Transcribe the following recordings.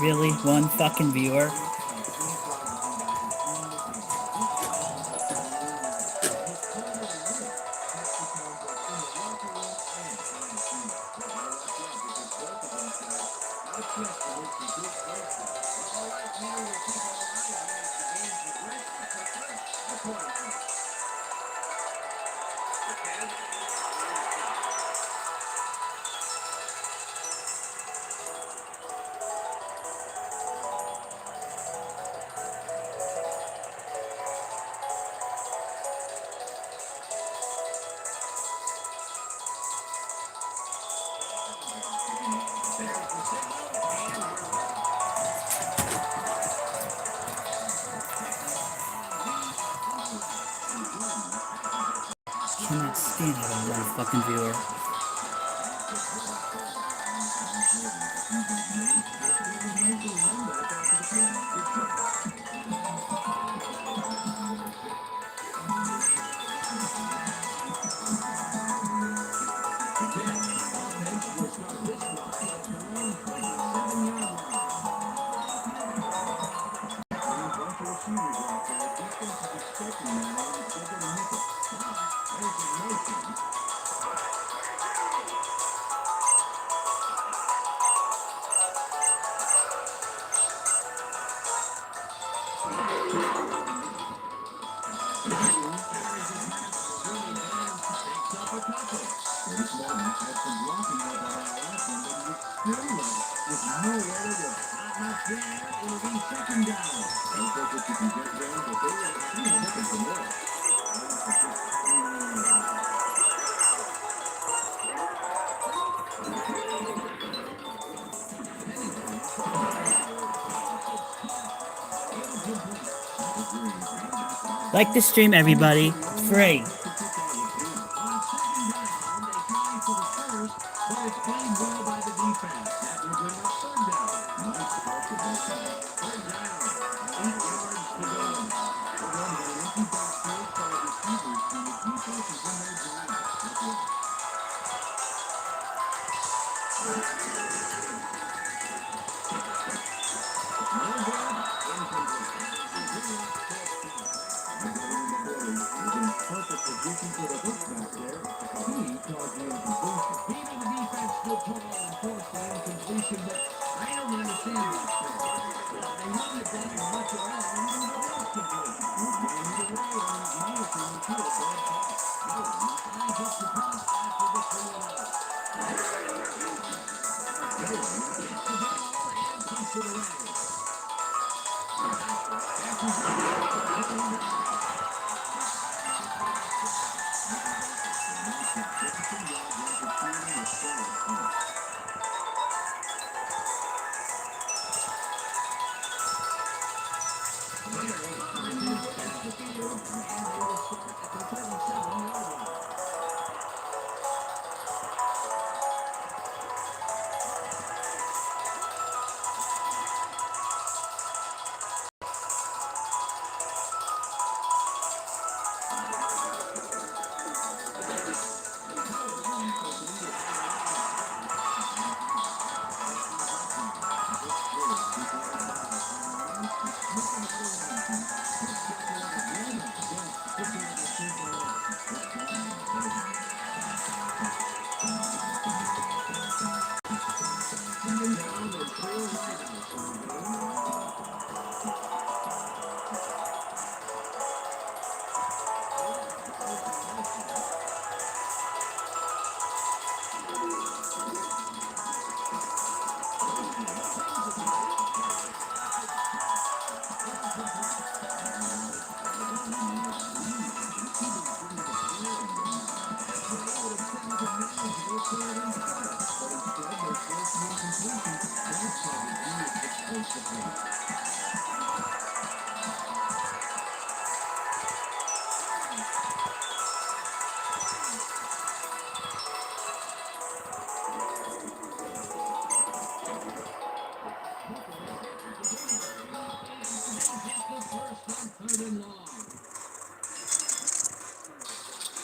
Really? One fucking viewer? Cannot stand having one fucking viewer. Like the stream, everybody. Free.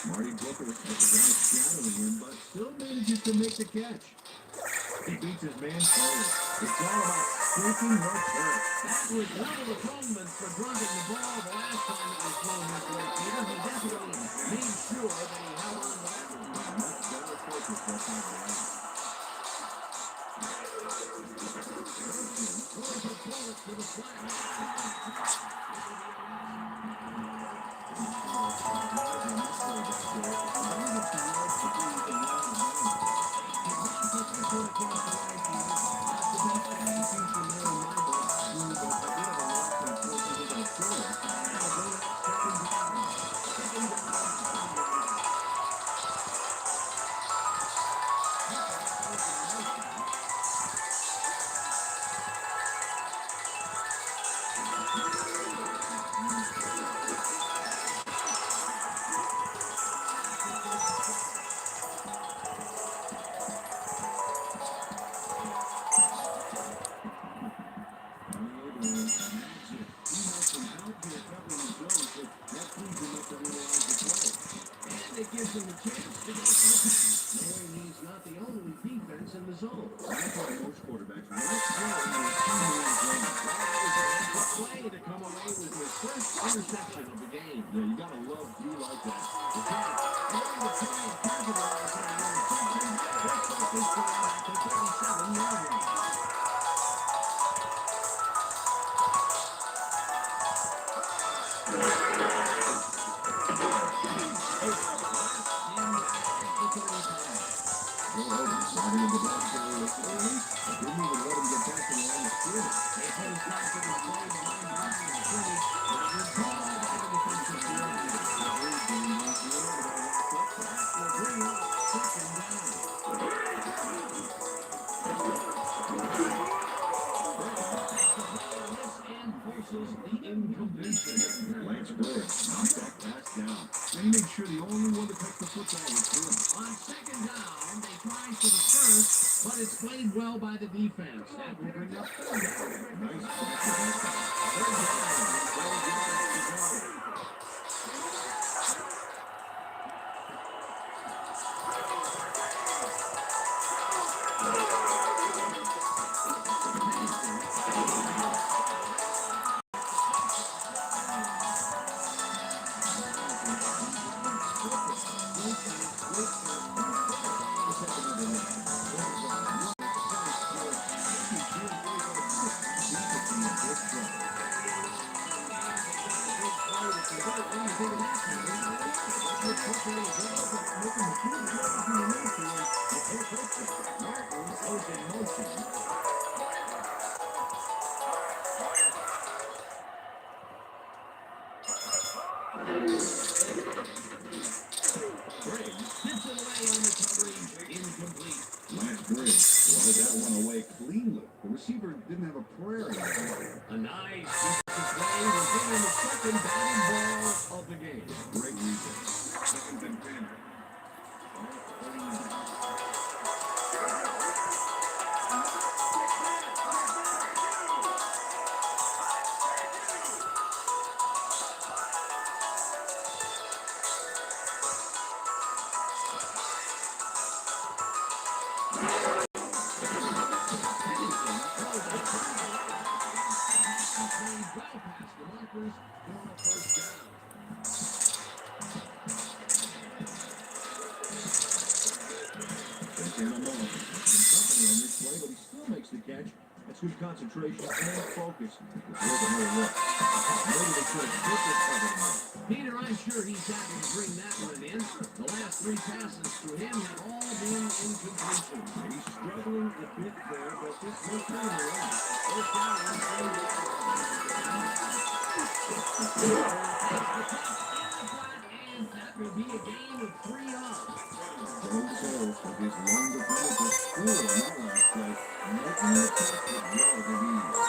Marty Booker has the guy shadowing him, but still manages to make the catch. He beats his man forward. It's all about squeaking your turf. That was little atonement for dropping the ball the last time it was thrown this way, Peter. He definitely made sure that he held on to that one. Much better focus that time around. Throws a bullet to the flat. It gives him a chance to go to the pass, knowing he's not the only defense in the zone. That's why most quarterbacks love playing in a two-man game. That was a play to come away with his first interception of the game. Yeah, you gotta love D like that. The Cats trying to capitalize on the interception. First off this drive at the 37-yard line. He made sure the only one to touch the football was him. On second down, they tried for the first, but it's played well by the defense. That will bring up third down. Nice pressure. Third down. The receiver didn't have a prayer in it. A nice defensive play will give him the second batting ball of the game. Great reason. Second and 10. That's good concentration and focus. Peter, I'm sure he's happy to bring that one in. The last three passes to him have all been incompletion. He's struggling a bit there, but this looks kind of right. First down and 3 that will be a gain of 3 yards. Joe Soros with his long defensive score on that last play, making the catch with relative ease.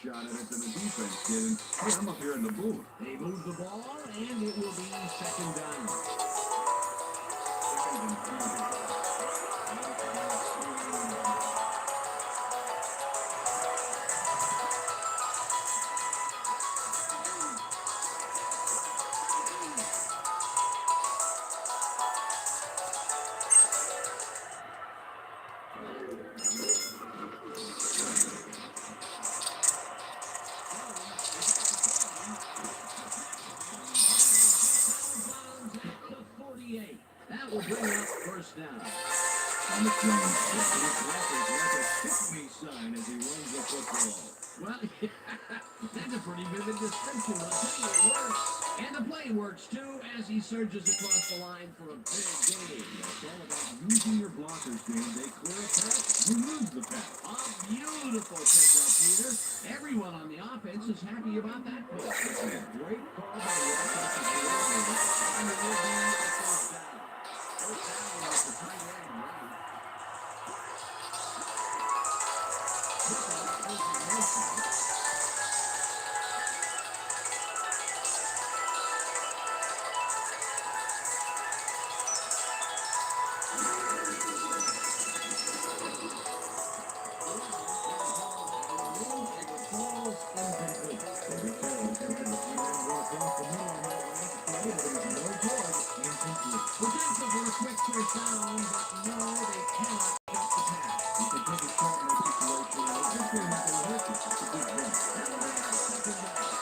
Shot at it than the defense did. And hey, I'm up here in the booth. They move the ball, and it will be second down. That will bring up first down. Thomas Jones his record like a pick-me sign as he runs the football. Well, that's a pretty vivid description, but I'll tell you, it works. And the play works, too, as he surges across the line for a big gain. It's all about using your blockers, Dan. They clear a path, you lose the path. A beautiful pickup, Peter. Everyone on the offense is happy about that play. It's a great call by the offensive coordinator. And it will be a first down. First down with the tight end, right? Pickup is in motion. Potential for a quick first down, but no, they cannot stop the pass. You can take a shot in that situation. This way not going to hurt you. It's a good thing. Now they have second down.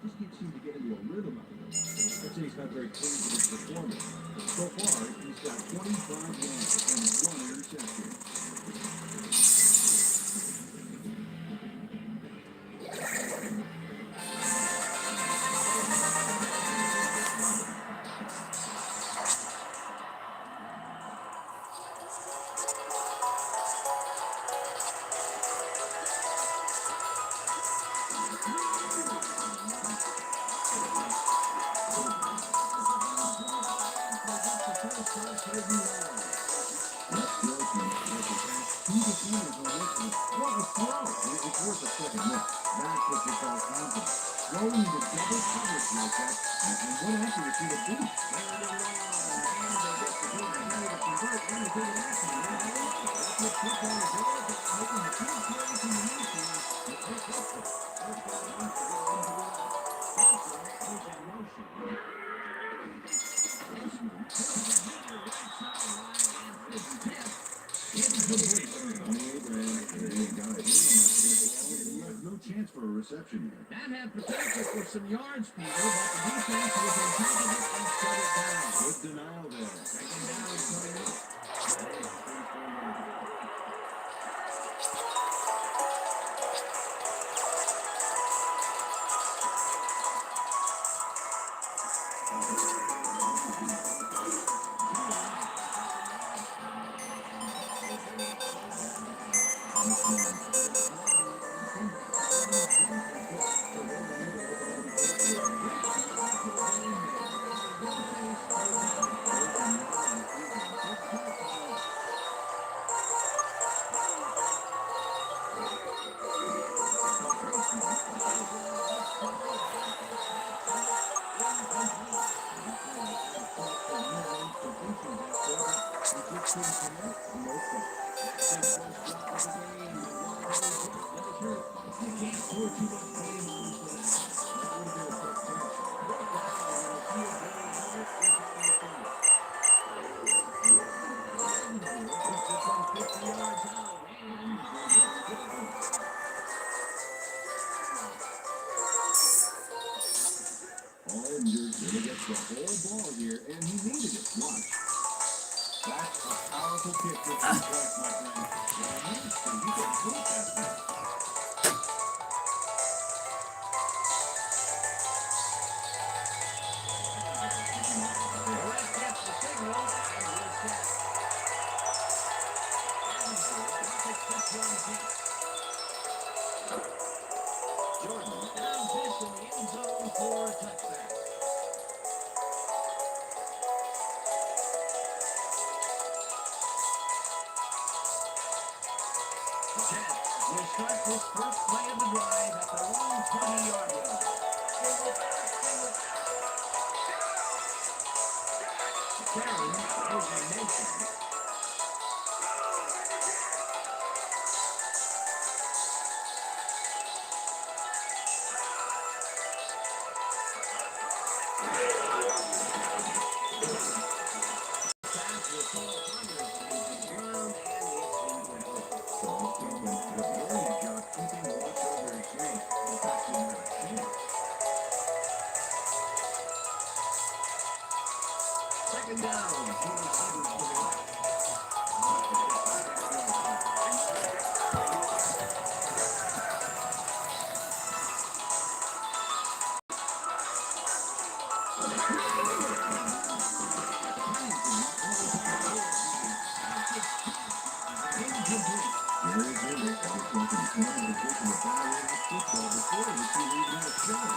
Just can't seem to get into a rhythm out of it. I'd say he's not very pleased with his performance. So far, he's got 25 yards and 1 interception. That's Wilson has the past 2 defenders on this one. What a throw! It's worth a second look. That's what you call confidence. Throwing into double coverage like that, and what accuracy to boot. Third and long, and they get the ball ready to convert into good action. That's what football is all about, making the key plays in the nation. The pick up the first down once they get into the Johnson is in motion. Right sideline, and it's tipped. It's complete. You have no chance for a reception there. That had potential for some yards, Peter, but the defense was on top of it and shut it down. Good denial there. Second down is coming up. Gonna get the whole ball here, and he needed it. Watch. That's a powerful kick with 2 points, my friend. You can prove that thing. Jordan down this in the end zone for a touchback. Jets will start Sharon is a nation. Pass will fall under the ground, and it's incomplete. So Cleveland with a brilliant job keeping the watch over his game. In fact, he had a chance. Second down. He recovers to the left. Very good. They always want to be smart and taking the ball right off football before the two lead in the show.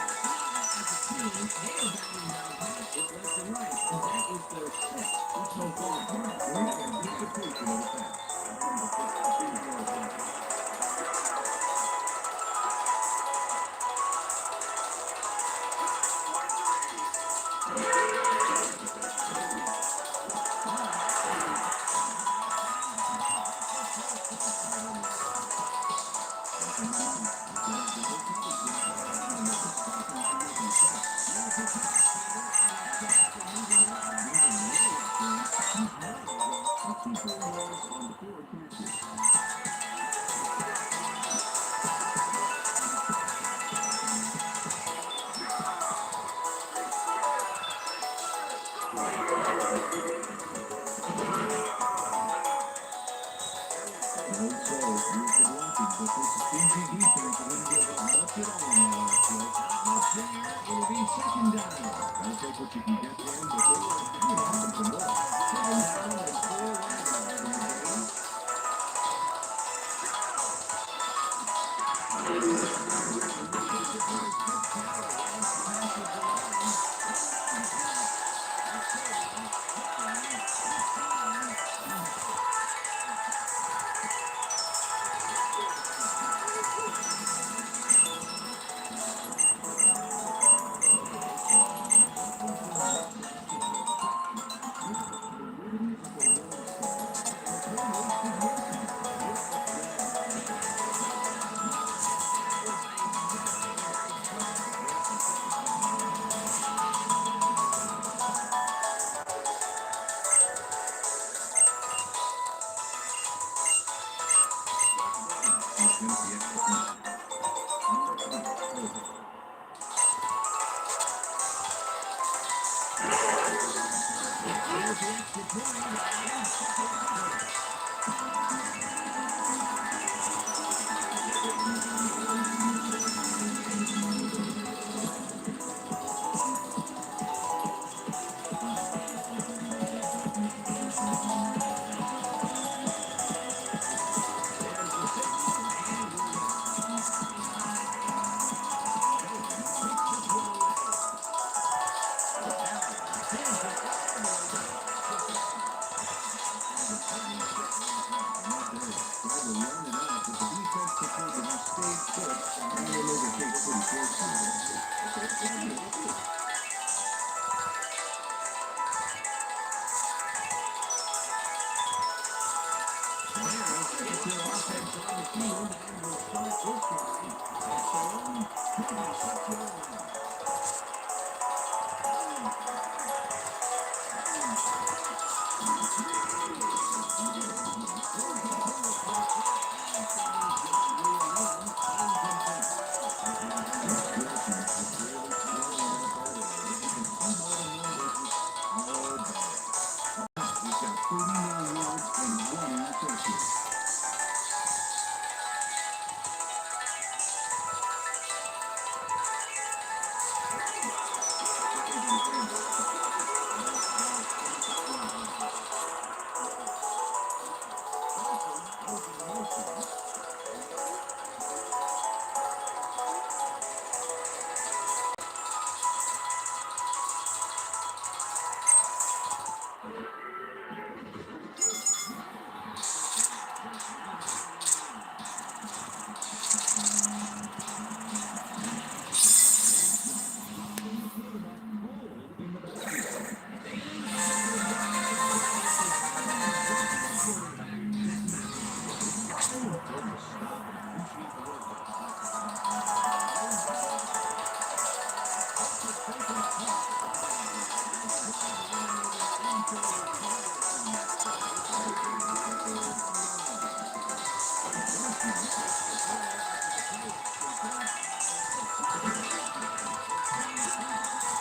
As a team, they are batting down passes left and right, and that is their sixth so far. Great anticipation of the pass. Second down. Gotta take what you can get there before you have some more. Second down and 4 right.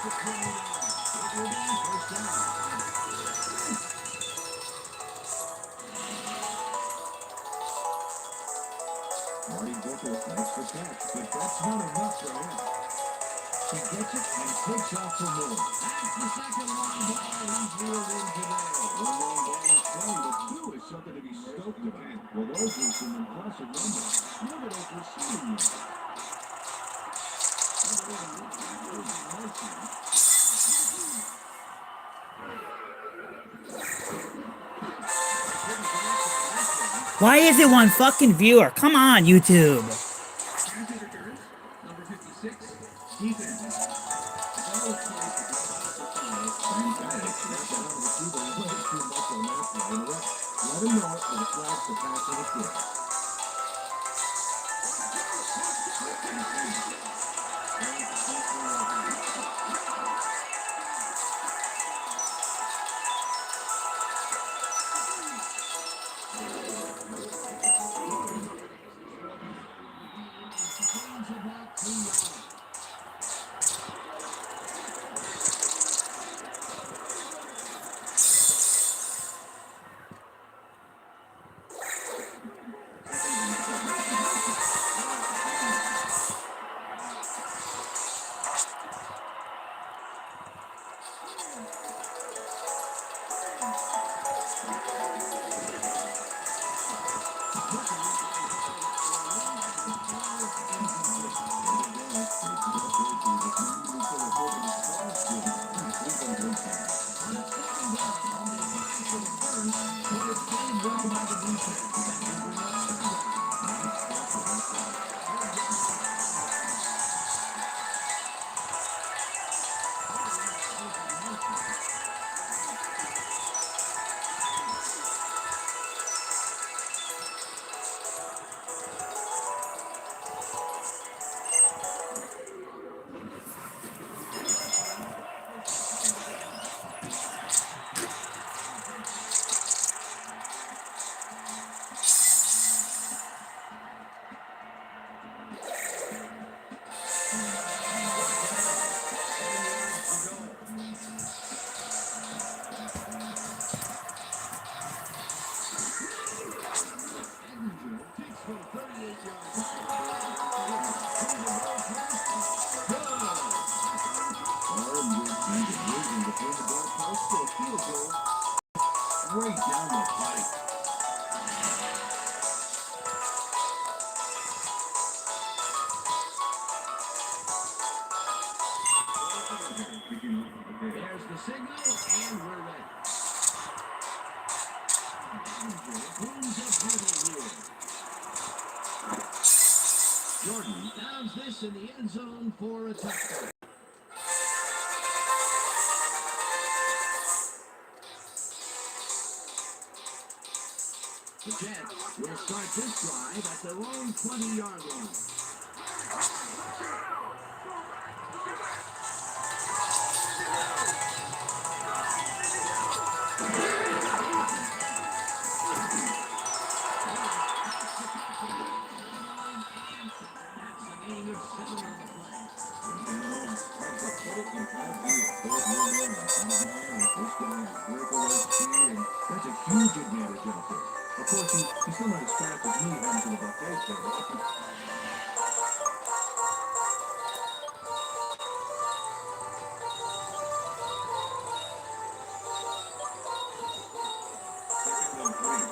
Marty Booker makes the catch, but that's not enough for him. He gets it and takes off for more. That's the second long ball he's reeled in today. One long ball is plenty, but two is something to be stoked about. Well, those were some impressive numbers. Look at those receiving yards. Why is it one fucking viewer? Come on, YouTube. Number 56, defense. Always plays the let him know that the flags the passing is good. Right down the pipe. There's the signal, and we're ready. Jordan downs this in the end zone for a touchdown. The Jets will start this drive at their own 20-yard line. That's a huge advantage out there. Of course, he's still not as fast as me heading to the buffet show. One big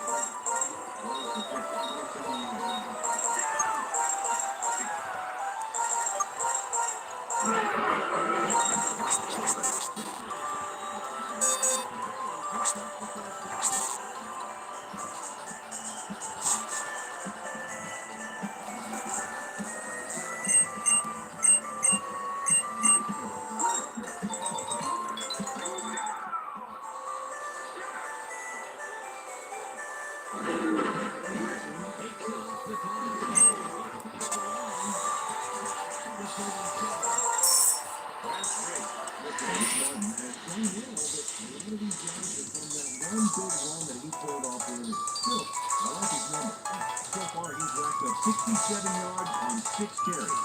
run that he pulled off earlier. Still, I like his number. So far, he's racked up 67 yards on 6 carries.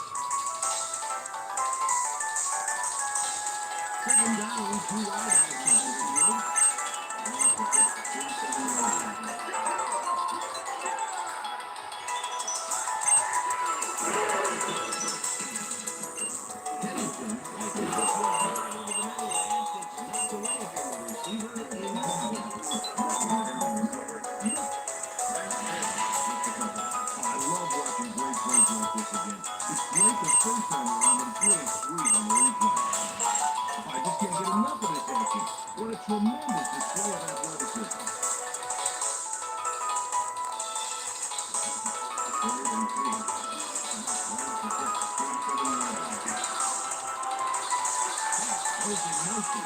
Second down, 2 wide action for the Eagles. Henderson, like this was right over the middle, and it's knocked away from the receiver, incomplete. I love watching great plays like this again. It's great the first time around, but it's really sweet on the replay. I just can't get enough of this action. What a tremendous display of athleticism. Third and 3. Pass in motion.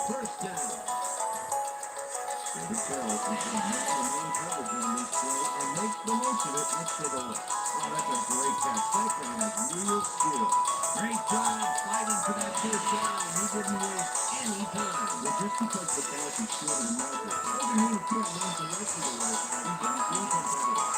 First down. The Carroll is in man-to-man coverage on this play and makes the most of it next to the left. Oh, that's a great catch. That guy has real skill. Great job fighting for that first down. He didn't waste any time. Well, just because the pass is short in market doesn't mean he can't run the rest of the way. He's got to be competitive.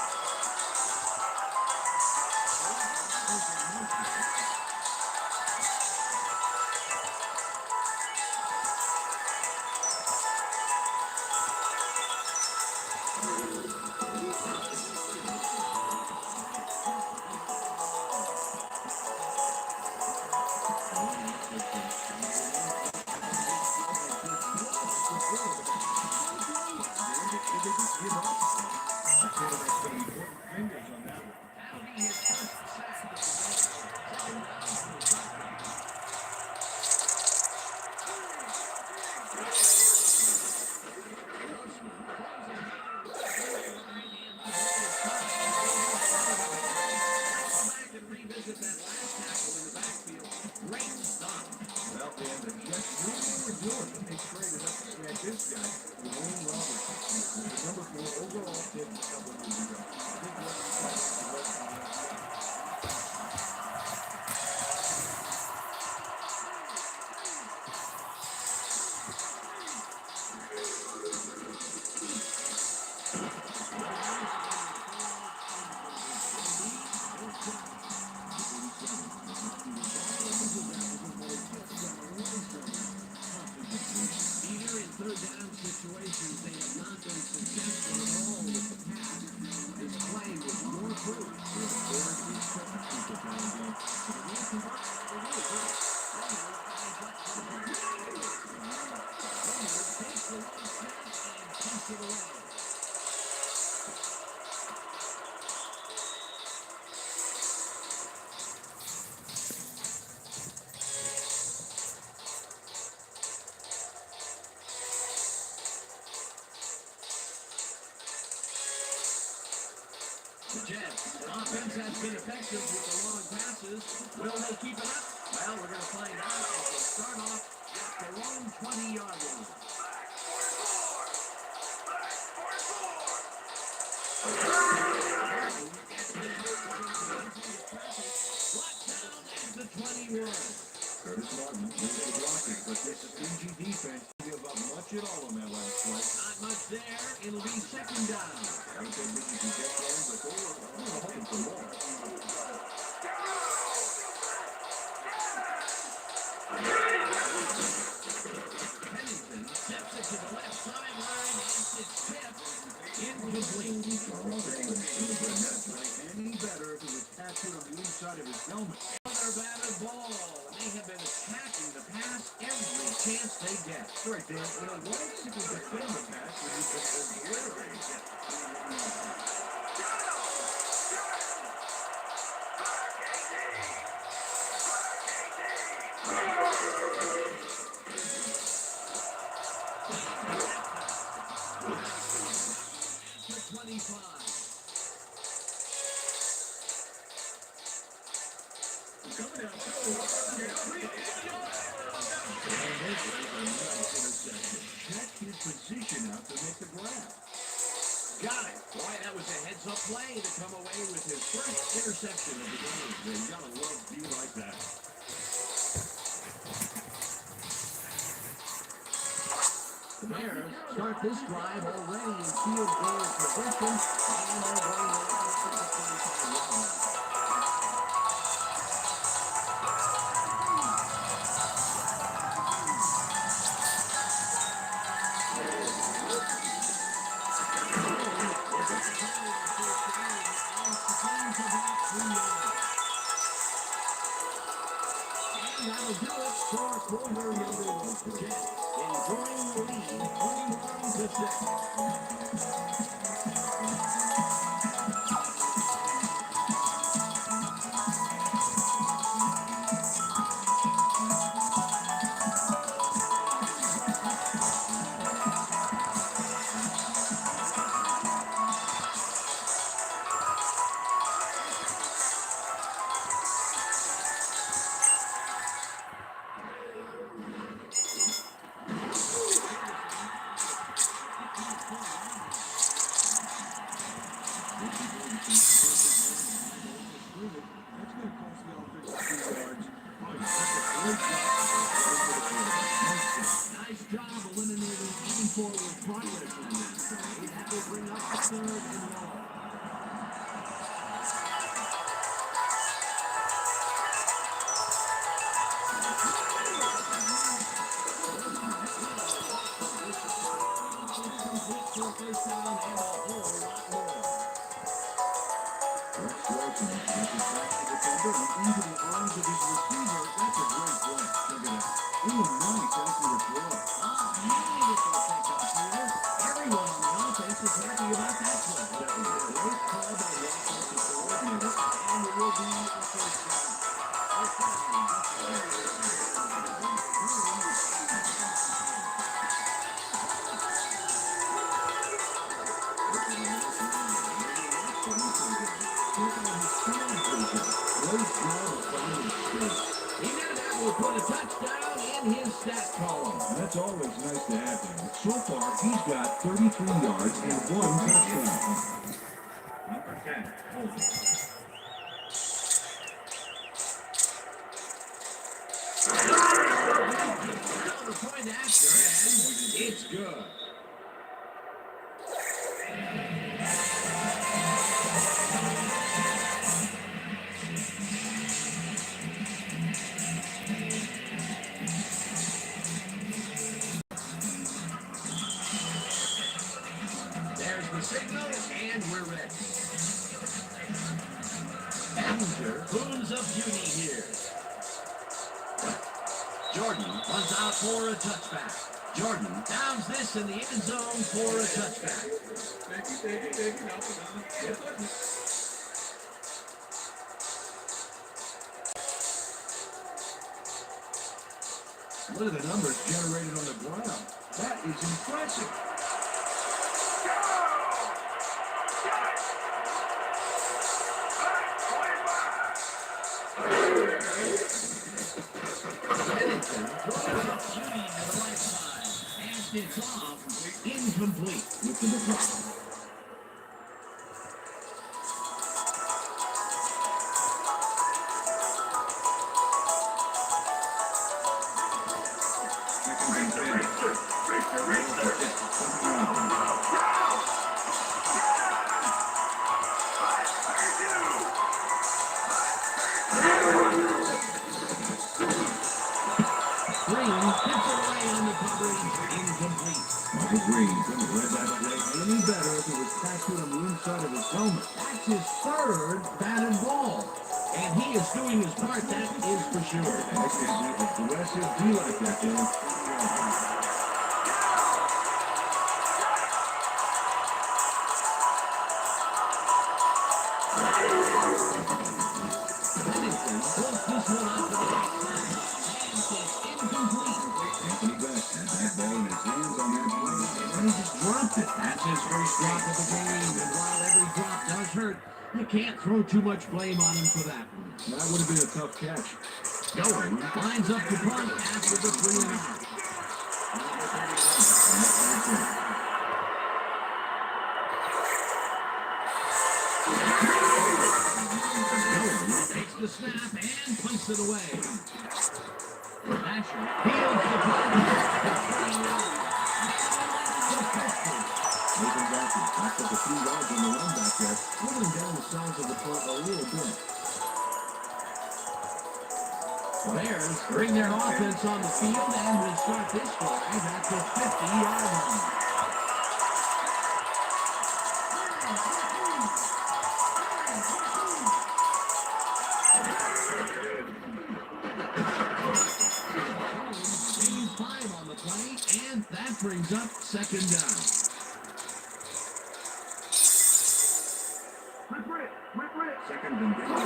Jets, offense has been effective with the long passes. Will they keep it up? Well, we're going to find out as they start off at their own 20-yard line. The 21. Curtis Martin moves the blocking, but this Fiji defense didn't give up much at all on that last play. Not much there. It'll be second down. I don't think Fiji can get there before. I'm hoping for more. Pennington steps it to the left sideline. It's tipped. Incomplete. Any better if it was captured on the inside of his helmet. Another batted ball. They have been attacking the pass every chance they get. That's right, Dan. Why does it defend the pass when you can obliterate it? For 25. Coming out. Check his position out to make the grab. Got it. Boy, that was a heads-up play to come away with his first interception of the game. Yeah, you gotta love to be like that. The Bears start this drive already in field goal position, and they're going to the 25 line. And that'll do it for quarter number one. Jets enjoying the lead, 21-6. Nice job eliminating any forward progress on that play. That will bring up the third and long. First down and a whole lot more. Rex Wilson gets it back to the defender and into the arms of his receiver. That's a great play. Look at that. Oh, nice after the throw. Immediate for the pickup here. Everyone on the offense is happy about that play. That was a great call by the offensive coordinator. And it will be a first down. He knew that would put a touchdown in his stat column. That's always nice to happen. So far, he's got 33 yards and 1 touchdown. Number 10, hold it. Another point after, and it's good. There's the signal, and we're ready. Enter Boons of Beauty here. Jordan runs out for a touchback. Jordan downs this in the end zone for a touchback. What are the numbers generated on the ground? That is impressive. It's off. Incomplete. With the deflection. Green hits away on the coverage. Incomplete. Michael Green couldn't have read that play any better if it was tattooed on the inside of his helmet. That's his third batted ball. And he is doing his part, that is for sure. That can be aggressive D like that, Dan. Pennington pulls this one out to the outside. And it's incomplete. Anthony Beck had that ball in his hands on that play, and he just dropped it. That's his first drop of the game. And while every drop does hurt, you can't throw too much blame on him for that one. That would have been a tough catch. Going lines up to punt after the 3 and out. Takes the snap and punts it away. Asher fields the punt. Nathan Backey backed up a few yards on the run back there, pulling down the size of the punt a little bit. Bears bring their offense on the field and will start this drive at the 50-yard line. Gain 5 on the play, and that brings up second down. Second and goal.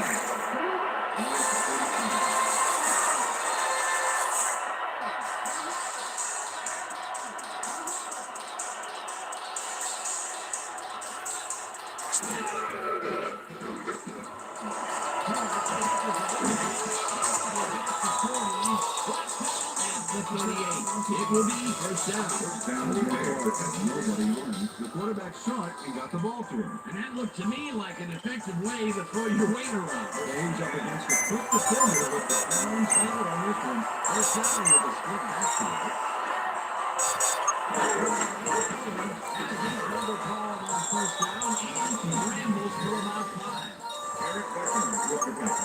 It will be first down. First down is going to as nobody runs. The quarterback saw it and got the ball to him. And that looked to me like an effective way to throw your weight around. Game's up against the quick defender with the pound foul on this one. First down with a split backfield. Number called on first down and scrambles for about 5. Eric Cottonee with the catch.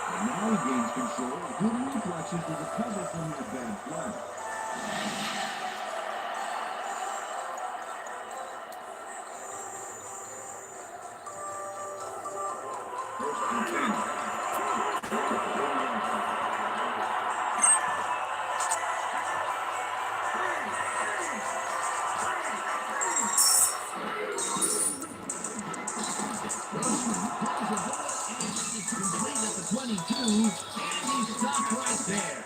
Now he gains control. Good reflexes to recover from that bad flag. First and 10. Complete at the 22, and he stopped right there.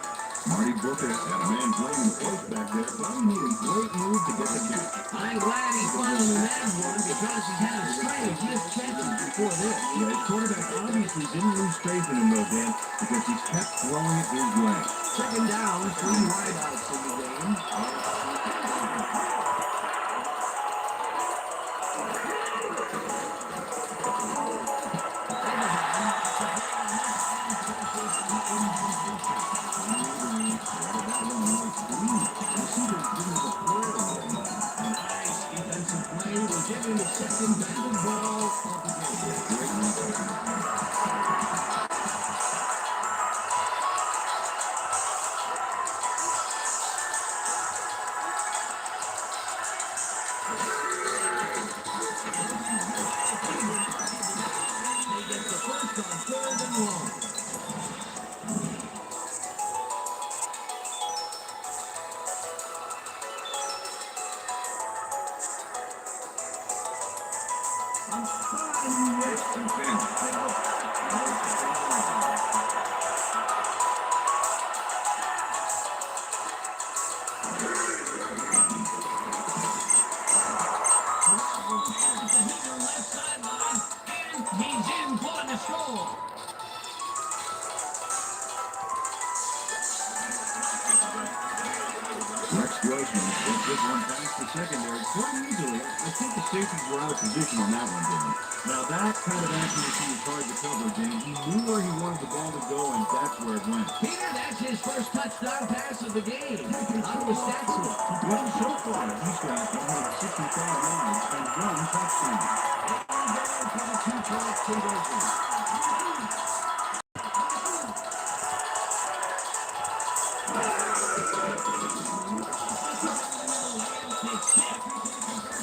Marty Booker had a man playing the post back there, but he made a great move to get the catch. I'm glad he finally had one because he had a string of missed catches before this. Yeah, his quarterback obviously didn't lose faith in him though, Dan, because he's kept throwing it his way. Second down, 3 wideouts in the game. Nice defensive play will give him the second batted ball of the game. He's in for the score. Rex Grossman gets this one past the secondary quite easily. I think the safeties were out of position on that one, Jimmy. Now that kind of accuracy is hard to cover, James. He knew where he wanted the ball to go, and that's where it went. Peter, that's his first touchdown pass of the game. How do the stats look? Well, so far, he's got 165 yards and one touchdown. Down for the two-point conversion.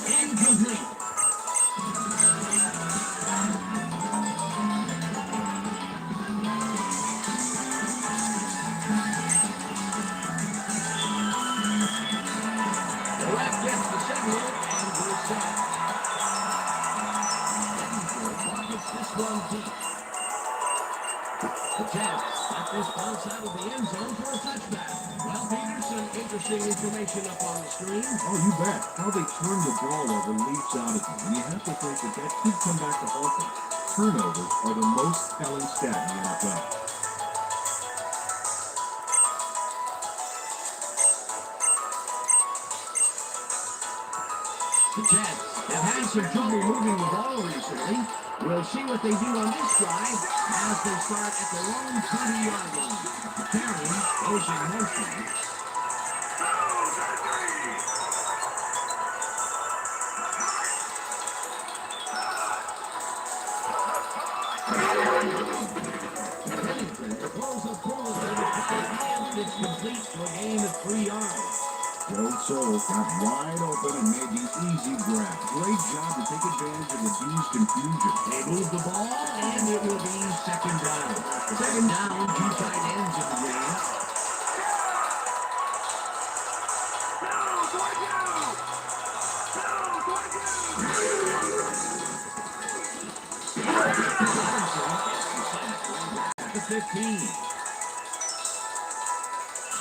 Incomplete. The ref gets the signal and we're set. Gets this one deep. The Jets let this bounce out of the end zone for a touchback. Well, Peter, some interesting information up on the screen. Oh, you bet. How they turn the ball over leaps out at you. And you have to think that could come back to haunt them. Turnovers are the most telling stat in the NFL. The Jets have had some trouble moving the ball recently. We'll see what they do on this drive as they start at their own 20-yard line. Carrying goes in motion. Pennington throws a ball to the and it's complete for a gain of 3 yards. Joe Soul got wide open and made the easy grab. Great job to take advantage of the D's confusion. They move the ball, and it will be second down. Second down, two tight ends in the game. At the 15.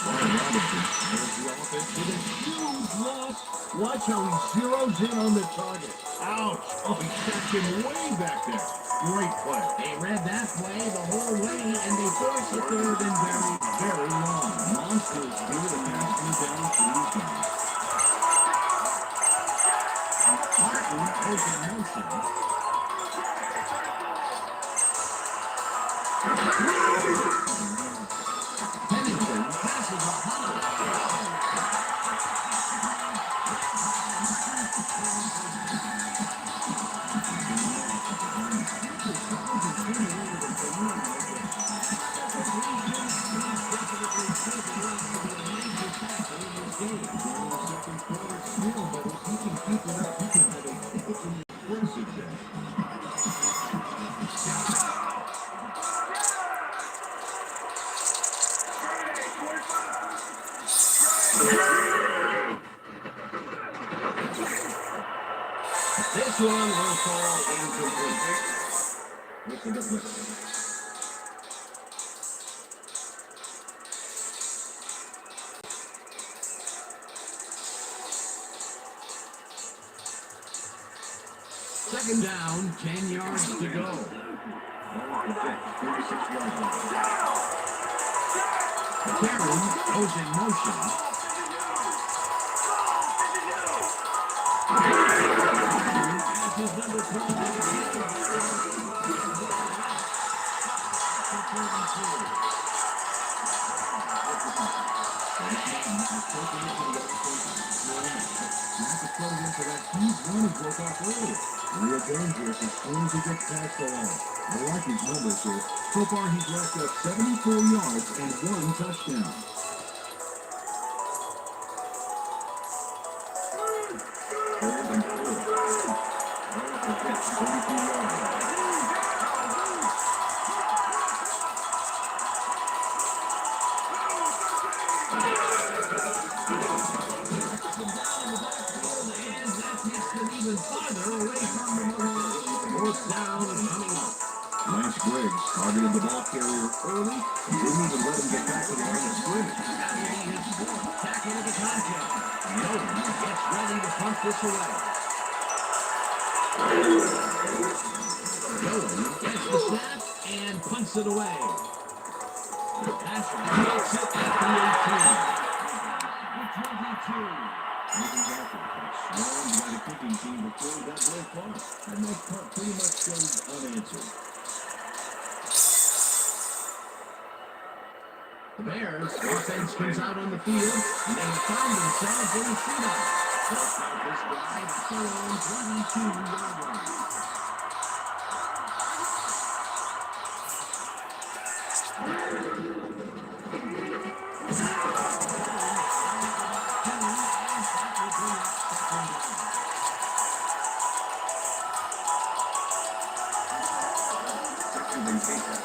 Robinson has the offense with a huge loss. Watch how he zeroes in on the target. Ouch! Oh, he sacked him way back there. Great play. They read that play the whole way, and they forced a third and very, Very long. Monsters do the pass through down to these guys. Martin goes in motion. Pennington passes a high. This one will fall incomplete. Listen to this. Second down, 10 yards to go. 36 yards line. Carroll goes in motion. Passes number 12. Real dangerous as soon as he gets past the line. I like his numbers here. So far, he's racked up 74 yards and 1 touchdown. Third and 4. The Jets, 32 yards. Even farther away from the First down coming up. Lance Griggs targeted the ball carrier early and didn't even let him get back to the line of scrimmage. That will be his fourth tackle of the contest. Nolan gets ready to punt this away. Nolan gets the snap and punts it away. The passer makes it at the 18. The 22. Even Jackson swarmed by the kicking team before he got very far. And that punt pretty much goes unanswered. The Bears offense comes out on the field, and they have found themselves in a shootout. They'll start this drive at their own 22-yard line. Second and 8.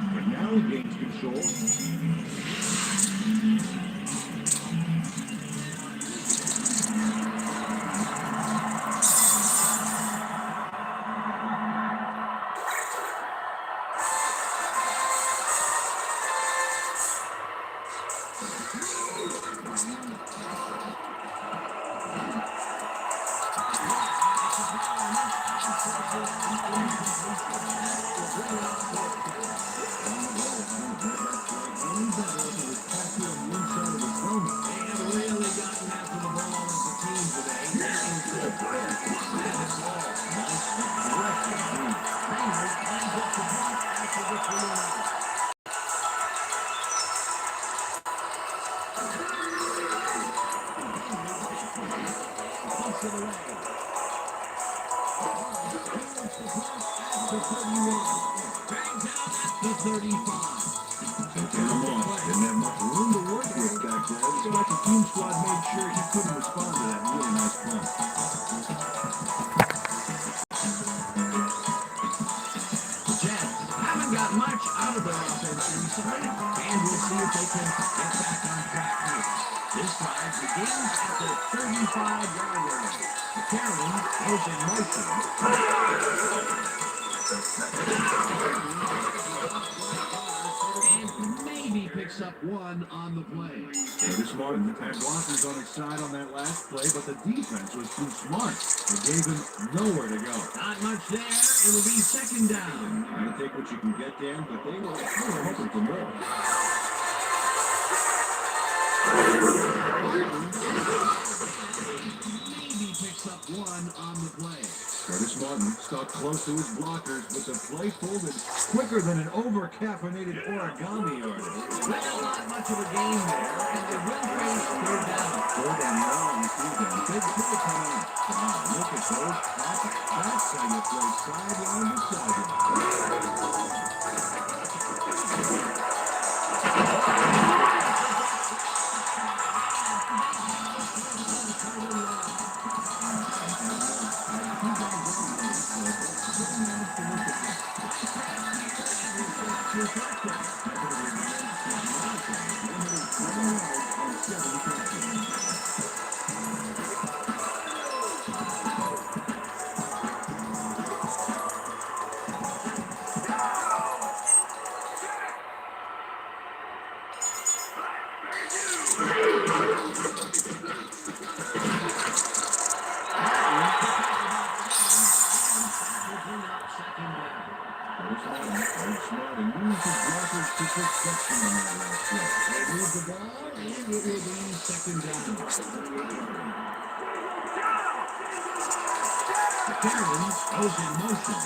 And now he gains control. Picks up one on the play. Curtis Martin had blockers on his side on that last play, but the defense was too smart. It gave him nowhere to go. Not much there. It'll be second down. You gotta take what you can get there, but they were hoping for more. Maybe picks up one on the play. Curtis Martin stuck close to his blockers, but the play folded quicker than an over-caffeinated origami artist. Well, not much of a game there, and they will face third down. Third and now on the season. Big play coming up. Look at those pockets. That's how you play sideline to sideline. Goes in motion.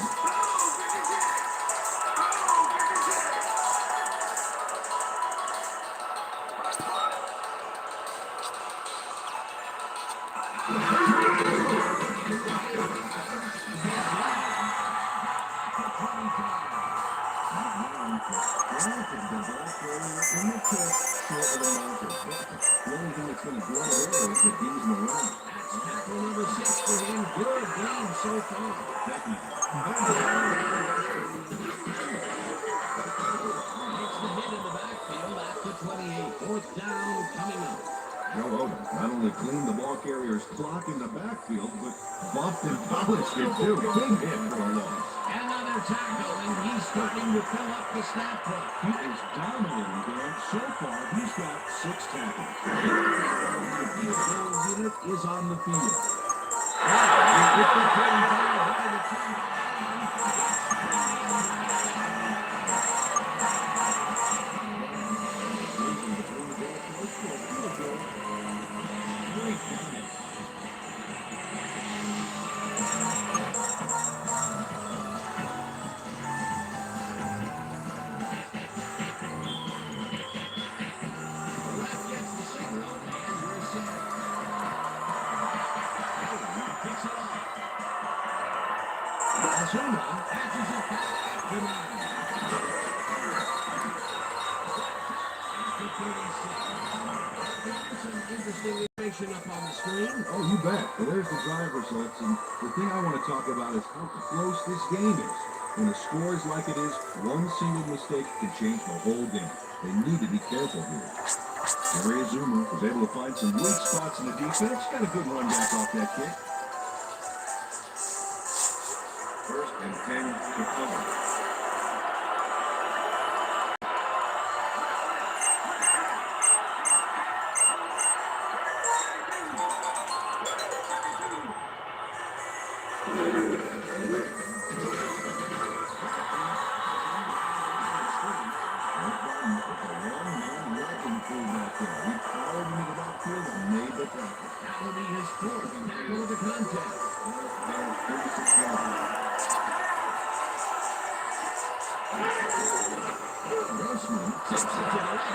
Tackle number 6 for him. Good game so far. Makes the hit in the backfield at the 28. Fourth down coming up. Joe Odom not only cleaned the ball carrier's clock in the backfield, but buffed and polished it too. Big hit for a loss. Another tackle, and he's starting to fill up the snap clock. He is dominating there. So far, he's got 6 tackles. The field goal unit is on the field. With the 35 by the 10. Interesting information up on the screen. Oh, you bet. Well, there's the drive results, and the thing I want to talk about is how close this game is. When the score is like it is, one single mistake can change the whole game. They need to be careful here. Gary Azuma was able to find some weak spots in the defense. Got a good run back off that kick. First and 10 to cover. Cottonee has fourth tackle of the contest. Grossman takes it to the left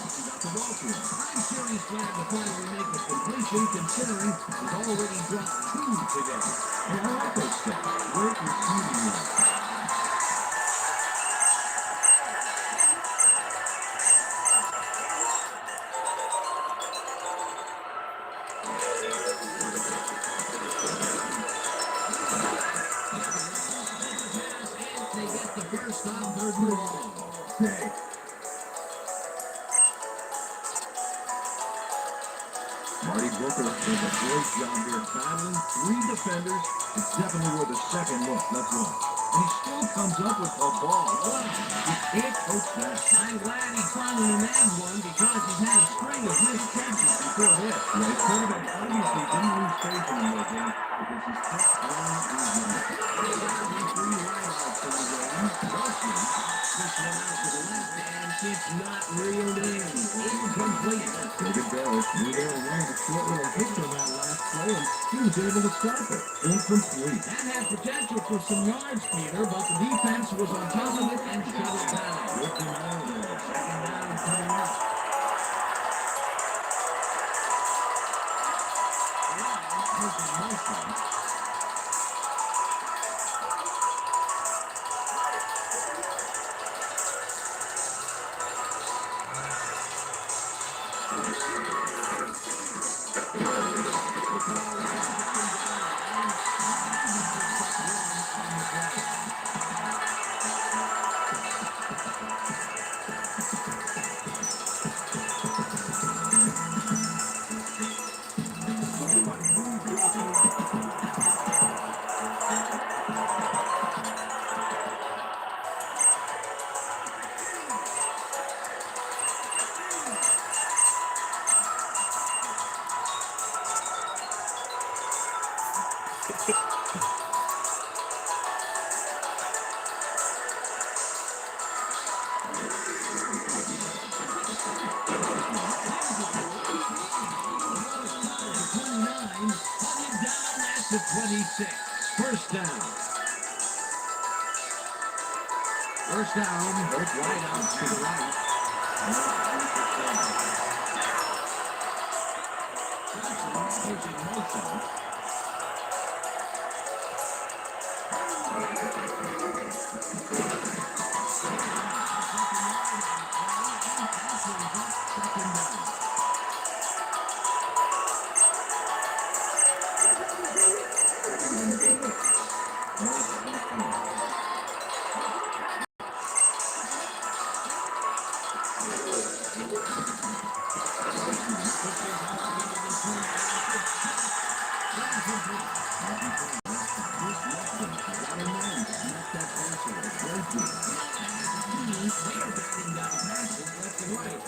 I'm sure he's glad to finally make a completion, considering he's already dropped 2 today. I like those stats. Great receiving yards. They get the first on 3rd and long. Okay. Marty Booker does a great job here battling 3 defenders. It's definitely worth a second look. Let's watch. And he still comes up with a ball. Wow. You can't coach that. I'm glad he finally nabbed one because he's had a string of missed catches before this. Yeah, his quarterback obviously didn't lose faith in him that game because he's kept throwing these numbers. 3 wideouts in the game. Grossman pushed one out to the left, and it's not reeled in. Incomplete. David Bell knew there and ran a short little hitch on that last play, and he was able to stop it. Incomplete. That had potential for some yards, Peter, but the defense was on top of it and shut it down. Good denial there. Second down coming up. To 26. First down. First down, both wide out to the right.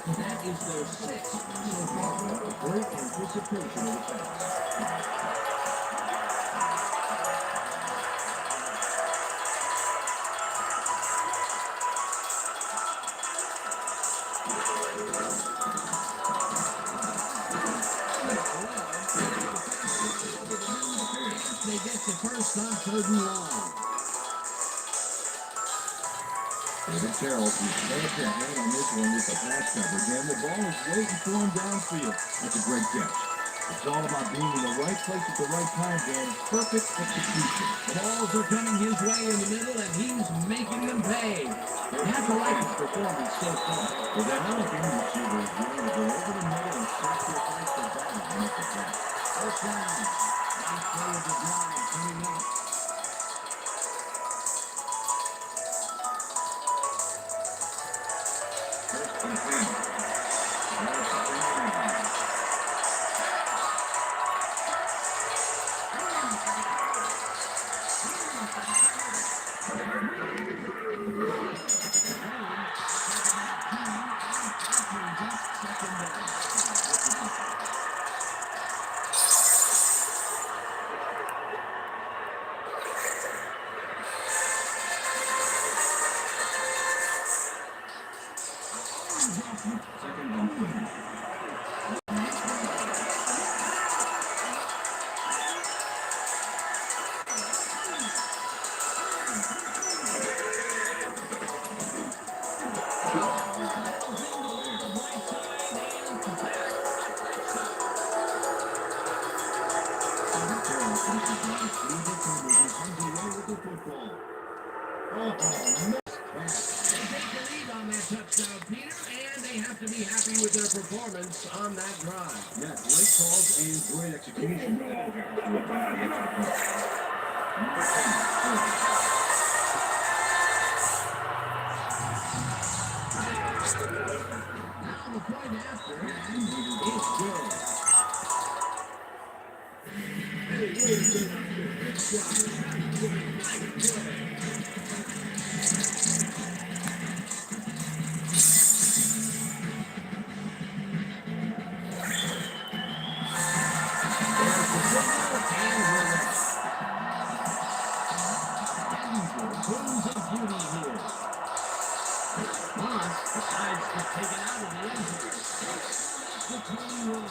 That is their sixth so far. Great anticipation of the pass. They get the first on 3rd and long. David Carroll, he's past the hand on this one with the pass coverage, and the ball is waiting for him downfield. That's a great catch. It's all about being in the right place at the right time, Dan. Perfect execution. Balls are coming his way in the middle, and he's making them pay. You have to like his performance so far. Well, that other game receiver is going to go over the middle and sacrifice the ball and make the catch. First down. Nice play of the drive coming up. First and 10. Second and 20. Touchdown, Peter, and they have to be happy with their performance on that drive. Yeah, great calls and great execution. Now the point after is good. Booms of beauty here. Moss decides to take it out of the end zone. The Cottonee run.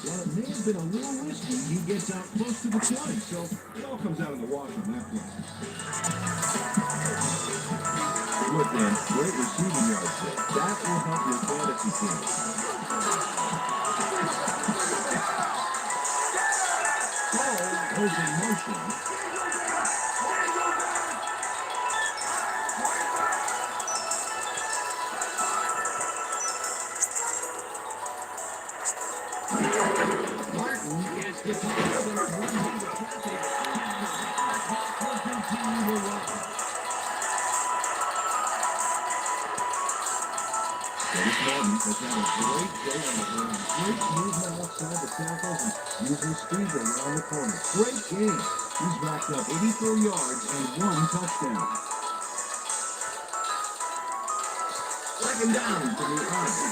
Well, it may have been a little risky. He gets out close to the 20, so it all comes out of the wash on that play. Look, Dan, great receiving yards there. That will help your fantasy team. Ball goes in motion. Martin gets the pass and runs into traffic. Will continue to run. Dennis Martin has had a great day on the ground. Great movement outside the tackles and using speed around the corner. Great game. He's racked up 84 yards and 1 touchdown. Second down for the Orange.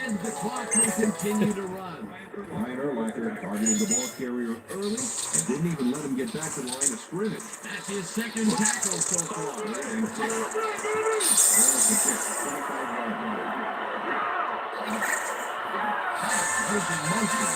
And the clock will continue to run. Ryan Urlacher targeted the ball carrier early and didn't even let him get back to the line of scrimmage. That's his second tackle so far. Goes in motion.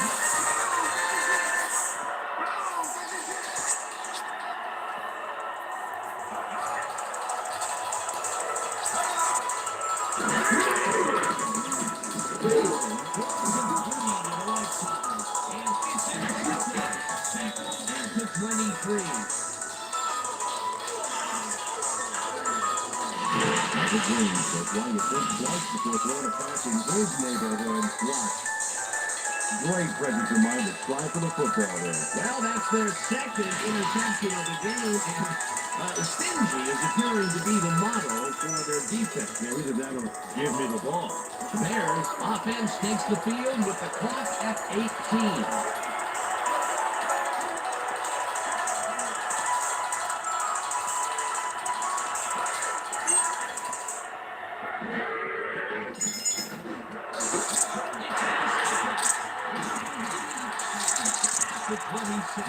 wins, but while you think twice before throwing a pass in his neighborhood, watch. Great presence of mind to try for the football there. Well, that's their second interception of the game, and Stingy is appearing to be the model for their defense. Yeah, either that or give me the ball. Bears offense takes the field with the clock at 18. The 26.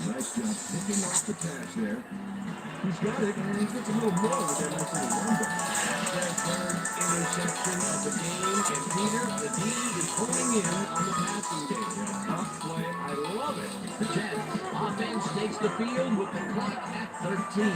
Nice job picking off the pass there. He's got it, and he gets a little more with that nice little number. Their third interception of the game, and Peter, the D is holding in on the passing game. Tough play, I love it. The Jets offense takes the field with the clock at 13.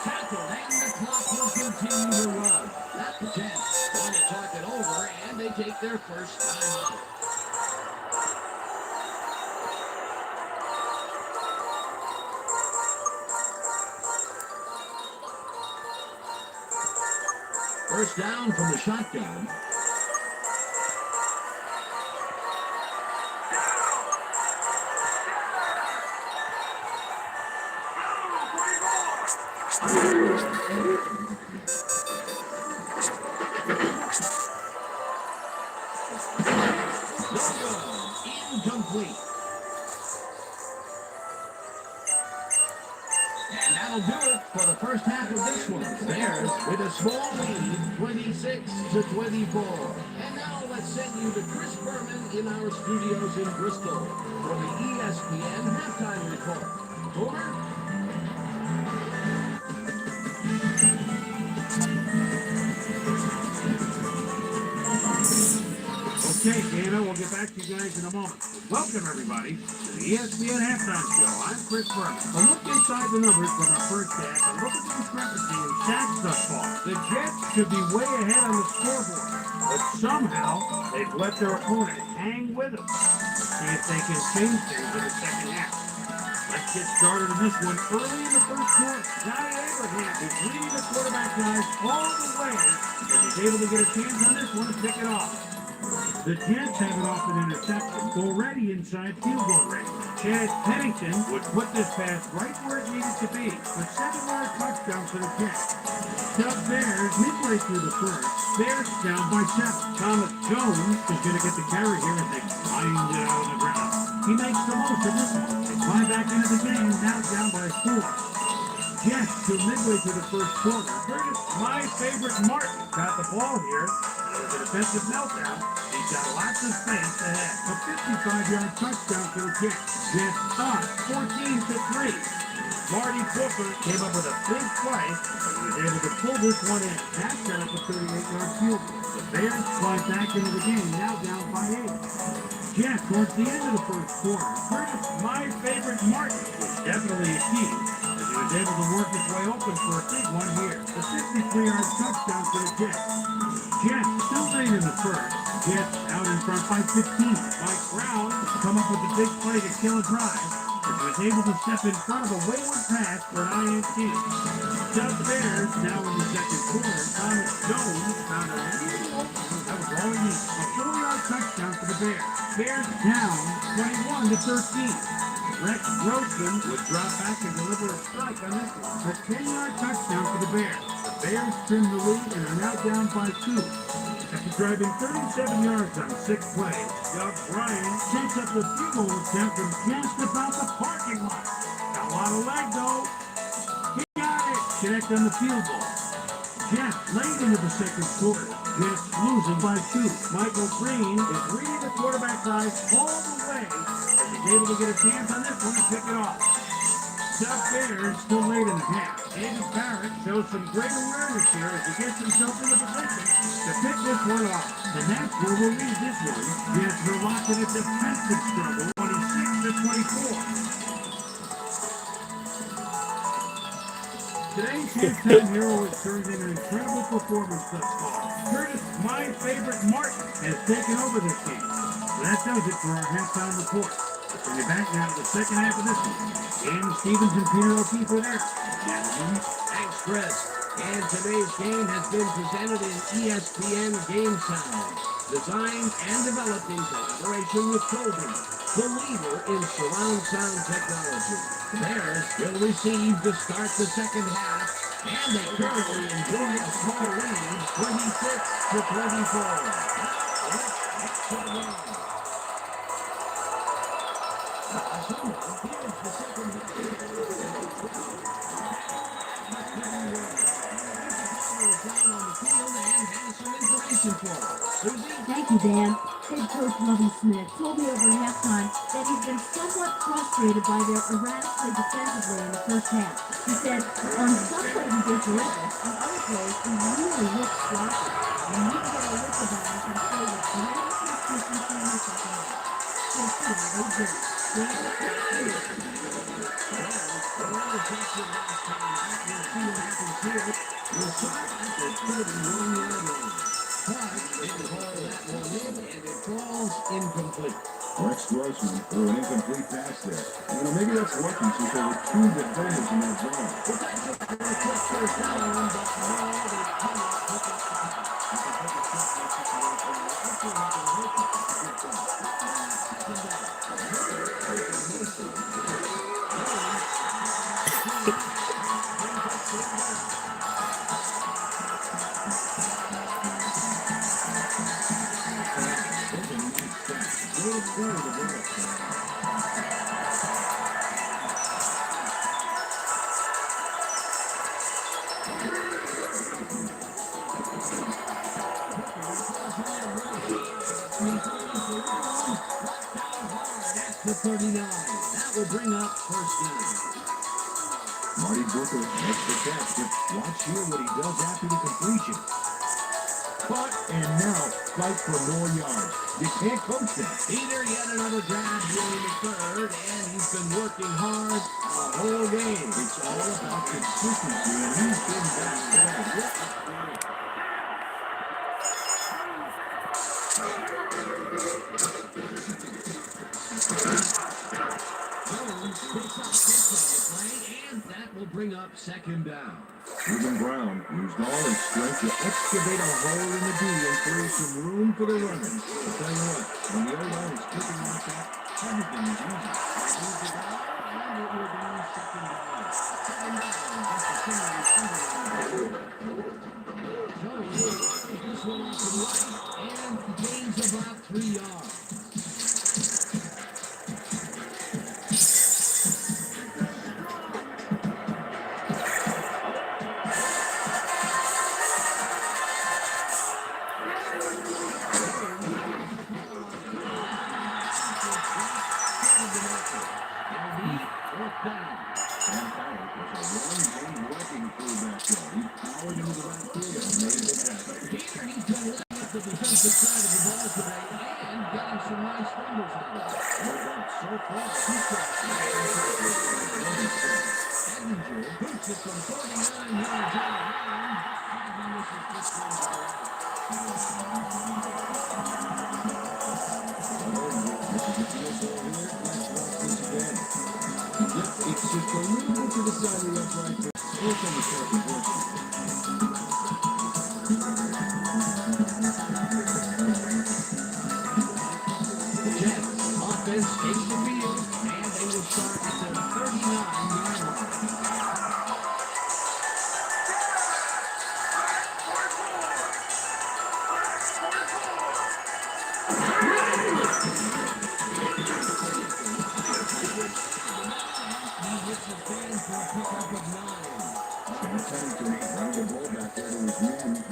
Tackled, and the clock will continue to run. That's the Jets going to talk it over, and they take their first timeout. First down from the shotgun. Incomplete. And that'll do it for the first half of this one. Bears with a small lead, 26-24. And now let's send you to Chris Berman in our studios in Bristol for the ESPN halftime report. Over. Okay, Dana, we'll get back to you guys in a moment. Welcome, everybody, to the ESPN Halftime Show. I'm Chris Berman. A look inside the numbers from our first half and look at the discrepancy in sacks thus far. The Jets should be way ahead on the scoreboard, but somehow they've let their opponent hang with them. See if they can change things in the second half. Let's get started on this one early in the first quarter. Johnny Abraham is leading the quarterback guys all the way, and he's able to get a chance on this one to pick it off. The Jets have it off an interception, already inside field goal range. Chad Pennington would put this pass right where it needed to be. A 7-yard touchdown for the Jets. Tough Bears midway through the first. Bears down by 7. Thomas Jones is going to get the carry here as they find it out on the ground. He makes the most of this one. They fly back into the game, now down by 4. Jets to midway through the first quarter. Curtis, my favorite Martin, got the ball here. It was a defensive meltdown. He's got lots of space ahead. A 55-yard touchdown for the Jets. Jets up 14-3. Marty Booker came up with a big play, and he was able to pull this one in. That set up a 38-yard field goal. The Bears fly back into the game, now down by 8. Jets towards the end of the first quarter. Curtis, my favorite Martin, was definitely a key. He was able to work his way open for a big one here. A 63-yard touchdown for the Jets. Jets still late in the first. Jets out in front by 15. Mike Brown come up with a big play to kill a drive, but he was able to step in front of a wayward pass for an INT. Tough Bears now in the second quarter. Thomas Jones found a leading opening. That was all he needed. A 4-yard touchdown for the Bears. Bears down 21-13. Rex Grossman would drop back and deliver a strike on this one. A 10-yard touchdown for the Bears. The Bears trim the lead and are now down by 2. After driving 37 yards on 6 plays, Doug Bryan takes up the field goal attempt from just about the parking lot. Got a lot of leg though. He got it. Connect on the field goal. Jets late into the second quarter. Jets losing by 2. Michael Green is reading the quarterback guys all the way. He's able to get a chance on this one to pick it off. Tough Bears still late in the half. David Barrett shows some great awareness here as he gets himself in the position to pick this one off. And that's where we'll leave this one. Yes, we're locked in a defensive struggle, 26-24. Today's halftime hero has turned in an incredible performance thus far. Curtis, my favorite Martin, has taken over this game. So that does it for our halftime report. We'll bring you back now to the second half of this one. Dan Stevens and Peter O'Keefe are there. Gentlemen, Thanks, Chris. And today's game has been presented in ESPN Game Sound, designed and developed in collaboration with Dolby, the leader in surround sound technology. Bears will receive to start the second half, and they currently enjoy a small lead, 26-24. Let's get to the game. Here's the second half. Down on the field and has some information for us. Susie? Thank you, Dan. Head coach Lovie Smith told me over halftime that he's been somewhat frustrated by their erratic play defensively in the first half. He said, on some plays he did terrific, on other plays he really looked sloppy. And you get a look about him and play with tremendous consistency in the second half. So, they did. They had a great year. The Royals tested last time out. We'll see what happens here. We'll start at the 31-yard line. But they call that one in, and it falls incomplete. Rex Grossman threw an incomplete pass there. Maybe that's lucky since there were two defenders in that zone. Defensive for a quick first down, but no, they cannot pick up the pass. That's the 39. That will bring up first down. Marty Booker makes the catch, but watch here what he does after the completion. Caught and now fight for more yards. You can't coach that. Peter, yet another grab here in the third, and he's been working hard the whole game. It's all about consistency, and he's been back there. Jones picks up 6 on the play, and that will bring up second down. Reuben Brown used all his strength to excavate a hole in the D and create some room for the runners. I'll tell you what, when the O-line is kicking like that, everything is easy. Moves it out, and it will be second down. Second down, just a single receiver on the Jones takes this one off to the right, and gains about 3 yards. Defensive side of the ball today and getting some nice numbers out of it. So far, 2 catches. Edinger boots it from 49 yards out of line, and this is just going to go out. It's just a little bit to the side of the upright, but it's on the second portion. Offense takes the field, and they will start at the 39-yard line. He hits the fan for a pickup of 9.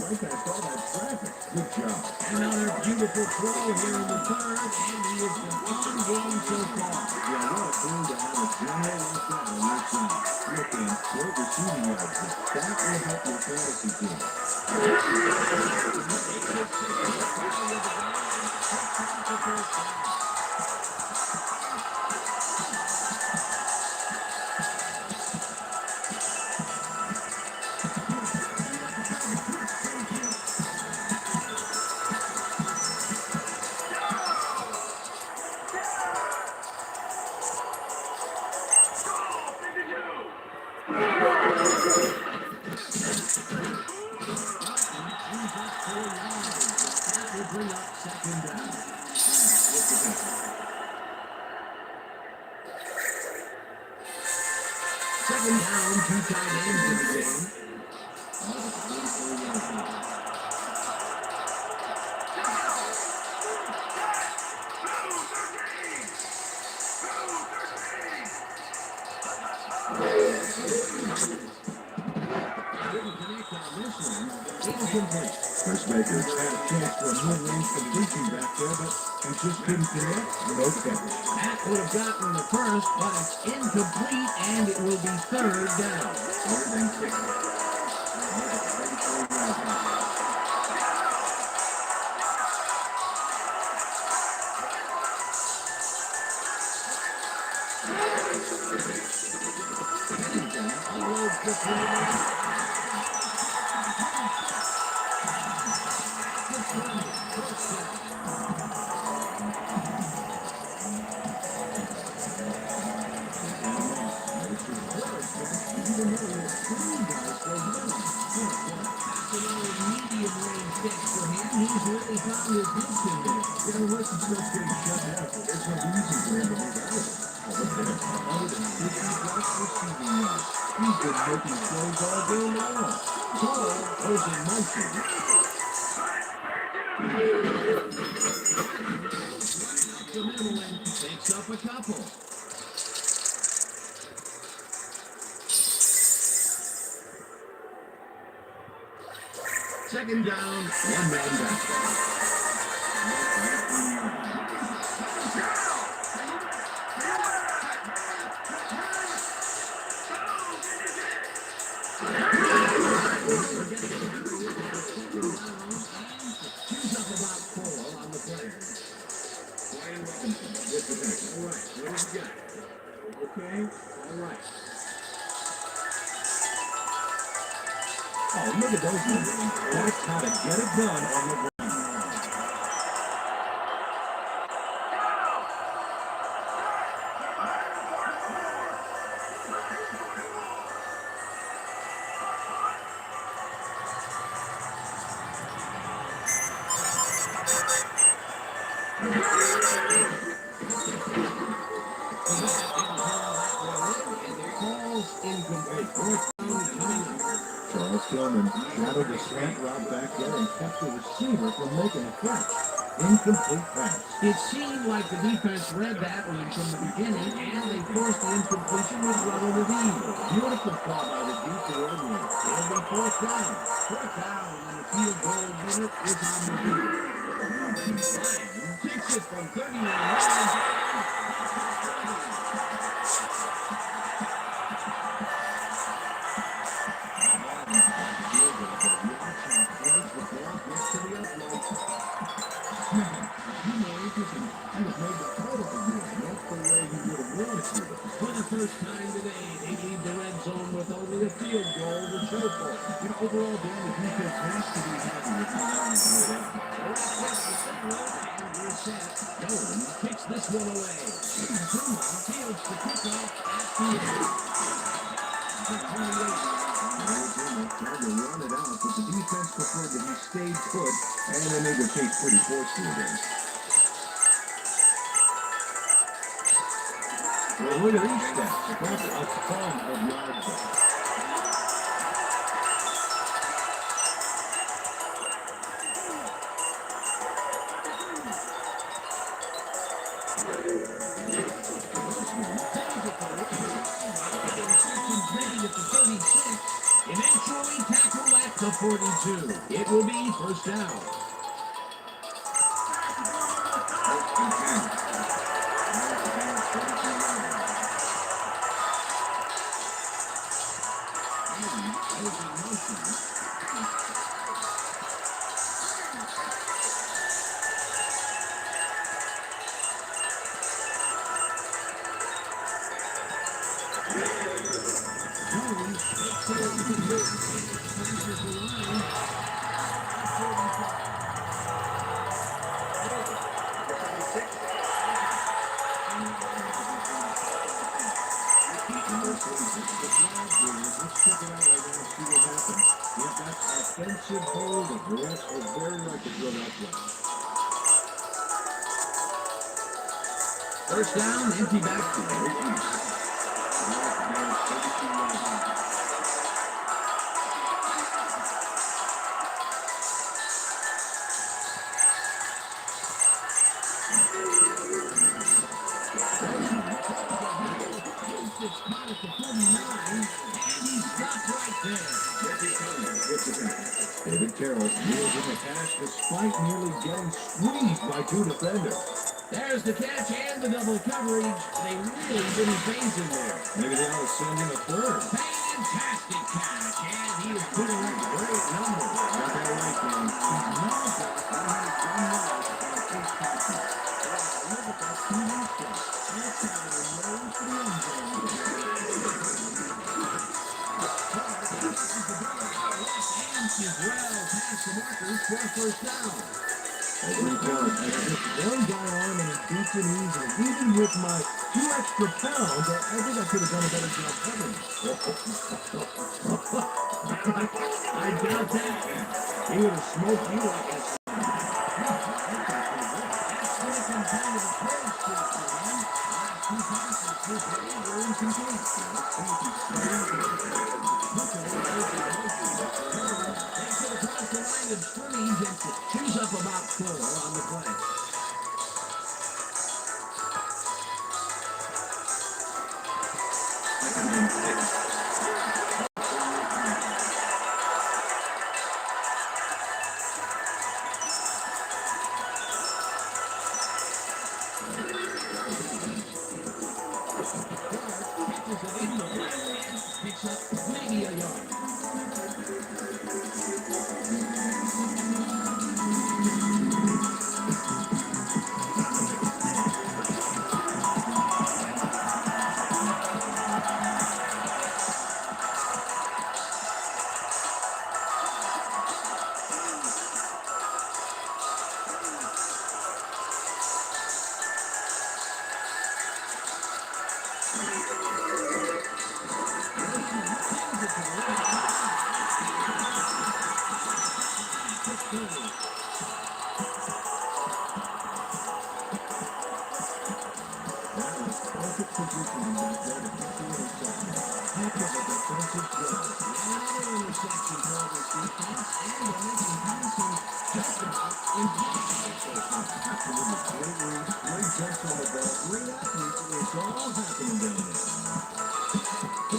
right back all that traffic. Good job. Another beautiful throw here in the third, and he has been on game so far. Yeah, what a boon to have a general like that on your side. Look, in great receiving yards. That will help your fantasy team. Bring up second down. Second down, two tight ends in the game. Chris Baker's had a chance for a mid-range completion back there, but he just couldn't connect. No catch. That would have gotten the first, but it's incomplete, and it will be third down. Third and 6. Unloads the three. He's really found his niche in there. Yeah, unless the stuff's getting shut down, there's no reason for him to move out of it. Look at him, 150-plus receiving yards. He's been making throws all day long. Ball goes in motion. The middle and picks up a couple. Second down, one man back. She's up about 4 on the play. Brian Robinson with the pick. All right, what do you got? Okay, all right. Oh, look at those numbers. That's how to get it done on the ground. Calls incomplete. Fourth down coming up. Charles Tillman shadowed the slant route back there and kept the receiver from making a catch. Incomplete pass. It seemed like the defense read that one from the beginning, and they forced the incompletion with relative ease. Beautiful call by the deep coordinator. It'll be fourth down. Fourth down, and the field goal unit is on the field. Kicks it from 39 yards. For the first time today, they leave the red zone with only a field goal to show for it. Overall, Dan, the defense has to be happy with how they're played out. And we're set. Dolan kicks this one away. Zuma fields the kickoff at the end. Tried to run it out, but the defense preferred that he stayed put, and they made their case pretty forcefully there. Well, look at these stats. That's a ton of yards there. Eventually tackled at the 42. It will be first down. Offensive hold, the Brewers are very like to throw that play. First down, empty backfield. It's caught at the 49, and he stopped right there. David Carroll reels in the pass despite nearly getting squeezed by two defenders. There's the catch and the double coverage. They really didn't phase him there. Maybe they ought to send in a third. Fantastic catch, and he is putting up great numbers. Got that right, man. Is well past the markers for a first down. One guy on and he beats him easily. Even with my 2 extra pounds, I think I could have done a better job covering it. I doubt that. He would have smoked you like a That's going to come down to the third straight for him. Last 2 passes this day were incomplete. Across the line of scrimmage and choose up about 4 on the play. Picks up maybe a yard.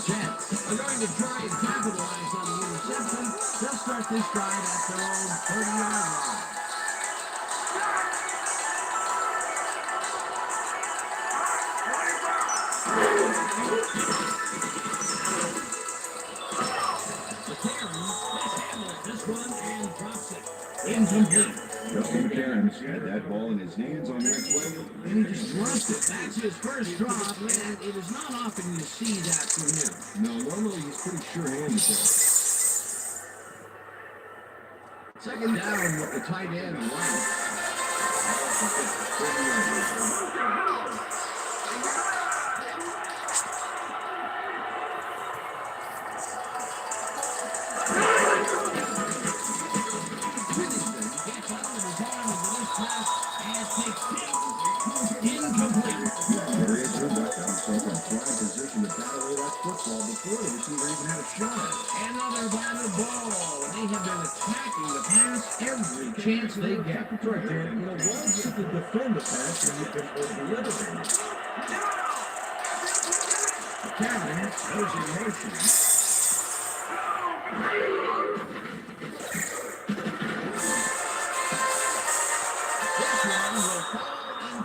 Jets are going to try and capitalize on the interception. They'll start this drive at their own 30-yard line. This one and drops it. Incomplete. Justin Cairns had that ball in his hands on that play, and he just dropped it. That's his first drop, and it is not often you see that from him. No, normally he's pretty sure-handed there. Second down with the tight end right. Another batted ball. They have been attacking the pass every chance they get. That's right, Dan. You know, why simply defend the pass when you can obliterate it? Cameron goes in motion.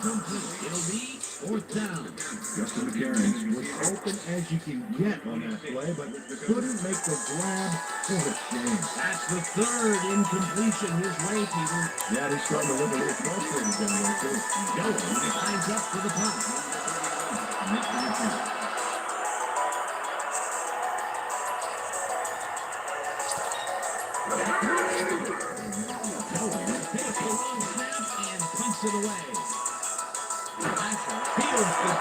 incomplete. It'll be fourth down. Justin McCarron was open as you can get on that play, but couldn't make the grab. What a shame. That's the third incompletion his way, Peter. Yeah, he's starting to look a little frustrated down there, too. Going lines up for the punt. Makes the return. Takes a long snap and punts it away. Asher fields the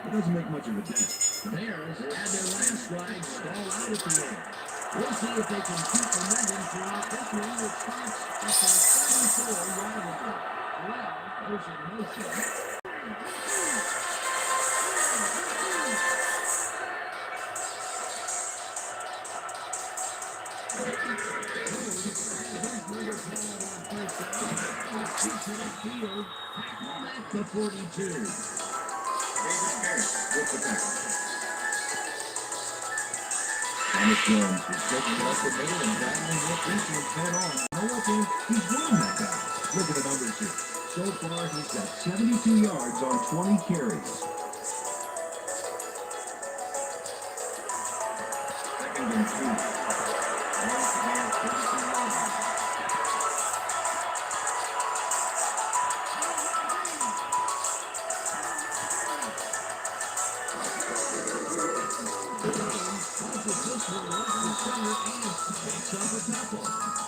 It doesn't make much of a dent. The Bears had their last drive stall out at the end. We'll see if they can keep momentum throughout this one, which starts at the 34-yard line. Well, goes in motion. The 42. David Harris with the tackle. Thomas Jones is taking it up the middle and battling with Richards head on. No one can, he's winning that guy. Look at the numbers here. So far, he's got 72 yards on 20 carries. Second and 2.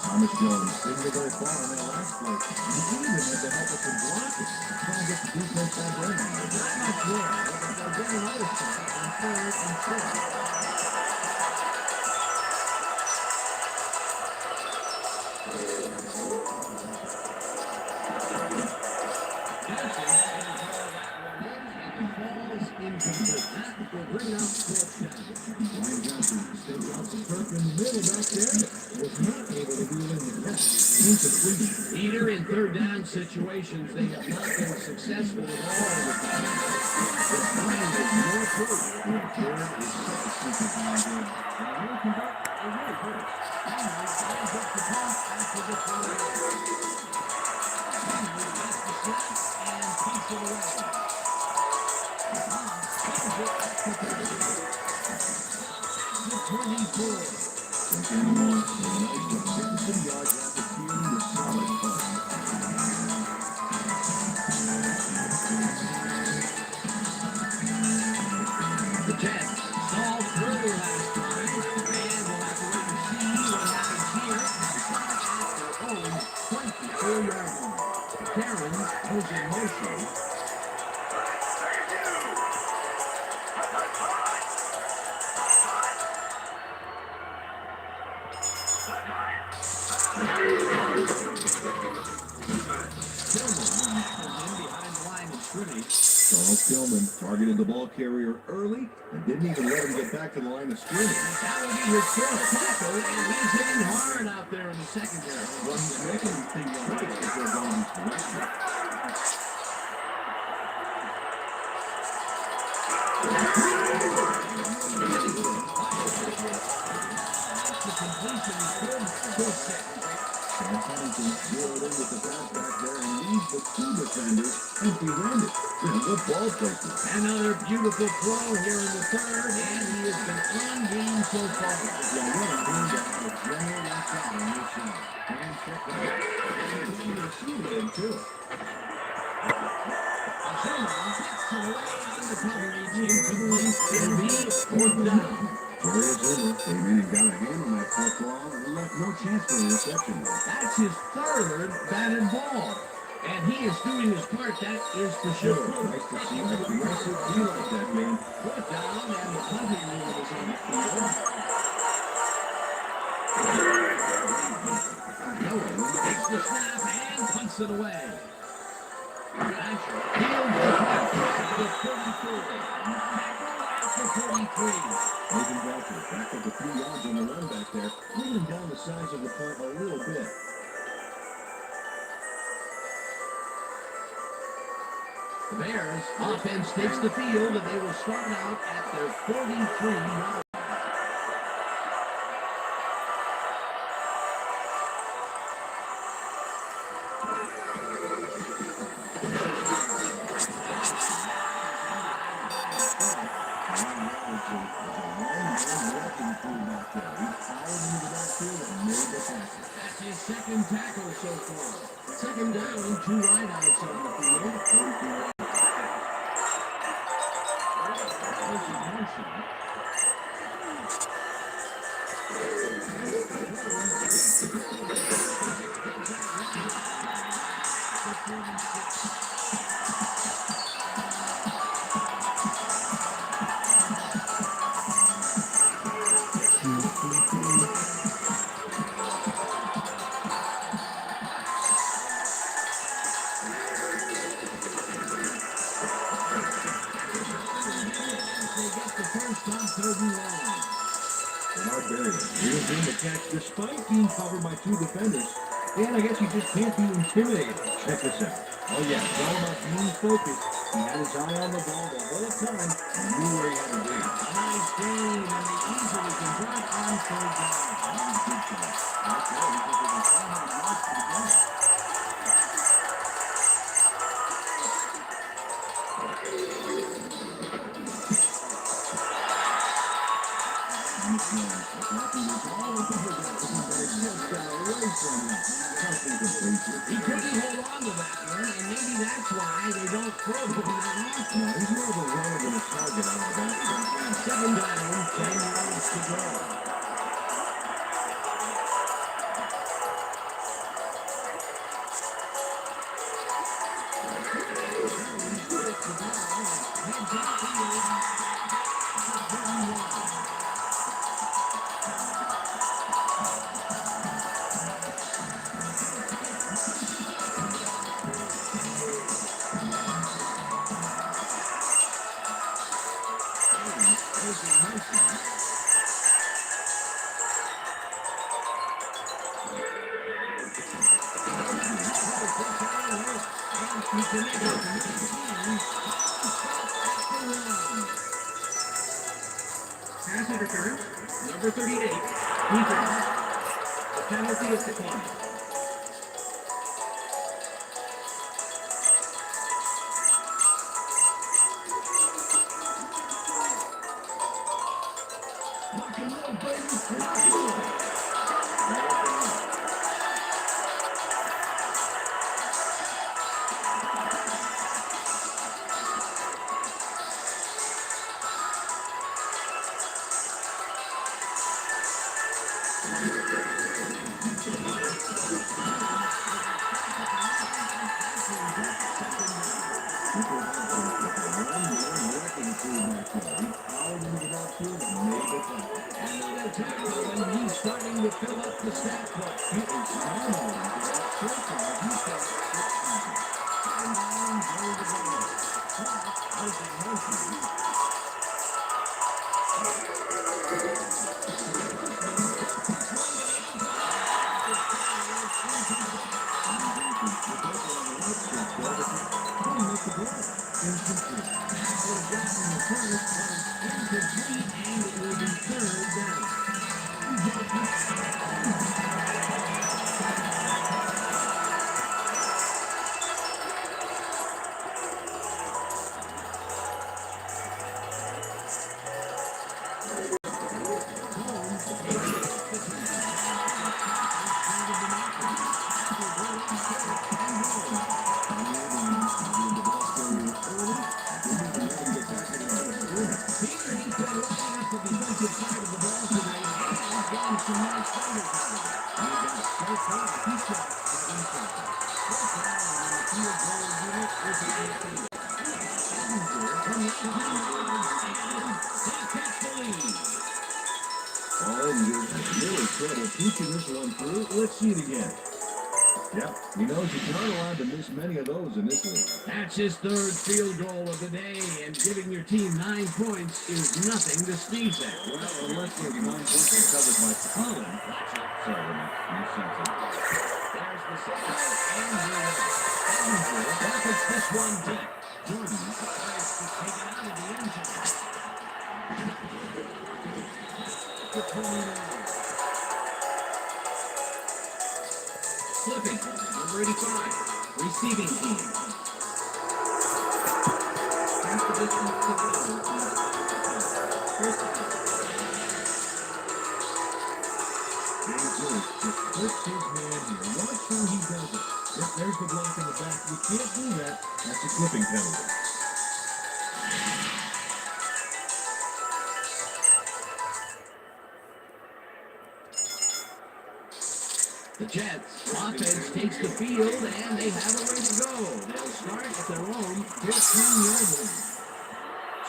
Thomas Jones didn't go very far on that last play. He even had to help with some blocking, trying to get the defense back in. Not much there, but they'll get another shot on third and short. Bring up fourth down. Ryan Johnson stepped off the turf in the middle back there. Was not able to do it in the catch. Incomplete. Either in third down situations, they have not been successful at all in the past. The time is more proof. Third is such a secret behind him. And the way conduct is really good. Cottonee lines up the punt after the play. Cottonee gets the snap and punts it away. The 24. Second and 1. Nice to 52 yards after feeling the solid punt. The Jets stalled further last time, and we'll have to wait and see what happens here. At their own 24-yard line. Karen goes in motion. Charles Tillman targeted the ball carrier early and didn't even let him get back to the line of scrimmage. That will be his fourth tackle, and he's hitting hard out there in the secondary. Well, he's making things right as they're going this direction. The completion is good for 6. Sam Pennington zeroed in with the pass back there and leaves the two defenders empty-handed. Good ball placement. Another beautiful throw here in the third, and he has been on game so far. Well, what a game to have a general like that on your side. And check that out. And he's going to shoot him, too. It'll be fourth down. Jerry Zimmer came in and got a hand on that fourth ball and left no chance for a reception. That's his third batted ball. And he is doing his part, that is for sure. Nice to see that aggressive feel like that, man. Fourth down, and the punting unit is on the field. Miller takes the snap and punts it away. Asher fields the pass at the 34. At the 43. Nathan Belcher back up a few yards on the run back there, cleaning down the size of the punt a little bit. Bears offense takes the field, and they will start out at their 43-yard. That's his second tackle so far. Second down, 2 wideouts on the field. 42 yards. Here's in the catch despite being covered by 2 defenders. And I guess you just can't be intimidated. Check this out. Oh yeah, it's all about being focused. He had his eye on the ball the whole time and knew where he had to be. A nice game, and they easily convert on 3rd down. Good shot. That's right. He took over 400 yards to the game. He couldn't hold on to that one, and maybe that's why they don't throw him that often. No, he's more of a runner than a target on the back. 7 down, 10 yards to go. Pass interference, number 38, defense. The penalty is declined. And he's starting to fill up the stat book. He is so far, he's got 5 Oh, you're really trouble teaching this one through. Let's see it again. Yep, he knows he's not allowed to miss many of those in this league. That's his 3rd field goal of the day, and giving your team 9 points is nothing to sneeze at. Well, unless those 9 points are covered by Colin. Sorry, you something. There's the second, and you're right. Buckets this one deep. Jordan tries to take it out of the end zone. To Cottonee now. Flipping, number 85, receiving team. Half the distance to go. First down. James Lewis just flips his man here. Watch how he does it. Yep, there's the block in the back. You can't do that. That's a clipping penalty. The Jets offense takes the field and they have a way to go. They'll start at their own 15-yard line.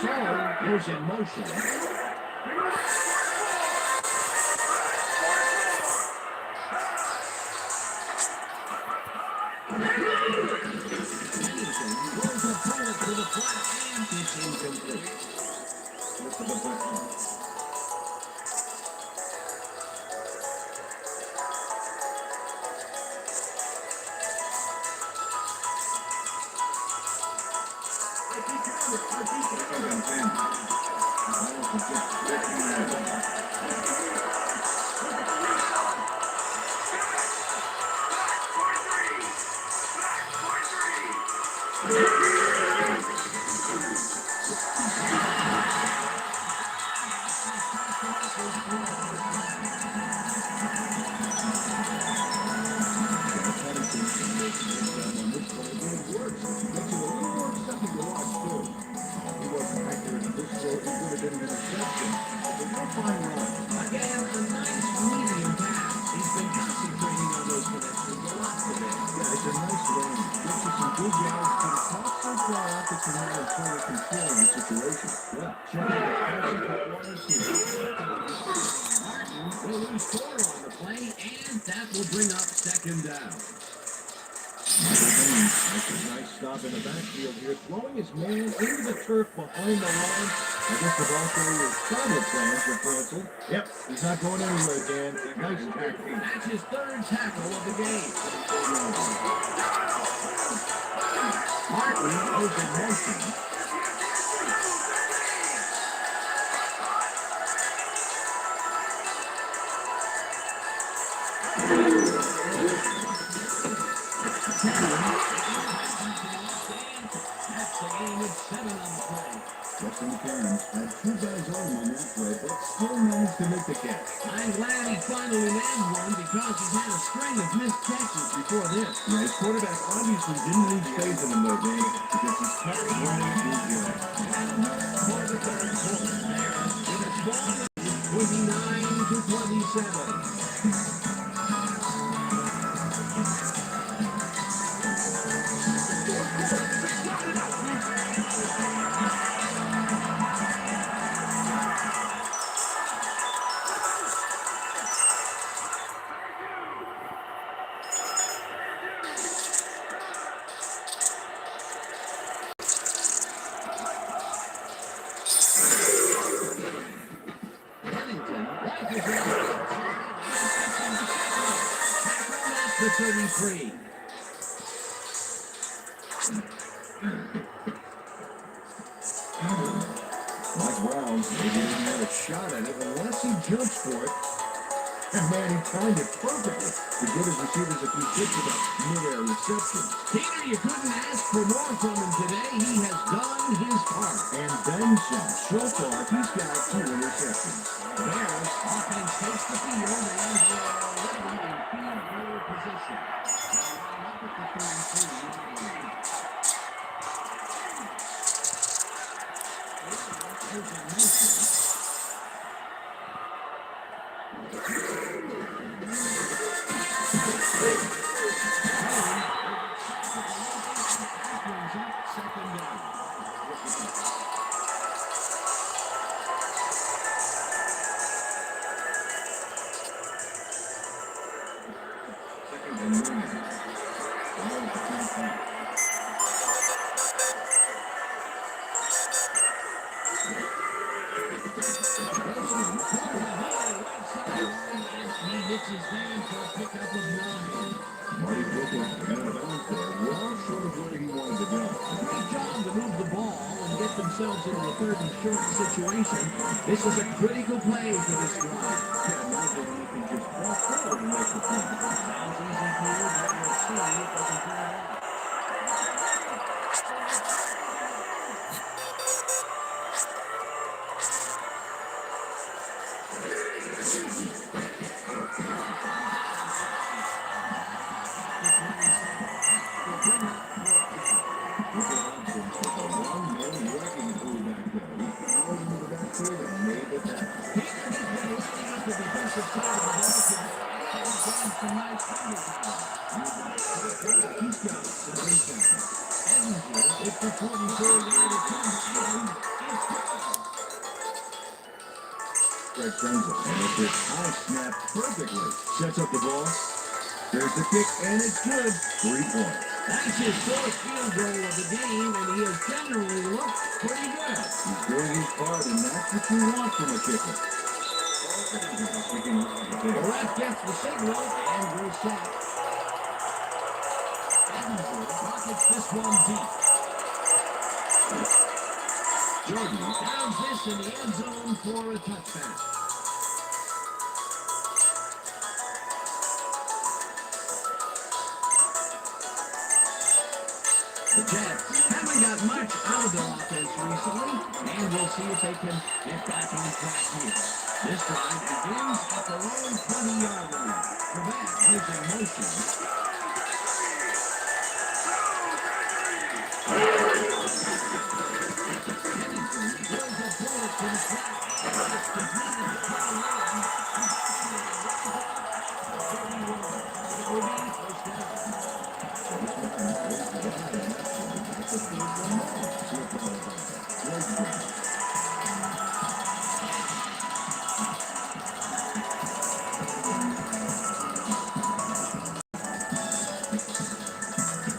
So, goes in motion. Pennington throws a bullet to the flat and it's incomplete. Look at the button. Again, a nice medium pass. He's been concentrating on those connections a lot today. Yeah, it's a nice run. Gives you some good yards, but it's not so far out that you have total control of the situation. Yeah, check out the passing performance here. Martin will lose 4 on the play, and that will bring up second down. That's a nice stop in the backfield here, throwing his man into the turf behind the line. I guess the ball carrier's travel plans were canceled. Yep, he's not going anywhere, Dan. Nice tackling. That's his 3rd tackle of the game. Martin goes in motion. That's the game with 7 on the play. Justin McCann had 2 guys on him on that play, but still managed to make the catch. I'm glad he finally landed one because he's had a string of missed catches before this. Yeah, his quarterback obviously didn't leave faith in him though, Dan, because he kept running his yards. For the 3rd quarter. With a score of 29-27. Pennington rifles it out. The 33. Mike Brown maybe didn't have a shot at it unless he jumps for it. And man, he timed it perfectly to get his receivers a few kicks with a mid-air reception. Peter, you couldn't ask for more from him today. He has done his part. And then some. So far, he's got 2 interceptions. Bears offense takes the field and they're already in field goal position. They'll line up at the 33-yard line. There's a motion. Second down. Second and 9. Ball at the 25. He hits his man for a pickup of 9. Marty Brooklyn out of bounds there, well short of where he wanted to go. Great job to move got themselves into a third and short situation. This is a critical play for this drive. Yeah, now they can just walk forward and make the play. Sounds easy, Peter, but we'll see if they can pull it off. Greg sends it, and it's his high snap perfectly. Sets up the ball. There's the kick, and it's good. 3 points. That's his fourth field goal of the game, and he has generally looked pretty good. He's doing his part, and that's what you want from a kicker. The ref gets the signal, and we're set. Edmonton pockets this one deep. Jordan downs this in the end zone for a touchdown. The Jets haven't got much out of their offense recently, and we'll see if they can get back on track here. This drive begins at their own 20-yard line. Quebec is in motion.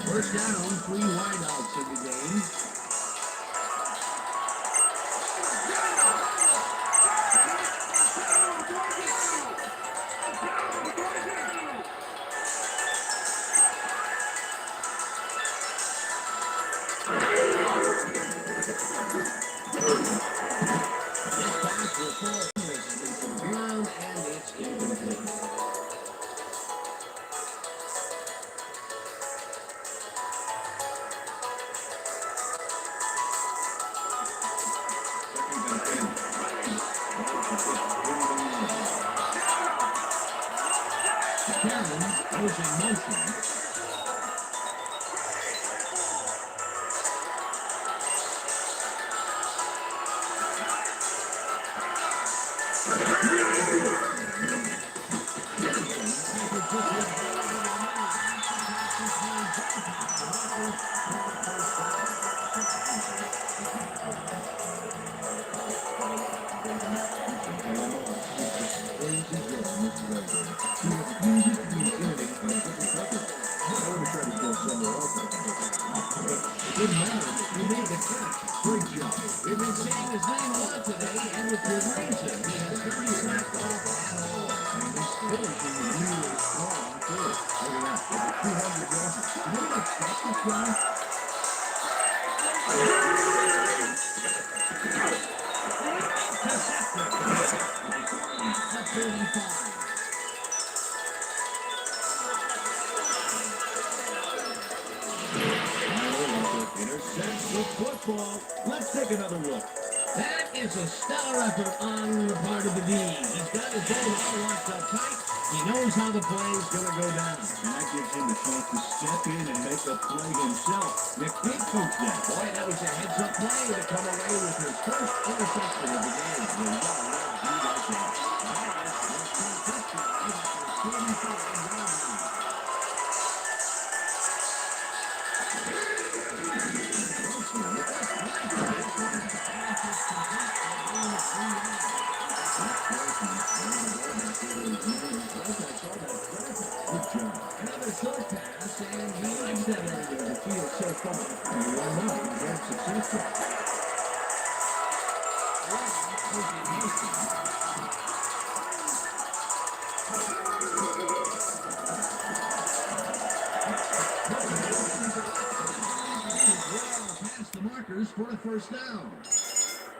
First down, 3 wideouts in the game. This pass will fall from the ground, and it's incomplete. Cameron goes in motion. Didn't matter. He made the catch. Great job. We've been saying his name a lot today, and with good reason. He has 30 snapped off at all. And this finishing is really strong, too. Look at that. Over 200 yards. You know what expect this guy? At 35. Intercepts with football. Let's take another look. That is a stellar effort on the part of the D. He's got his own all locked up tight. He knows how the play is going to go down. And that gives him the chance to step in and make a play himself. McPhee coached that. Boy, that was a heads-up play to come away with his first interception of the game. You gotta love to do that thing. Another short pass, and he likes that area of the field so far. And why not? He's had successful. Past the markers, Rodgers for a first down.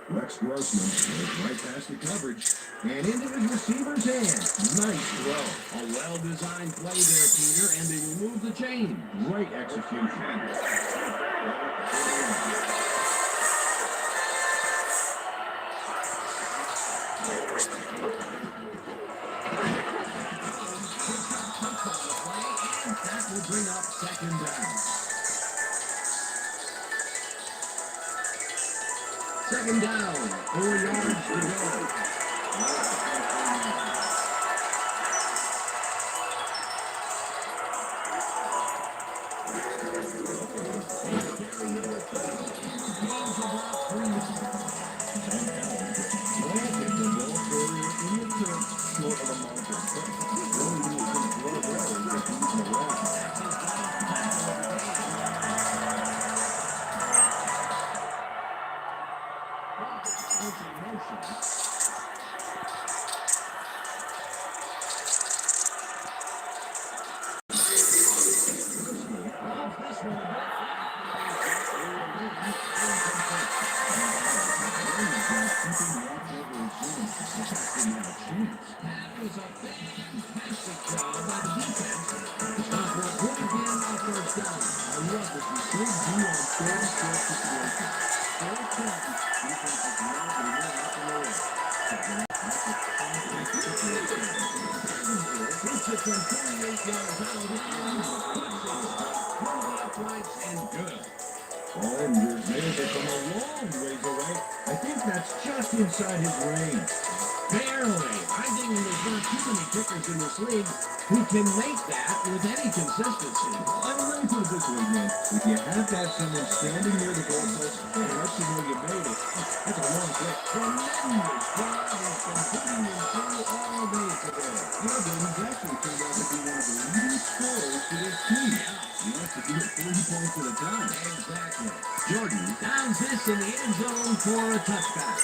Rex Grossman goes right past the coverage and into his receiver's hands. Nice throw. A well-designed play there, Peter, and they remove the chain. Great execution. That will bring up second down. Second down, 4 yards to go. And you're there from a long ways away. I think that's just inside his range. Barely. I think there's not too many kickers in this league who can make that with any consistency. I don't know, put it this way, man. If you have to have someone standing near the goalpost and let you know you made it, that's a long kick. Tremendous drive and completing him through all day today. You know, he's actually turned out to be one of the leading scorers for this team. He wants to do it 3 points at a time. Exactly. Jordan downs this in the end zone for a touchback.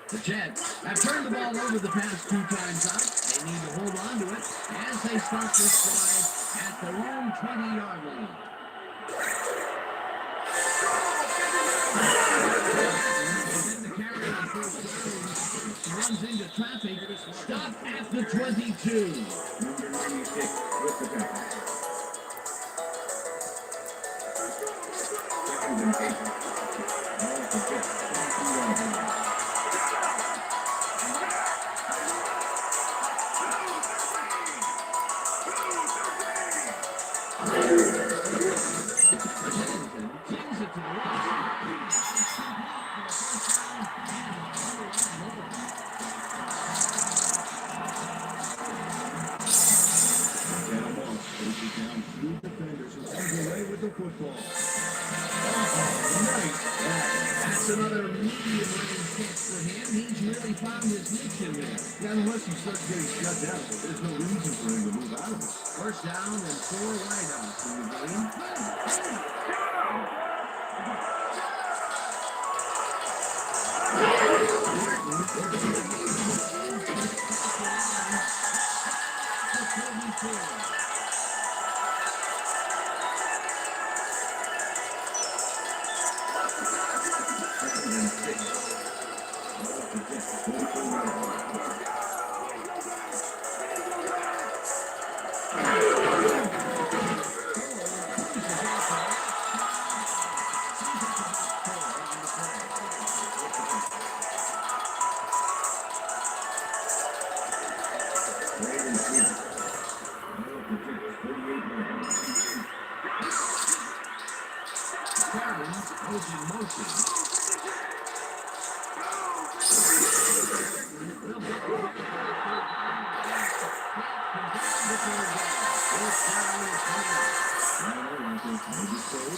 The Jets have turned the ball over the past 2 times out. They need to hold on to it as they start this drive at their own 20-yard line. And the carry on first down runs into traffic. Stopped at the 22. Number 96 with the tackle. Second and 8. Ball to Jets. 22-yard line. That's another medium-range catch for him. He's really found his niche in there. Yeah, unless he starts getting shut down, there's no reason for him to move out of it. First down and 4 wideouts in the game.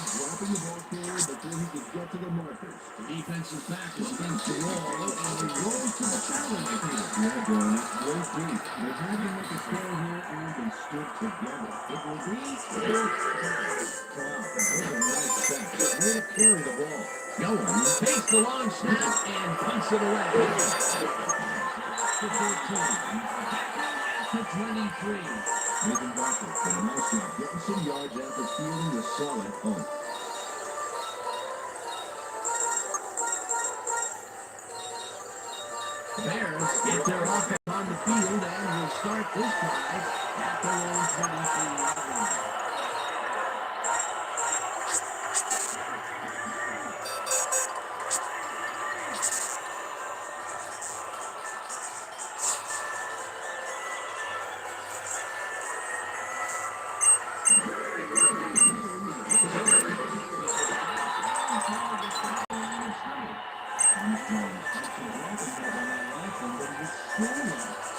Dropping the ball forward before he could get to the markers. The defensive back is against the wall and he rolls to the challenge. Yeah, John, that's great feat. They had to make a throw here and they stood together. It will be Wow, that was a nice step. Way to carry the ball. Young takes the long snap and punts it away. To 14. To 23. Nathan Barker did a nice job getting some yards after fielding the solid punt. The Bears get their offense on the field and will start this drive at their own 23-yard line.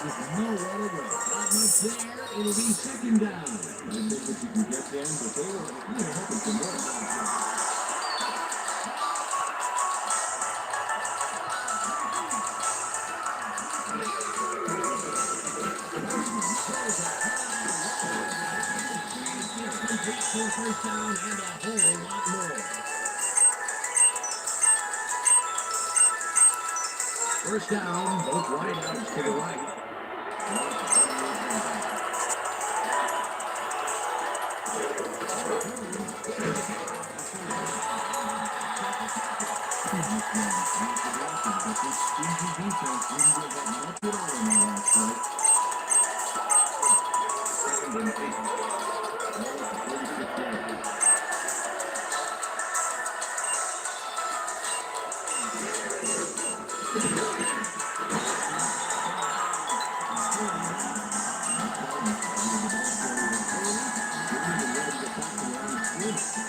With nowhere to go. Not much there. It'll be second down. I think that you can get them, but they were hoping for more. Complete for a first down and a whole lot more. First down, both wideouts to the right.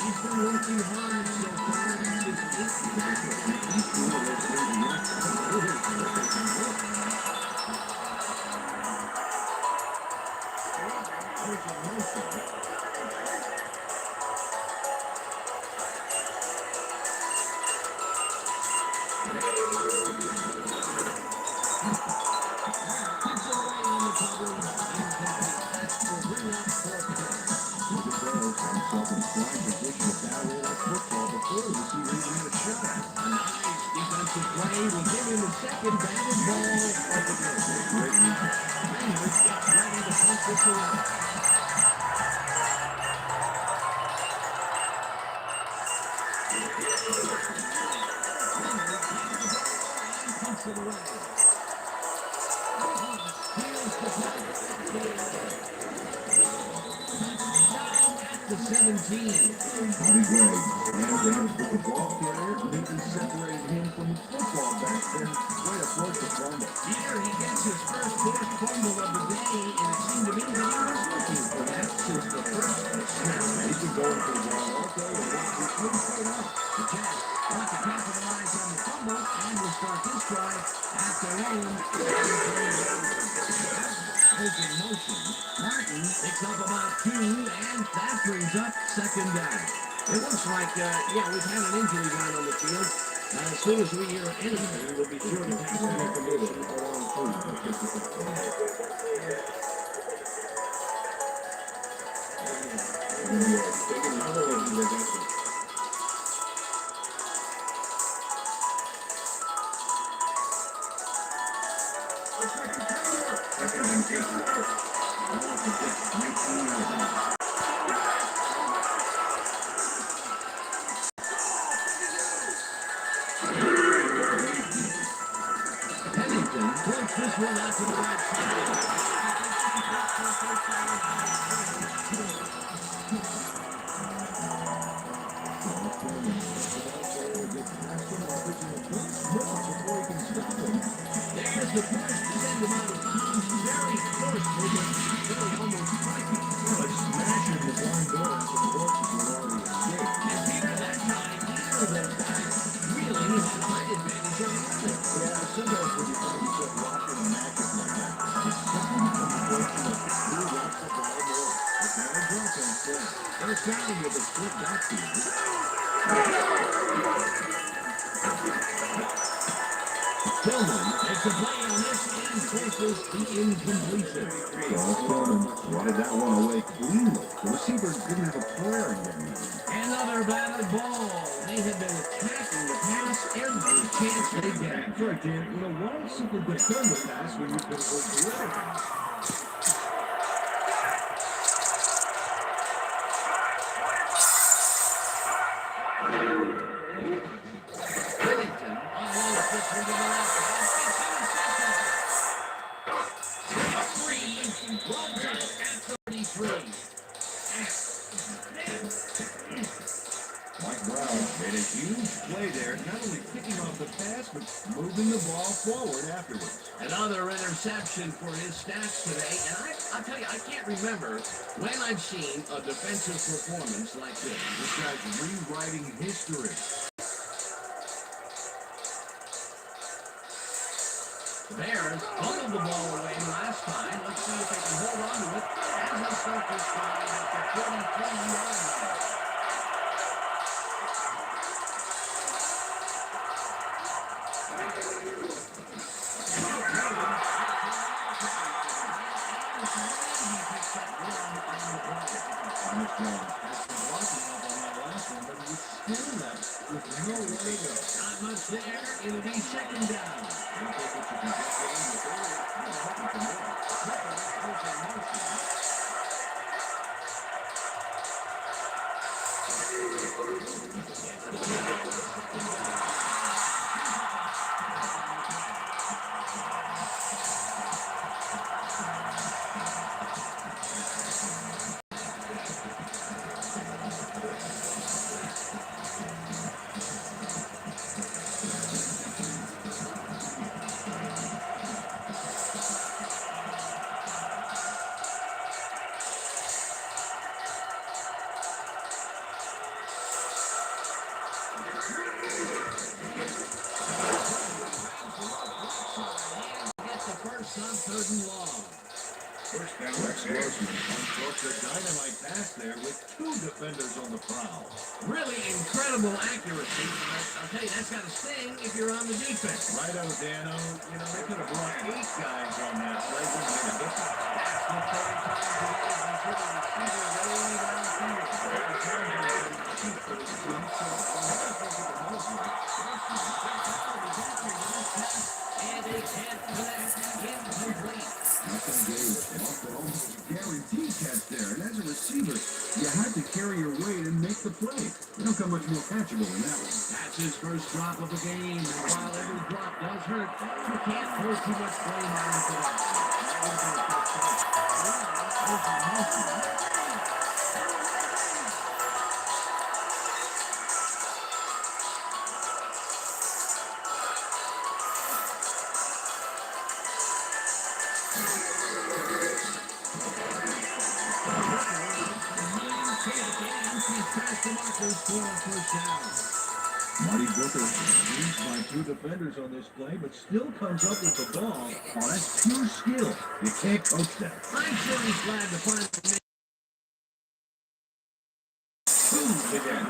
He's been working hard so far. Play will give him the second batted ball of the game. Maynard gets ready to punt this away. Punts it away. Here's the play. Down at the 17. Bobby Gray hands down to the ball carrier, neatly separated him from the football back then. Way to force the fumble. Here he gets his first forced fumble of the day, and it seemed to me that he was looking for that since the first snap. He's been going for the ball all day, and he's really paid off. The Jets want to capitalize on the fumble and will start this drive at their own 23-yard. In motion. Martin picks up about 2, and that brings up second down. It looks like, we've had an injury down on the field. As soon as we hear anything, we'll be sure to pass that information along to Pennington points this one out to the right side. There's the push to send him out of bounds. Very forceful, but really almost striking. Like smashing the blind door into the horses were already escaped. And Peter, that time, really had a height advantage on the other. Yeah, sometimes when you find yourself rocking and matching like that, it's something to be fortunate who wants the ball more. It's not a drop on set. First down with a split backfield. Tillman makes a play on this and forces the incompletion. Charles Tillman swatted that one away cleanly. The receiver didn't have a prayer in there. Another batted ball. They have been attacking the pass every chance they get. That's right, Dan. You know, why don't you defend the pass when you've been over the other pass? Wow, made a huge play there, not only picking off the pass, but moving the ball forward afterwards. Another interception for his stats today, and I'll tell you, I can't remember when I've seen a defensive performance like this. This guy's rewriting history. The Bears fumbled the ball away last time. Let's see if they can hold on to it as they start this drive at the 43-yard line. Not much there. It'll be second down. Third and long. First down, explosion. Unfortunate dynamite pass there with two defenders on the prowl. Really incredible accuracy. I'll tell you, that's got to sting if you're on the defense. Right on, Dano. You know, they could have brought 8 guys on that play. Wouldn't have made a difference. That's the third time today until the receiver way downfield. And they can't connect. Incomplete. Guaranteed catch there, and as a receiver, you have to carry your weight and make the play. You don't come much more catchable than that one. That's his first drop of the game, and while every drop does hurt, you can't throw too much blame on him for that. Marty Booker beats by 2 defenders on this play, but still comes up with the ball. Oh, that's pure skill. You can't coach that. I'm sure he's glad to finally make Again.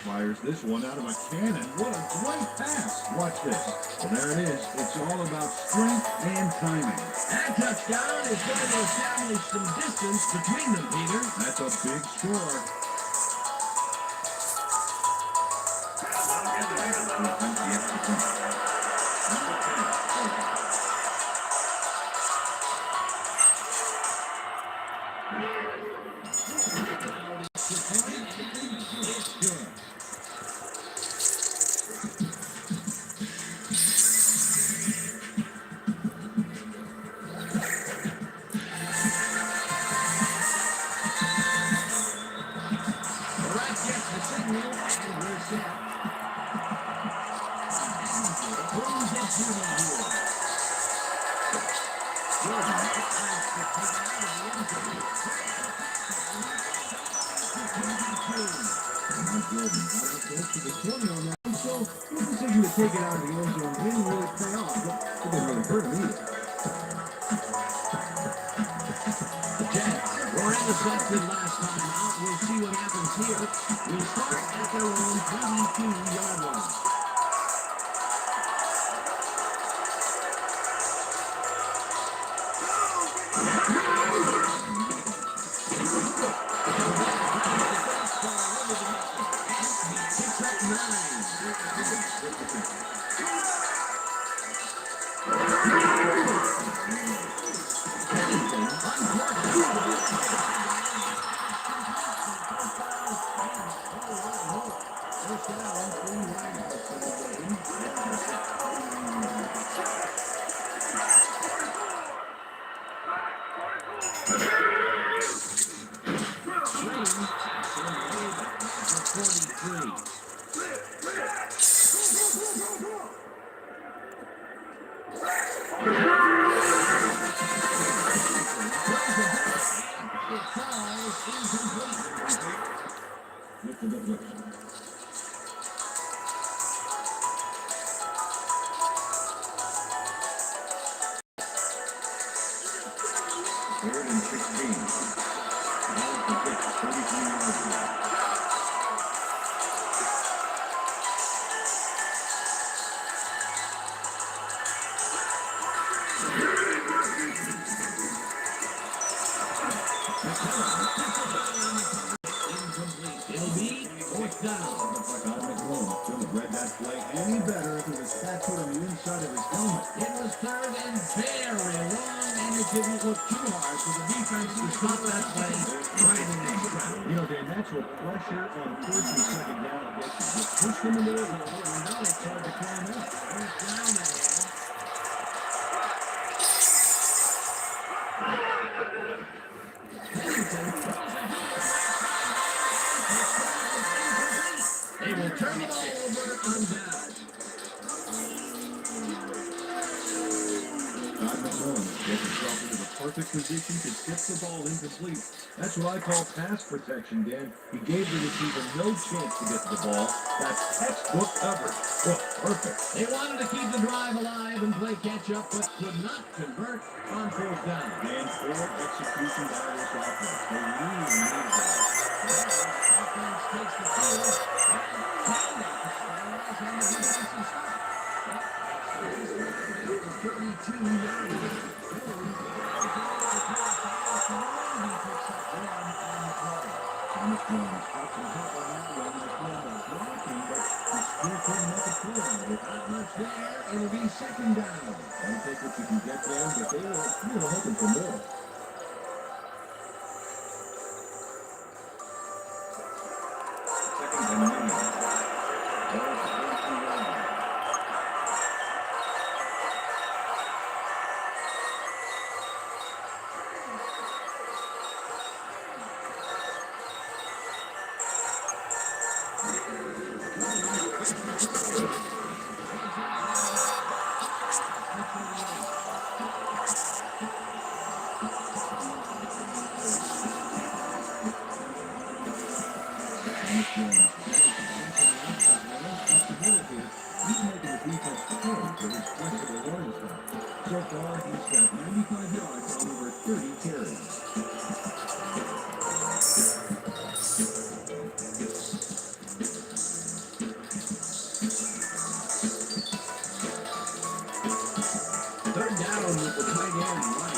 Fires this one out of a cannon. What a great pass. Watch this. Well, there it is. It's all about strength and timing. That touchdown is going to establish some distance between them, Peter. That's a big score. Take it out of the end zone didn't really pay off, but it didn't really hurt him either. The Jets were intercepted last time out. We'll see what happens here. We'll start at their own 32-yard line. up 9. Third and 16. Ball complete, 33-yard line. It'll be fourth down. Looks like Odd McClellan couldn't have read that play any better if it was tattooed on the inside of his helmet. It was third and very long, and it didn't look too hard for the defense to stop that play right in the ground. You know, Dan, that's what pressure on first and second down will get you. Just push them into the hole, and now it's hard to climb up. Fourth down ahead. They will turn it over on down. Todd McClellan gets himself into the perfect position to tip the ball incomplete. That's what I call pass protection, Dan. He gave the receiver no chance to get to the ball. That's textbook coverage. Well, perfect. They wanted to keep the drive alive and play catch-up, but could not convert on fourth down. And poor execution by this offense. They really needed that. Offense takes the field. And 32 yards. McClellan got some help on that one. McClellan was blocking, but he still couldn't make a play on it. Not much there. It'll be second down. Don't take what you can get there, but they were hoping for more. Second and 9. Ball's 42-yard line. So far, he's got 95 yards on over 30 carries. Third down with the tight end right.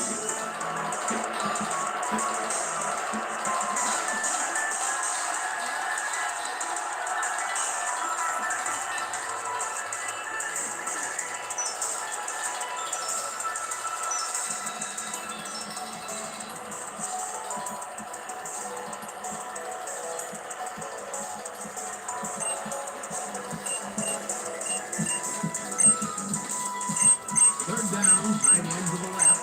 Third down, tight end to the left.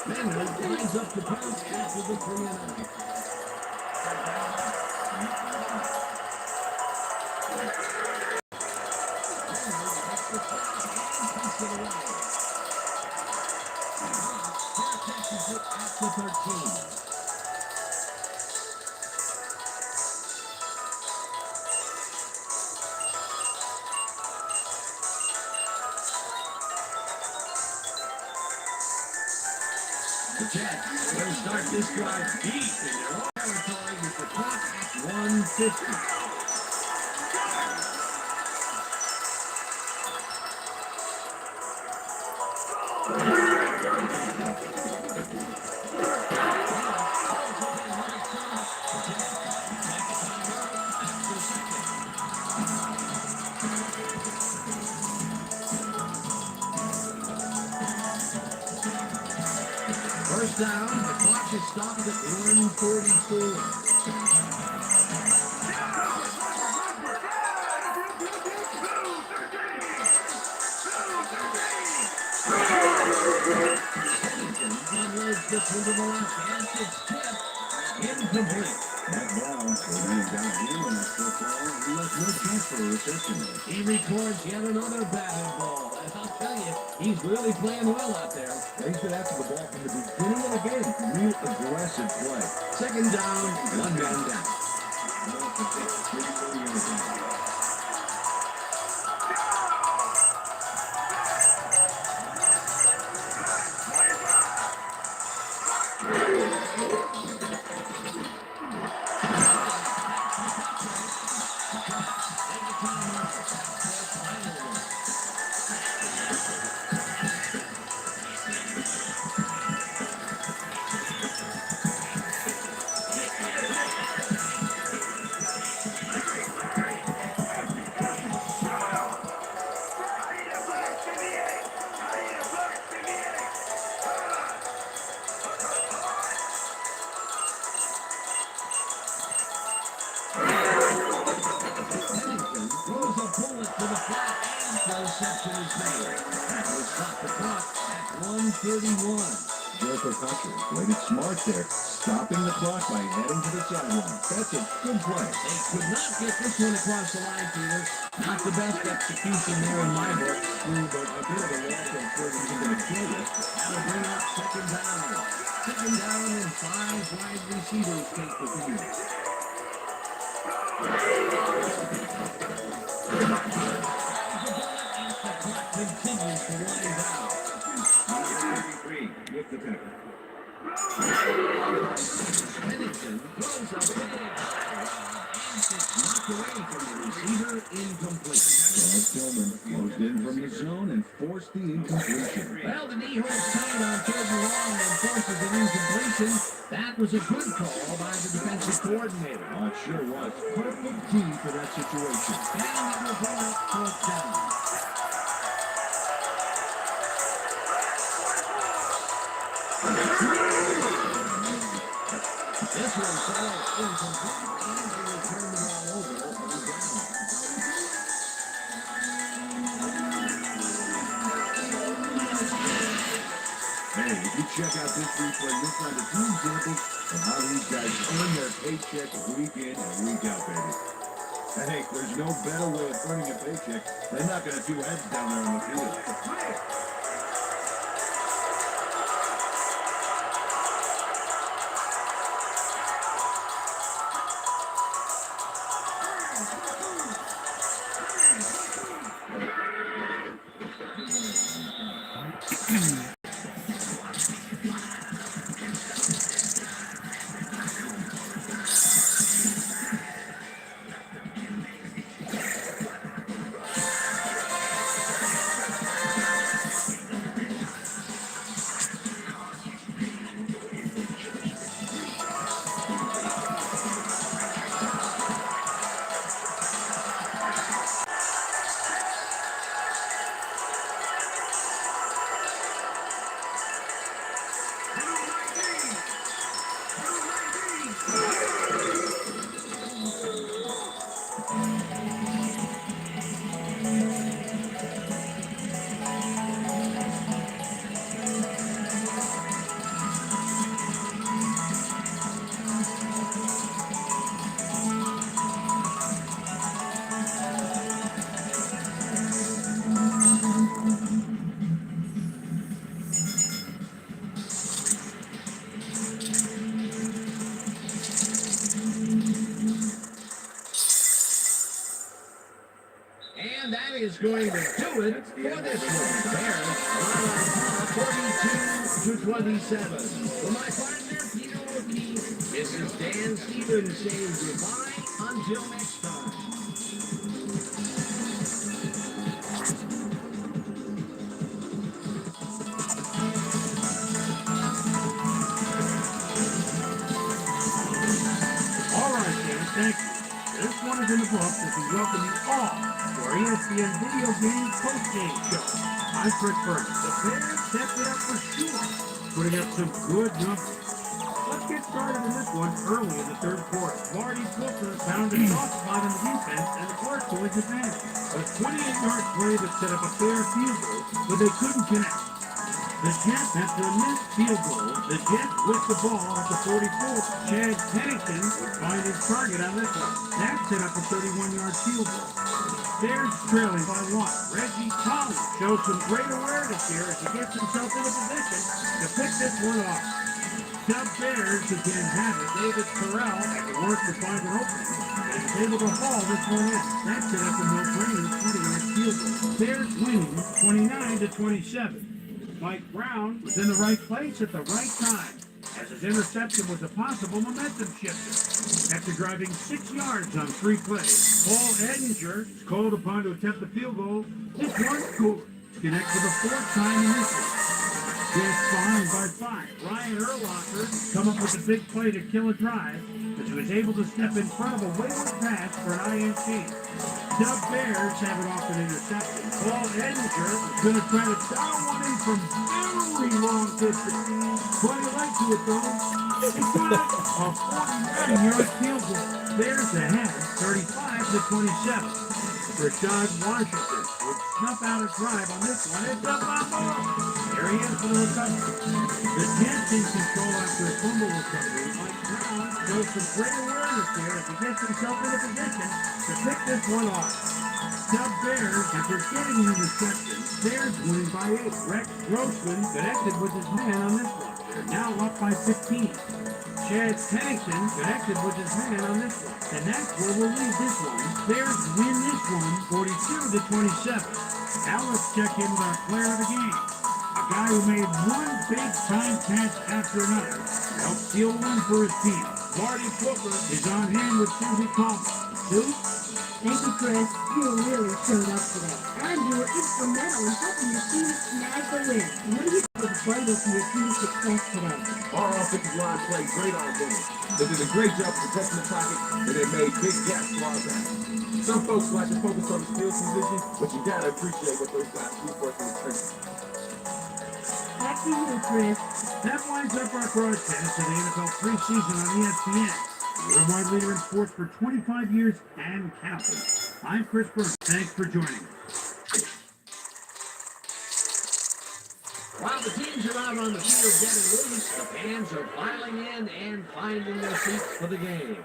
Manuel lines up the punt after the 3 and out. Catches it at the 13. The Jets will start this drive deep in their own territory with the clock at 1:50. First down, the clock is stopped at 1:44. This one to the left, and it's tipped. Incomplete. That ball, when he got him on that football, he left no chance for a reception there. He records yet another batted ball. And I'll tell you, he's really playing well out there. They should after the ball from the beginning of the game. Real aggressive play. Second down, one man down. Throws a bullet to the flat, and the reception is made. That will stop the clock at 1:31. Jericho Cochran played it smart there, stopping the clock by heading to the sideline. That's a good play. They could not get this one across the line, Peter. Not the best execution there in my book. True, but a bit of a loss on third and going to kill it. That'll bring up second down. Second down and 5 wide receivers take the field. The clock continues to wind down. Number 33 with the pepper. Pennington throws a big knocked away from the receiver, incomplete. Charles Tillman closed in from the zone and forced the incompletion. Well, the knee holds tight on third and long and forces an incompletion. That was a good call by the defensive coordinator. Oh, it sure was. Perfect key for that situation. And it will bring up fourth down. This one falls incomplete, and they will turn the ball over on the ground. Hey, if you check out this replay, you'll find a few examples of how these guys earn their paycheck week in and week out, baby. And hey, there's no better way of earning a paycheck than knocking a few heads down there on the field. And that is going to do it for this one. Bears are on top 42-27. For my partner, Peter O'Keefe, this is Dan Stevens saying goodbye until next time. All right, Dan, thank you. This one is in the books as we welcome you all to our ESPN Video Game Post-Game Show. I'm Chris Burns. The Bears stepped it up for sure, putting up some good numbers. Let's get started in this one early in the third quarter. Marty Booker found a soft spot in the defense and worked to his advantage. A 28-yard play that set up a fair field goal, but they couldn't connect. The Jets, after a missed field goal, the Jets whipped the ball at the 44. Chad Pennington would find his target on this one. That set up a 31-yard field goal. Bears trailing by one. Reggie Collins shows some great awareness here as he gets himself in a position to pick this one off. The Bears again have it. David Terrell had to work to find an opening and was able to haul this one in. That set up a no-brainer 20-yard field goal. Bears winning 29-27. Mike Brown was in the right place at the right time, as his interception was a possible momentum shifter. After driving 6 yards on 3 plays, Paul Edinger is called upon to attempt the field goal. This one scored. Connects for the 4th time in this one. Bears behind by 5. Ryan Urlacher come up with a big play to kill a drive, as he was able to step in front of a wayward pass for an INT. The Bears have it off an interception. Paul Edinger is going to try to dial one in from very long distance. Quite a right to it, though. It's got a 49-yard field goal. Bears ahead, 35-27. Rashad Washington would snuff out a drive on this one. It's up on ball. There he is for the recovery. The Jets in control after a fumble recovery. Mike Brown shows some great awareness here as he gets himself in a position to pick this one off. The Bears, after getting an interception, Bears winning by 8. Rex Grossman connected with his man on this one. They're now up by 15. Chad Pennington connected with his man on this one. And that's where we'll leave this one. Bears win this one 42-27. Now let's check in with our player of the game. A guy who made one big-time catch after another to help steal one for his team. Marty Booker is on hand with Susie Coleman. Sue? Thank you, Chris. You really showed up today. And you were instrumental in helping your team snag the win. What do you think was vital to your team's success today? Our offensive line played great all game. They did a great job protecting the pocket, and they made big gaps for our back. Some folks like to focus on the field position, but you gotta appreciate what those guys do for us in the trenches. Back to you, Chris. That winds up our broadcast of the NFL preseason on ESPN. The worldwide leader in sports for 25 years and counting. I'm Chris Burns. Thanks for joining us. While the teams are out on the field getting loose, the fans are filing in and finding their seats for the game.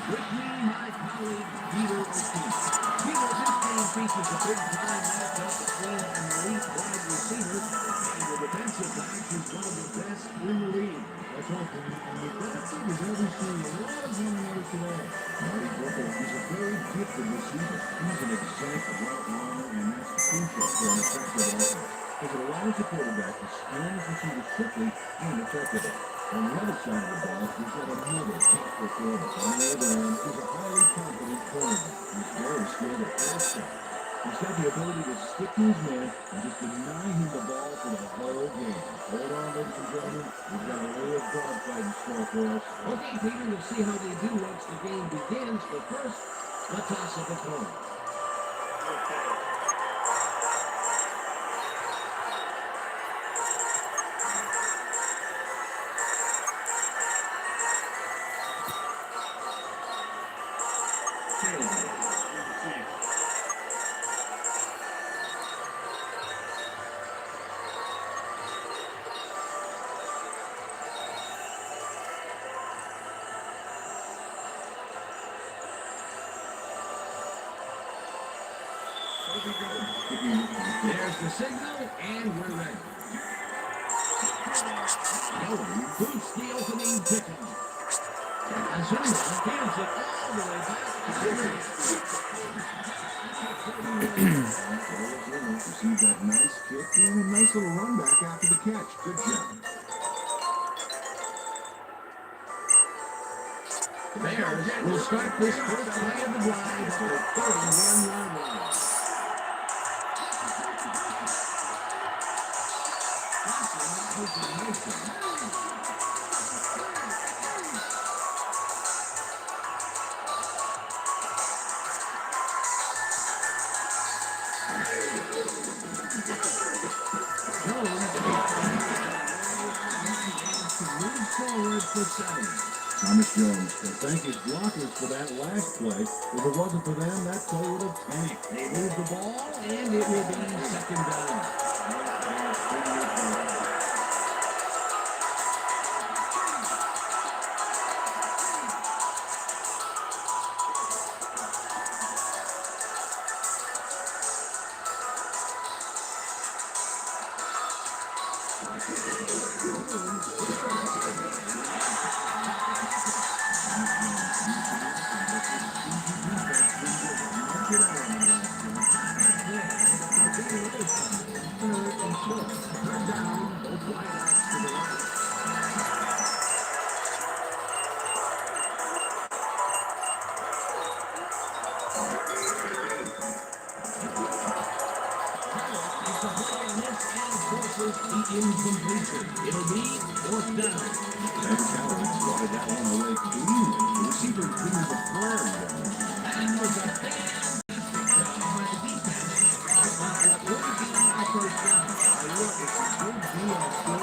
With me, my colleague, Peter O'Keefe. Peter, this game features a big-time matchup between an elite wide receiver and a defensive back who's one of the best in the league. That's right, and the defensive is always seeing a lot of running today. Marty Booker is a very gifted receiver. He's an exact route runner, and that's crucial for an effective offense, because it allows the quarterback to scan his receivers quickly and effectively. On the other side of the ball, we've got another top performer. On the other end, he's a highly confident cornerback. He's very skilled at all shots. He's got the ability to stick to his man and just deny him the ball for the whole game. Hold on, ladies and gentlemen. We've got a real dogfight in store for us. Okay, Peter, we'll see how they do once the game begins, but first, the toss of the coin. There's the signal, and we're ready. Young boots the opening kickoff. Zuma hands it all the way back. Received that nice kick and a nice little run back after the catch. Good job. The Bears will start this first play of the drive at the 31-yard line. Move forward for 7. Thomas Jones will thank his blockers for that last play. If it wasn't for them, that play would have tanked. They move the ball, and it will be second down. Incompletion. It'll be fourth down. And Cottonee slotted that one away cleanly. The receiver cleared the firm. That was a fantastic job by the defense. What would have been our first down? I look, it could be a good situation.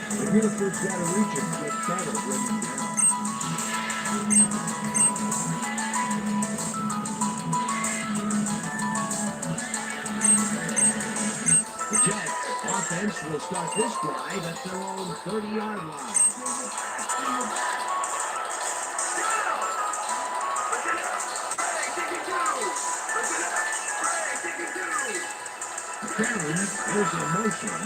If you're the first guy to reach him, just try to bring him down. The Jets offense will start this drive at their own 30-yard line. Challenge is in motion.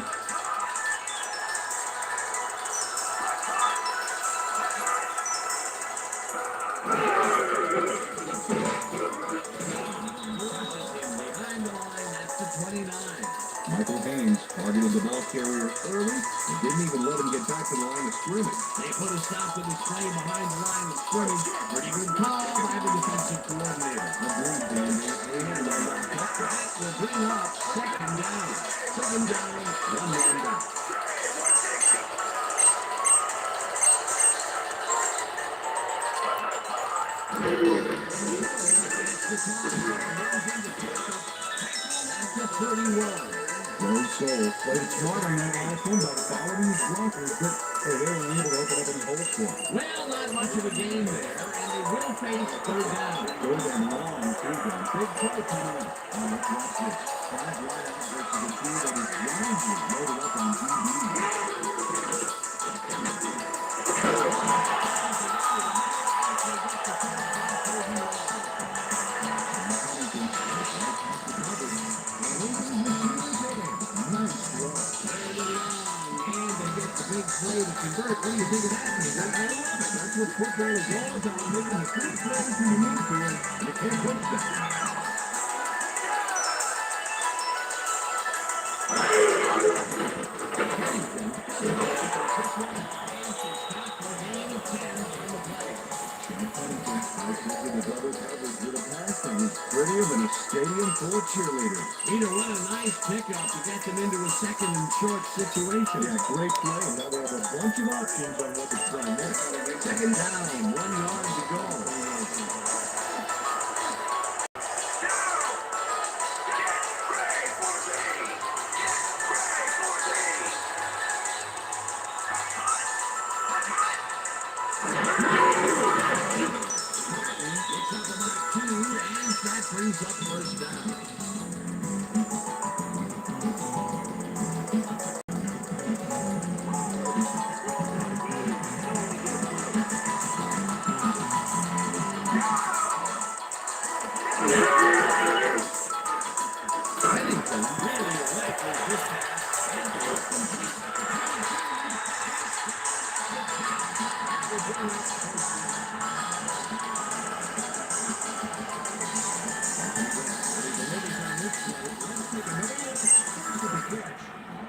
Behind the line, that's the 29. Michael Haynes targeted the ball carrier early and didn't even let him get back to the line of scrimmage. They put a stop to this play behind the line of scrimmage. Pretty good call by the defensive coordinator. Agreed, Danny. And That will bring up second down. Second down, 1 man down. That's the 31. Joe Soul played smart on that last one by following his blockers, but they weren't able to open up any holes for him. Well, not much of a game there, and they will face third down. Third and long, too, then. Big play coming up. Let's watch this. 5 wide out versus a team that is largely loaded up on DB. Big play to convert. What do you think of that? I love it. That's what football is all about. Making the quick plays in the midfield. And it can't put that. Prettier than a stadium full of cheerleaders. Either what a nice pickup to get them into a second and short situation. Yeah, great play. And now they have a bunch of options on what to try next. Second down, 1 yard to go. That brings up first down. Pennington really electric this pass. And it's complete. Will bring up first delivers on this play. Let's take another look at the catch.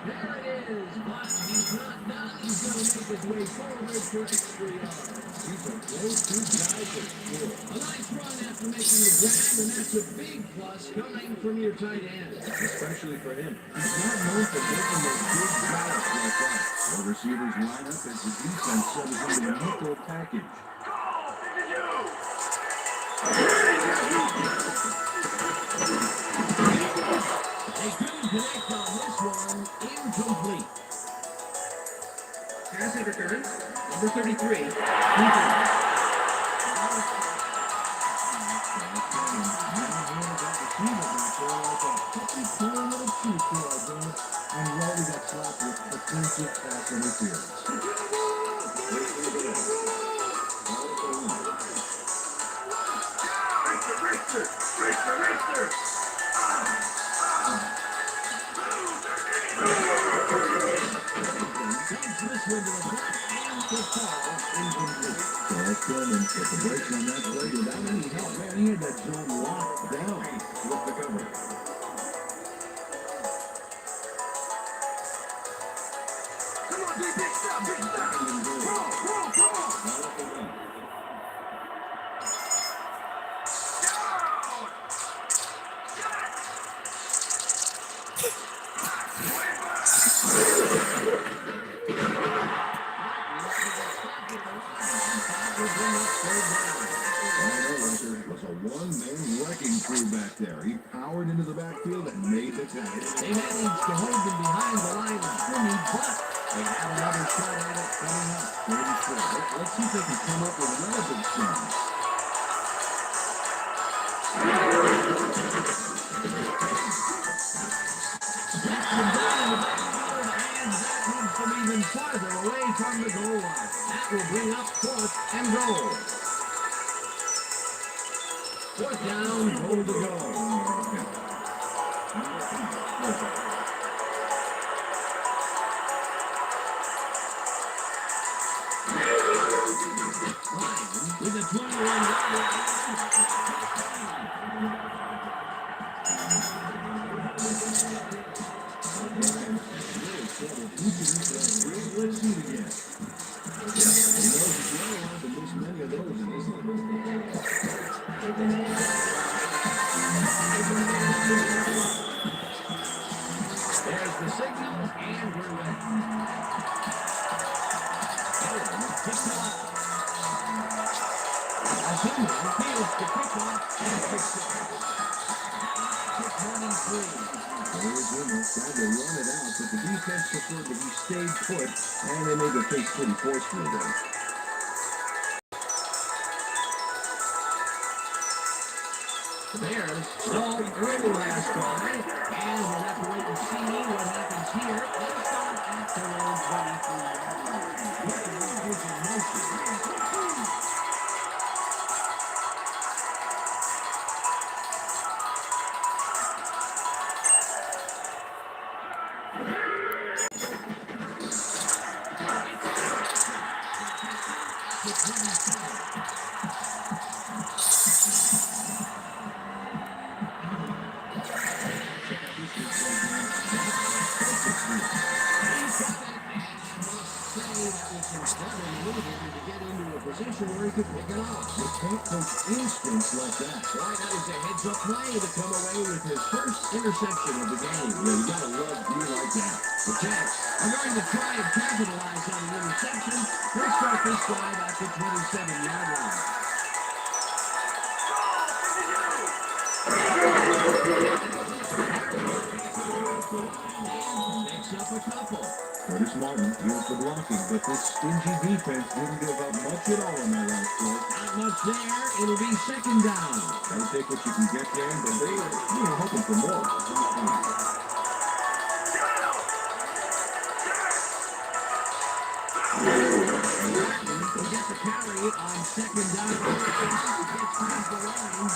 There it is, but he's not done. He's going to make his way forward for extra yards. He's a go-to guy for sure. A nice run after making the grab, and that's a big plus coming from your tight end. Especially for him. He's not known for making those big gallops like that. The receivers line up as the defense settles into the nickel package. They couldn't connect on this one. Incomplete. Pass interference. Number 33. And Roby got slapped with offensive pass interference. Takes this one to the back and the fall. Incomplete. Well, Tillman put the brakes on that play without any help. Man, he had that zone locked down with the cover. Come on, big stop, big stop. Come on. Was a one-man wrecking crew back there. He powered into the backfield and made the tackle. They managed to hold him behind the line of scrimmage, but they have another shot at it coming up. 34. Let's see if they can come up with another big chance. That's the down in the backfield, and that moves them even farther away from the goal line. That will bring up 4th and goal. 4th down, goal to go. With a 21-yard Let's see it again. Yeah, he knows he's not allowed to miss many of those in this league. There's the signal, and we're ready. Picks it up. Cottonee fields the kickoff and kicks it. Kick running through. Arizona tried to run it out, but the defense preferred that he stayed put, and they made the face pretty forcefully there. The Bears stalled early last drive, and we'll have to wait and see what happens here. Let's start afterwards, ready for position where he could pick it off. You can't coach instincts like that. Why, that was a heads-up play to come away with his first interception of the game. Yeah, you gotta love D like that. The Jets are going to try and capitalize on the interception. They'll start this drive at the 27-yard line. Picks up a couple. Curtis Martin used the blocking, but this stingy defense didn't give up much at all on that last play. Not much there. It'll be 2nd down. Gotta take what you can get there, but they were hoping for more. They get the carry on 2nd down. Gets past the line.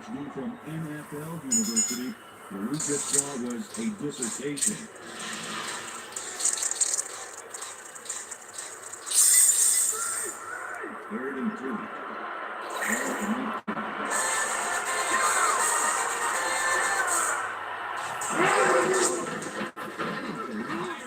PhD from NFL University. What we just saw was a dissertation. Third and 2.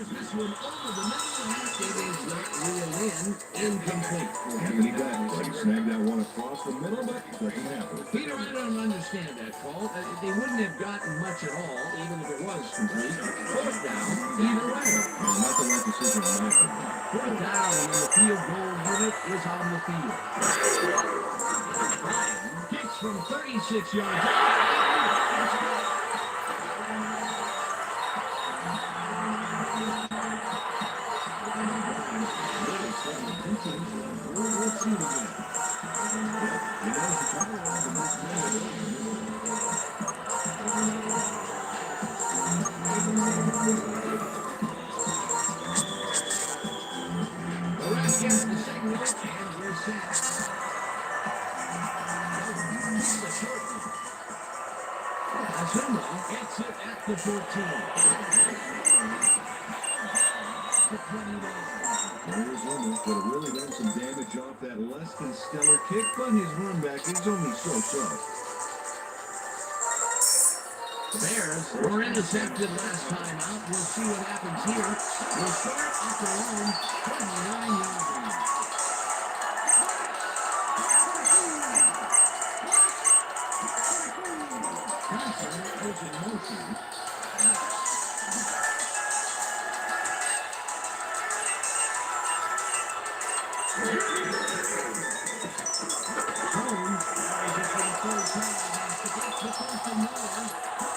This one over the middle, and it is not real in, incomplete. And he got it. He snagged that one across the middle, but it doesn't happen. Peter, I don't understand that call. They wouldn't have gotten much at all, even if it was complete. Fourth down, either way. Not the right decision in my opinion. Fourth down, and the field goal unit is on the field. Ryan kicks from 36 yards out. Let's see it again. The ref gets the signal, and we're set. Azuma gets it at the 14. To 29. Arizona could have really done some damage off that less than stellar kick, but his run back is only so-so. The Bears were intercepted last time out. We'll see what happens here. We'll start at their own 29-yard line. Johnson is in motion. Jones carries it for the third time. Has to get the first and more. 20.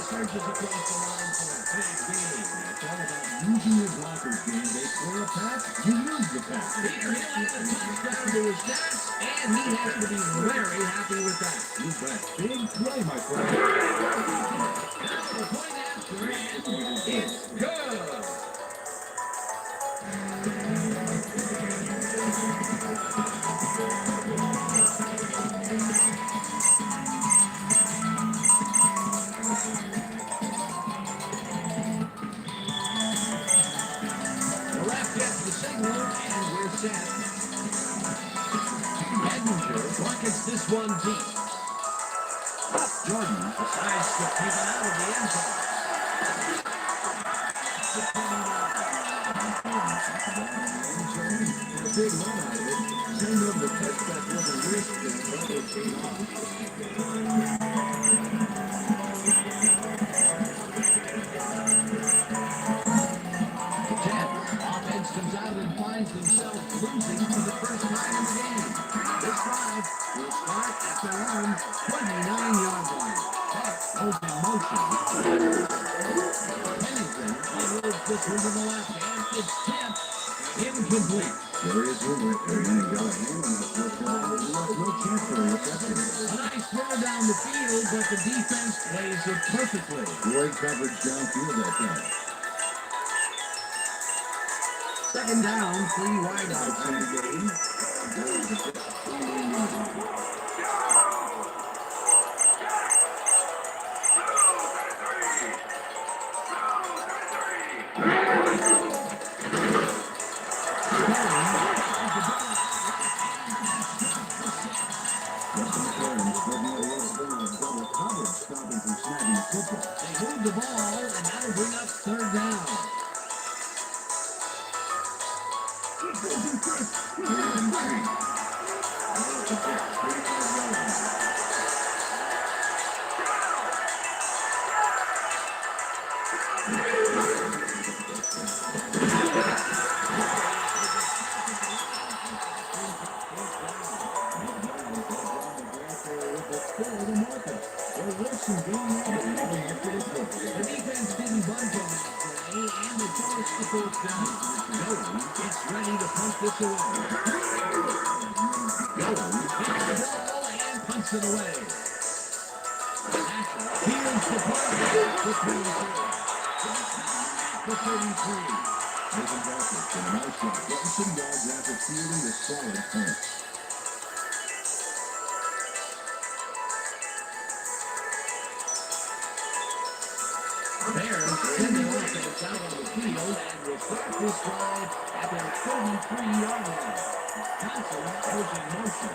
Surges across the line for a big game. It's all about using your blockers, game. They play a pass, you use the pass. Peter Hill at the touchdown to his stats, and he has to be very happy with that. You bet. Big play, my friend. Now the point after, and it's good. The ref gets the signal, and we're set. Edinburgh buckets this one deep. Jordan decides to keep it out of the end zone. A big run out of it. Send over the touchback with a risk and it paid off. Offense comes out and finds themselves losing for the first time in the game. This drive will start at their own 29-yard line. That open motion. Pennington unloads this one to the left, and it's tipped. Incomplete. There is rumor. Everything got a hand on that first down. No chance for a reception. A nice throw down the field, but the defense plays it perfectly. Great coverage downfield that time. Second down, 3 wideouts in the game. They move the ball, and that'll bring up third down. The defense didn't budge this away. Going, gets the ball and punts it away. Asher fields the ball for 33. Nathan Bradford in a nice shot, getting some yards after fielding a solid punt. Bears send their offense out on the field and will start this drive at their 33-yard line. Johnson goes in motion.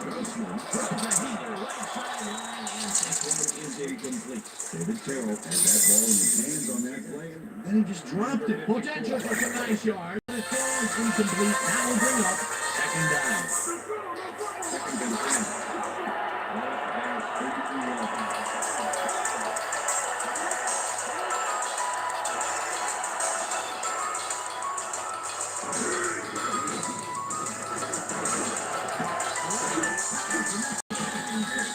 Grossman throws a heater right sideline and this one is incomplete. David Terrell had that ball in his hands on that play, and then he just dropped it. Potential for some nice yards. The throw is incomplete. Now will bring up second down. Second and 10. Bears 33 yards.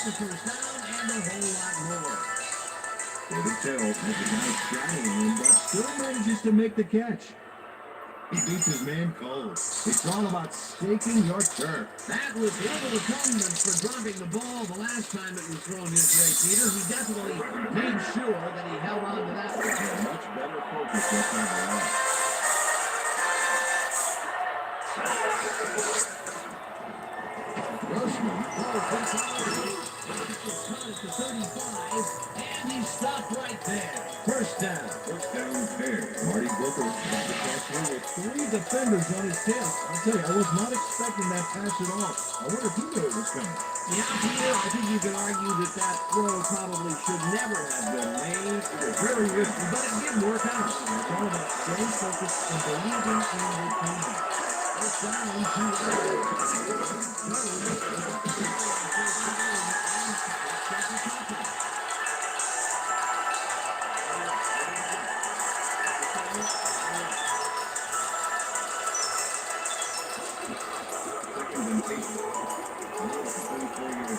The first down and a whole lot more. David Terrell has a nice shot on him, but still manages to make the catch. He beats his man cold. It's all about staking your turf. That was level atonement for dropping the ball the last time it was thrown his way, Peter. He definitely made sure that he held on to that one. Much better focus that time around. Grossman throws this out. It's caught at the 35, and he's stopped right there. First down. First down Bears. Marty Booker got the catch here with 3 defenders on his tail. I'll tell you, I was not expecting that pass at all. I wonder if he knew it was coming. Yeah, Peter, I think you could argue that that throw probably should never have been made. It was very risky, but it did work out. It's all about staying focused and believing in your team. First down, 2 Second and 8. 34 yards.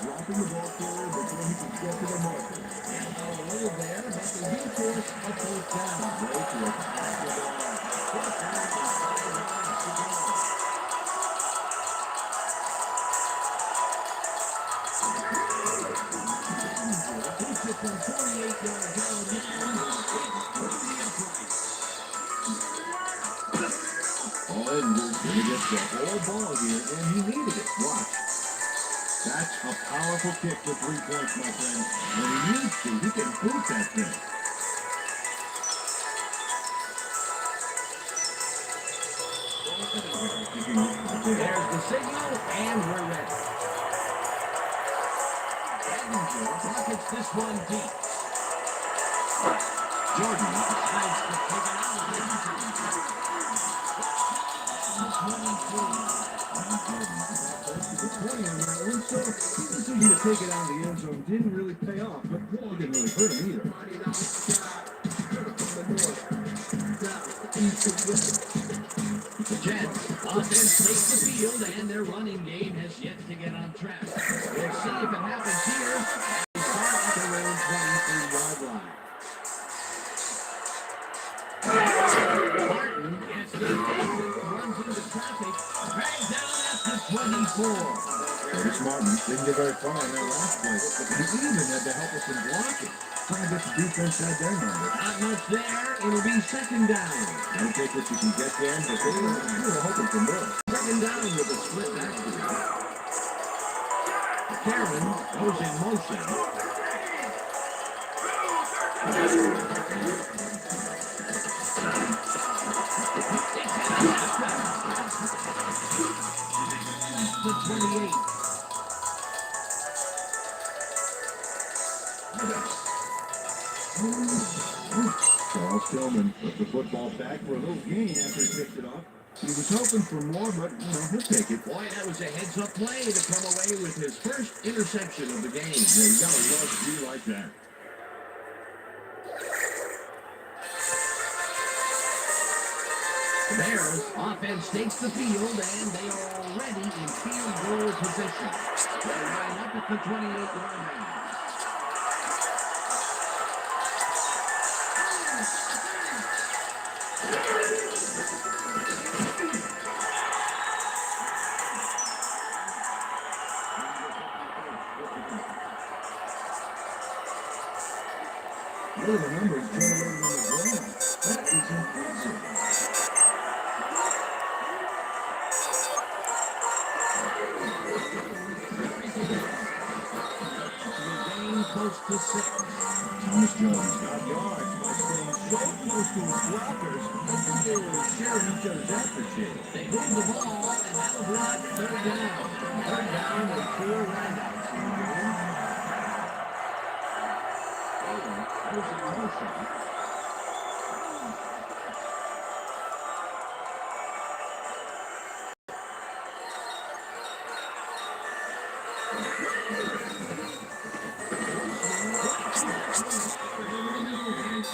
Dropping the ball forward before he could get to the marker. And a little there, but the good force a fourth down. Great look. Fourth down and 5 yards to go. Puts it from 48 yards out now. It's the upright. Oh, and we're going to get the whole ball here, and he needed it. Watch. That's a powerful kick for 3 points, my friend. When he needs to, he can boot that thing. There's the signal, and we're ready. Edinger pockets this one deep. Jordan decides to take it out of the end zone. 20 on that one, so his decision to take it out of the end zone didn't really pay off, but it didn't really hurt him either. The Jets, offense takes the field, and their running game has yet to get on track. We'll see if it happens here. They start at their own 23-yard line. Martin gets the runs into traffic, dragged down at the 24. Very smart Didn't get very far in that last play. And he even had to help us in blocking. Trying to get the defense out their number. Not much there. It'll be second down. Gotta take what you can get there, but they were hoping for more. Second down with a split backfield. Karen goes in motion. The 28. Charles Tillman put the football back for a little gain after he picked it up. He was hoping for more, but, he'll take it. Boy, that was a heads-up play to come away with his first interception of the game. Yeah, you gotta love to be like that. The Bears offense takes the field, and they are already in field goal position. They line up at the 28-yard line. What are the numbers generated on the ground? That is impressive. Game close to 6. Thomas Jones got yards by staying so close to his blockers. I think they were sharing each other's effort here. They moved the ball, and that'll bring third down. Third down and 4 wideouts in the game. Taylor goes in motion.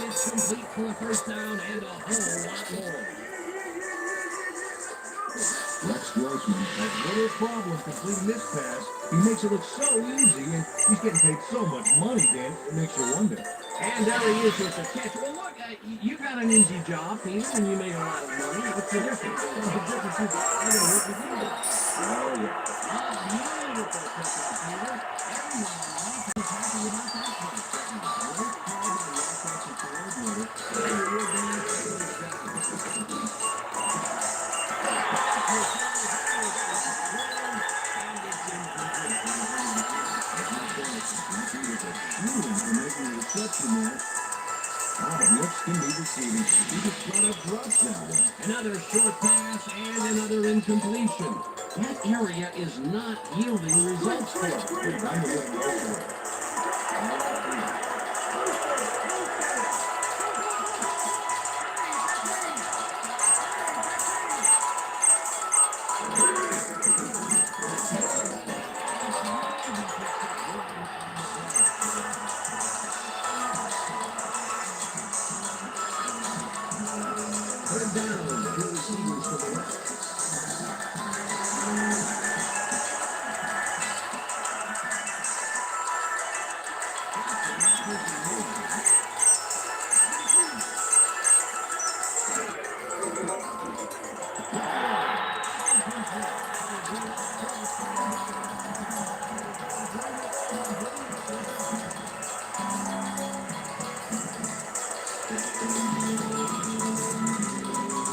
It's complete for a first down and a whole lot more. Rex Grossman had little problem completing this pass. He makes it look so easy, and he's getting paid so much money, Dan, it makes you wonder. And there he is with the catch. Well, look, you got an easy job, Peter, and you made a lot of money. What's the difference? Well, the difference is I don't work with you guys. Oh, yeah. Beautiful pickup, Peter. Everyone in life is happy about that one. Work hard on the offensive coordinator, and it will be a first down. For making a reception there. Oh, but looks to me deceiving. He just got a drop that one. Another short pass and another incompletion. That area is not yielding results for him. I'm a little over it. Third down, 2 receivers to the left.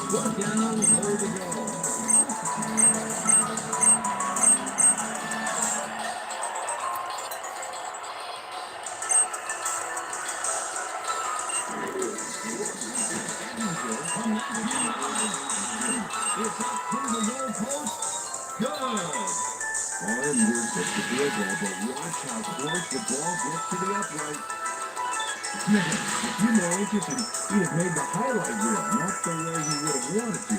Fourth down, goal to go. From 19 yards, it's up to the goalpost. Good. All in here gets the field goal, but watch how close the ball gets to the upright. Man, a few more inches and he'd have made the highlight reel, not the way he would have wanted to.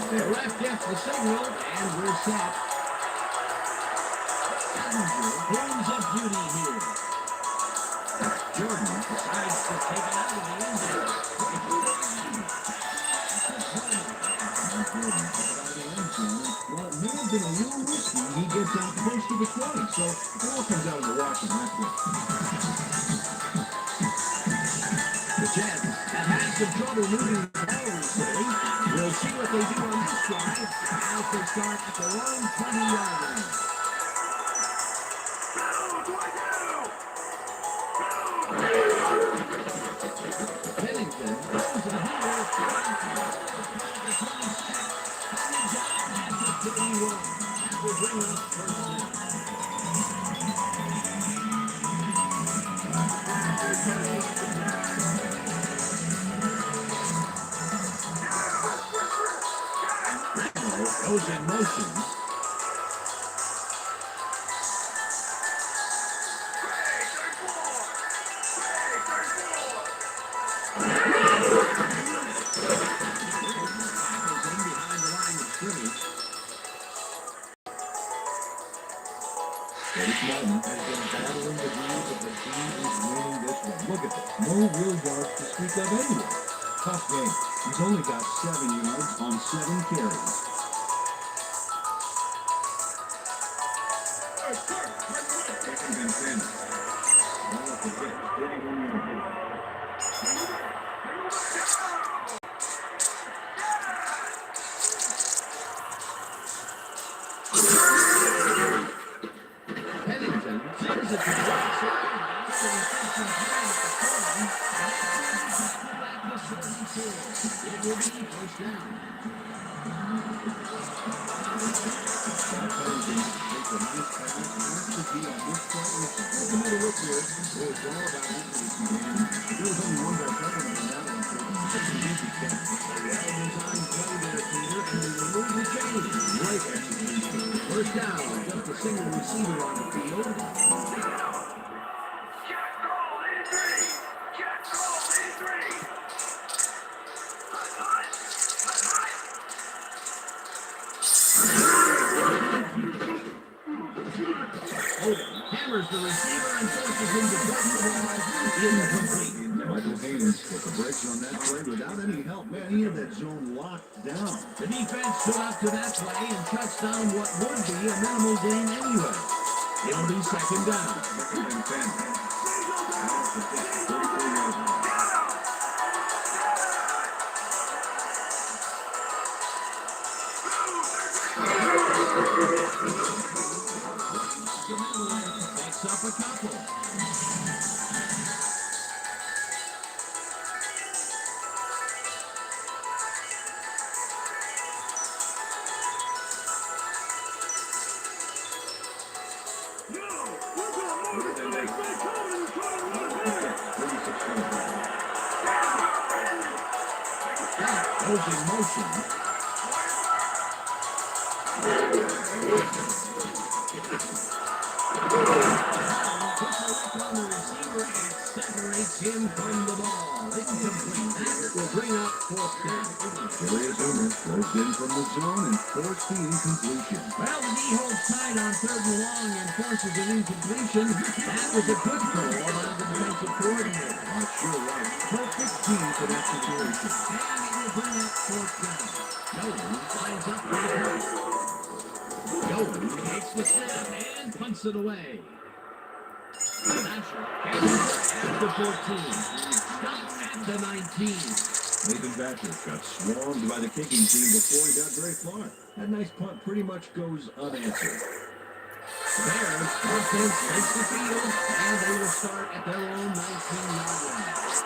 The ref gets the signal, and we're set. Brings up duty here. Jordan decides to take it out of the end zone. Well, it may have been a little risky. He gets out close to the 20, so it all comes out in the wash in that way. The Jets have had some trouble moving the ball recently. We'll see what they do on this drive their own 20-yard line. Pennington throws a heater. Coming down at the 31. That will bring up first down. Goes in motion. Chase Martin has been battling the views of the team who's winning this one. Look at this. No real yards to speak of anyway. Tough game. He's only got 7 yards on 7 carries. Second and 10. Ball at the 31-yard line. Pennington sends it to the right side. It will be first down. Pennington takes a nice pass. Has to be on this play. It's a middle look here. It was all about accuracy, man. There was only one guy covering on that one, so it's an easy catch. Well-designed play there, Peter, and they remove the chain. Great execution. First down, just a single receiver on the field. Hammers the receiver and forces him to touch the ball. Incomplete. Michael Haynes with the brakes on that play without any help. Man, he had that zone locked down. The defense stood up to that play and touched down what would be a minimal gain anyway. It'll be second down. Second and 10. Out at the 34-yard line. Picks up a couple. Goes in motion. On the receiver and separates him from the ball. Incomplete. That will bring up fourth down. Julius Zoomer throws in from the zone and forced the incompletion. Well, the D holds tight on third and long and forces an incompletion. That was a good call by the defensive coordinator. Sure right. Perfect team for that situation. And it will bring up fourth down. Nolan lines up for the punt. Nolan takes the snap and punts it away. Thatcher at the 14. Stopped at the 19. Nathan Thatcher got swarmed by the kicking team before he got very far. That nice punt pretty much goes unanswered. Bears offense takes the field, and they will start at their own 19-yard line.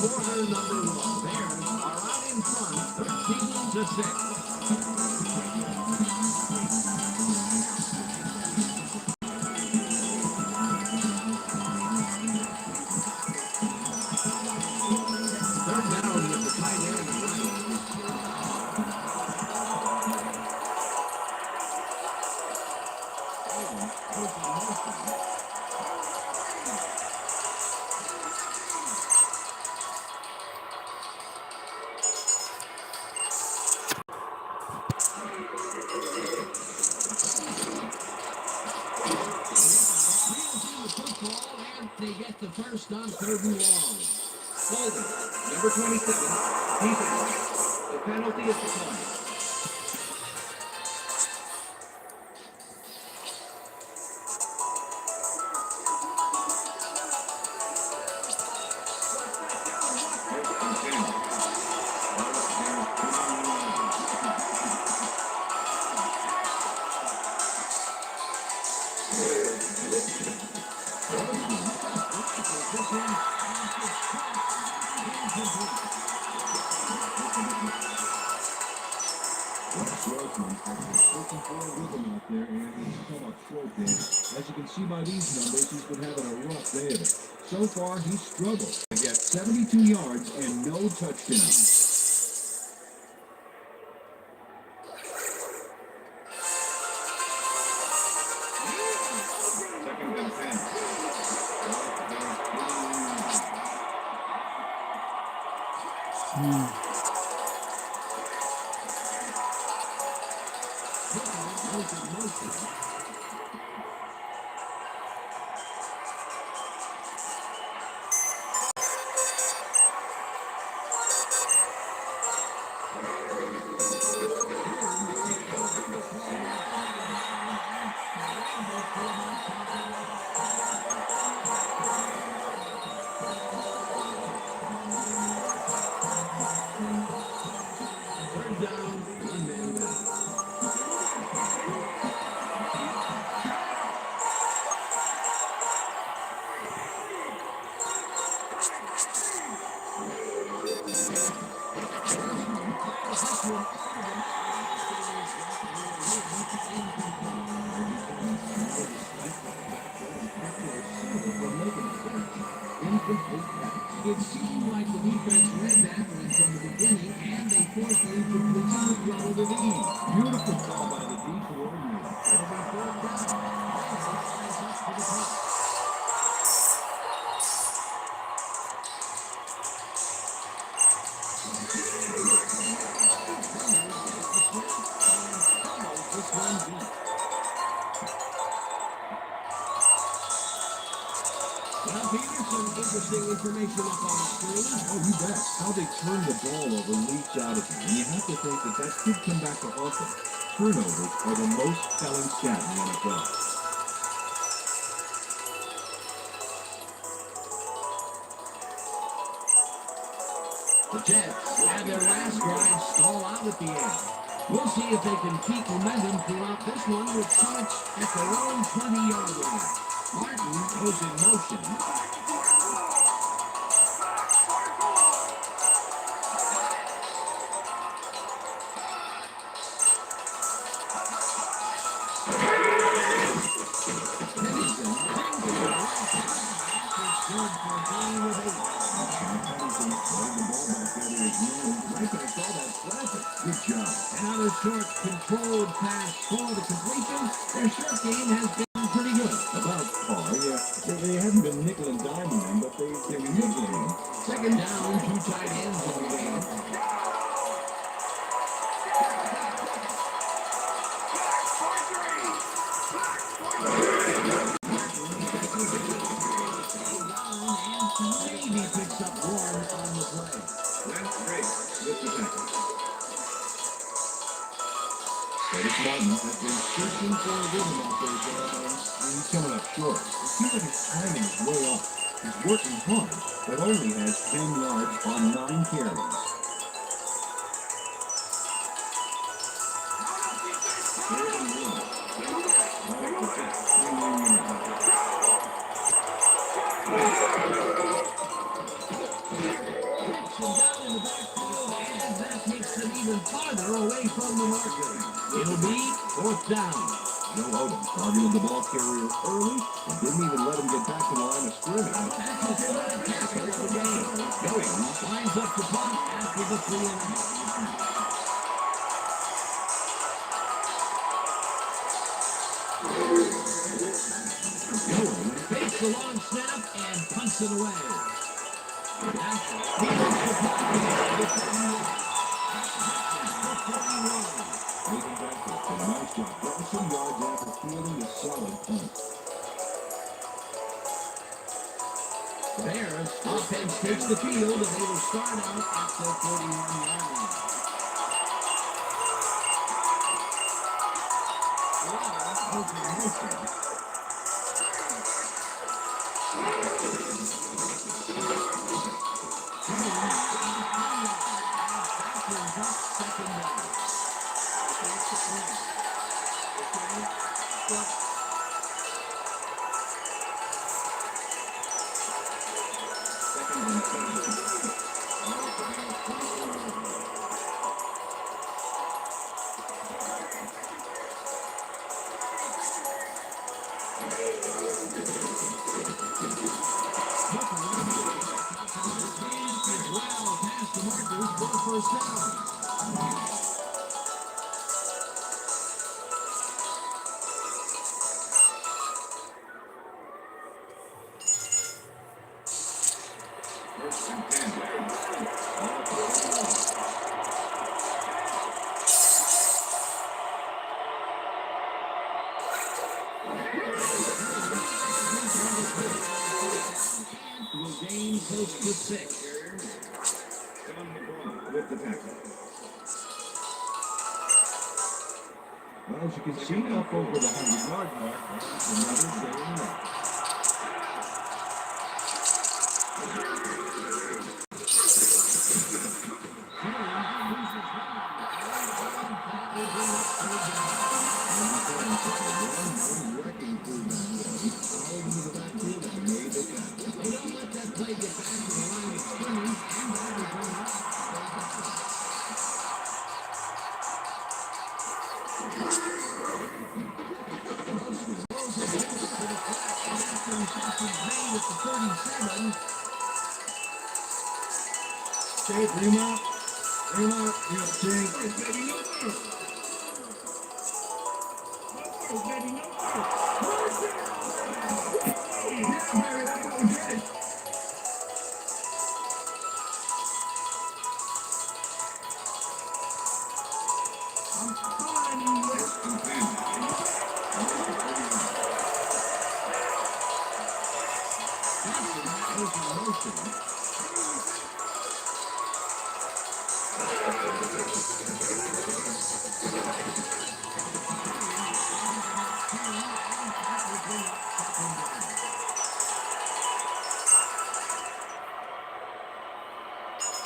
Quarter number one. Bears are out in front, 13-6. Third down with the tight end. They get the first on 3rd and long. Holding, number 27, he's out. The penalty is declined. Looking for a rhythm out there, and he's come up short there. As you can see by these numbers, he's been having a rough day of it. So far, he's struggled to get 72 yards and no touchdowns. Second and 10. It seemed like the defense read that one from the beginning, and they forced the incompletion to grow the lead. Beautiful call by the D coordinator. It'll be 4th down. Rise up to the top. This one deep. Well, Peter, some interesting information up on the screen. Oh, you bet. How they turn the ball over leaps out of you. And you have to think that that could come back to haunt them. Turnovers are the most telling stat in the NFL. The Jets had their last drive stall out at the end. We'll see if they can keep momentum throughout this one with Church at their own 20-yard line. Martin goes in motion. Good job. Another short, controlled pass for the completion. Their short game has been pretty good. About par, yeah. They haven't been nickel and diming them, but they've been nickling them. 2nd down, 2 tight ends in the game. Maybe picks up 1 on the play. That's great. With the tackle. Curtis Martin has been searching for a rhythm out there, and he's coming up short. It seems like his timing is way off. He's working hard, but only has 10 yards on 9 carries. Even farther away from the marker. It'll be 4th down. No Odom targeted the ball carrier early and didn't even let him get back to the line of scrimmage. That's his third tackle of the game. Going lines up the punt after the 3.5. Fakes the long snap and punts it away. Nice job. Getting some yards after fielding a solid punt. Bears offense takes the field and they will start out at the 41-yard line. First down. First and 10. Will gain close to 6. With the tackle. Well, as you can see, up over the 100-yard mark. That's another game left. Jay, bring him up. Bring him up. Yeah, Jay. It's getting over. It's getting over. Yeah, Barry, that's what we did. I'm fine, English.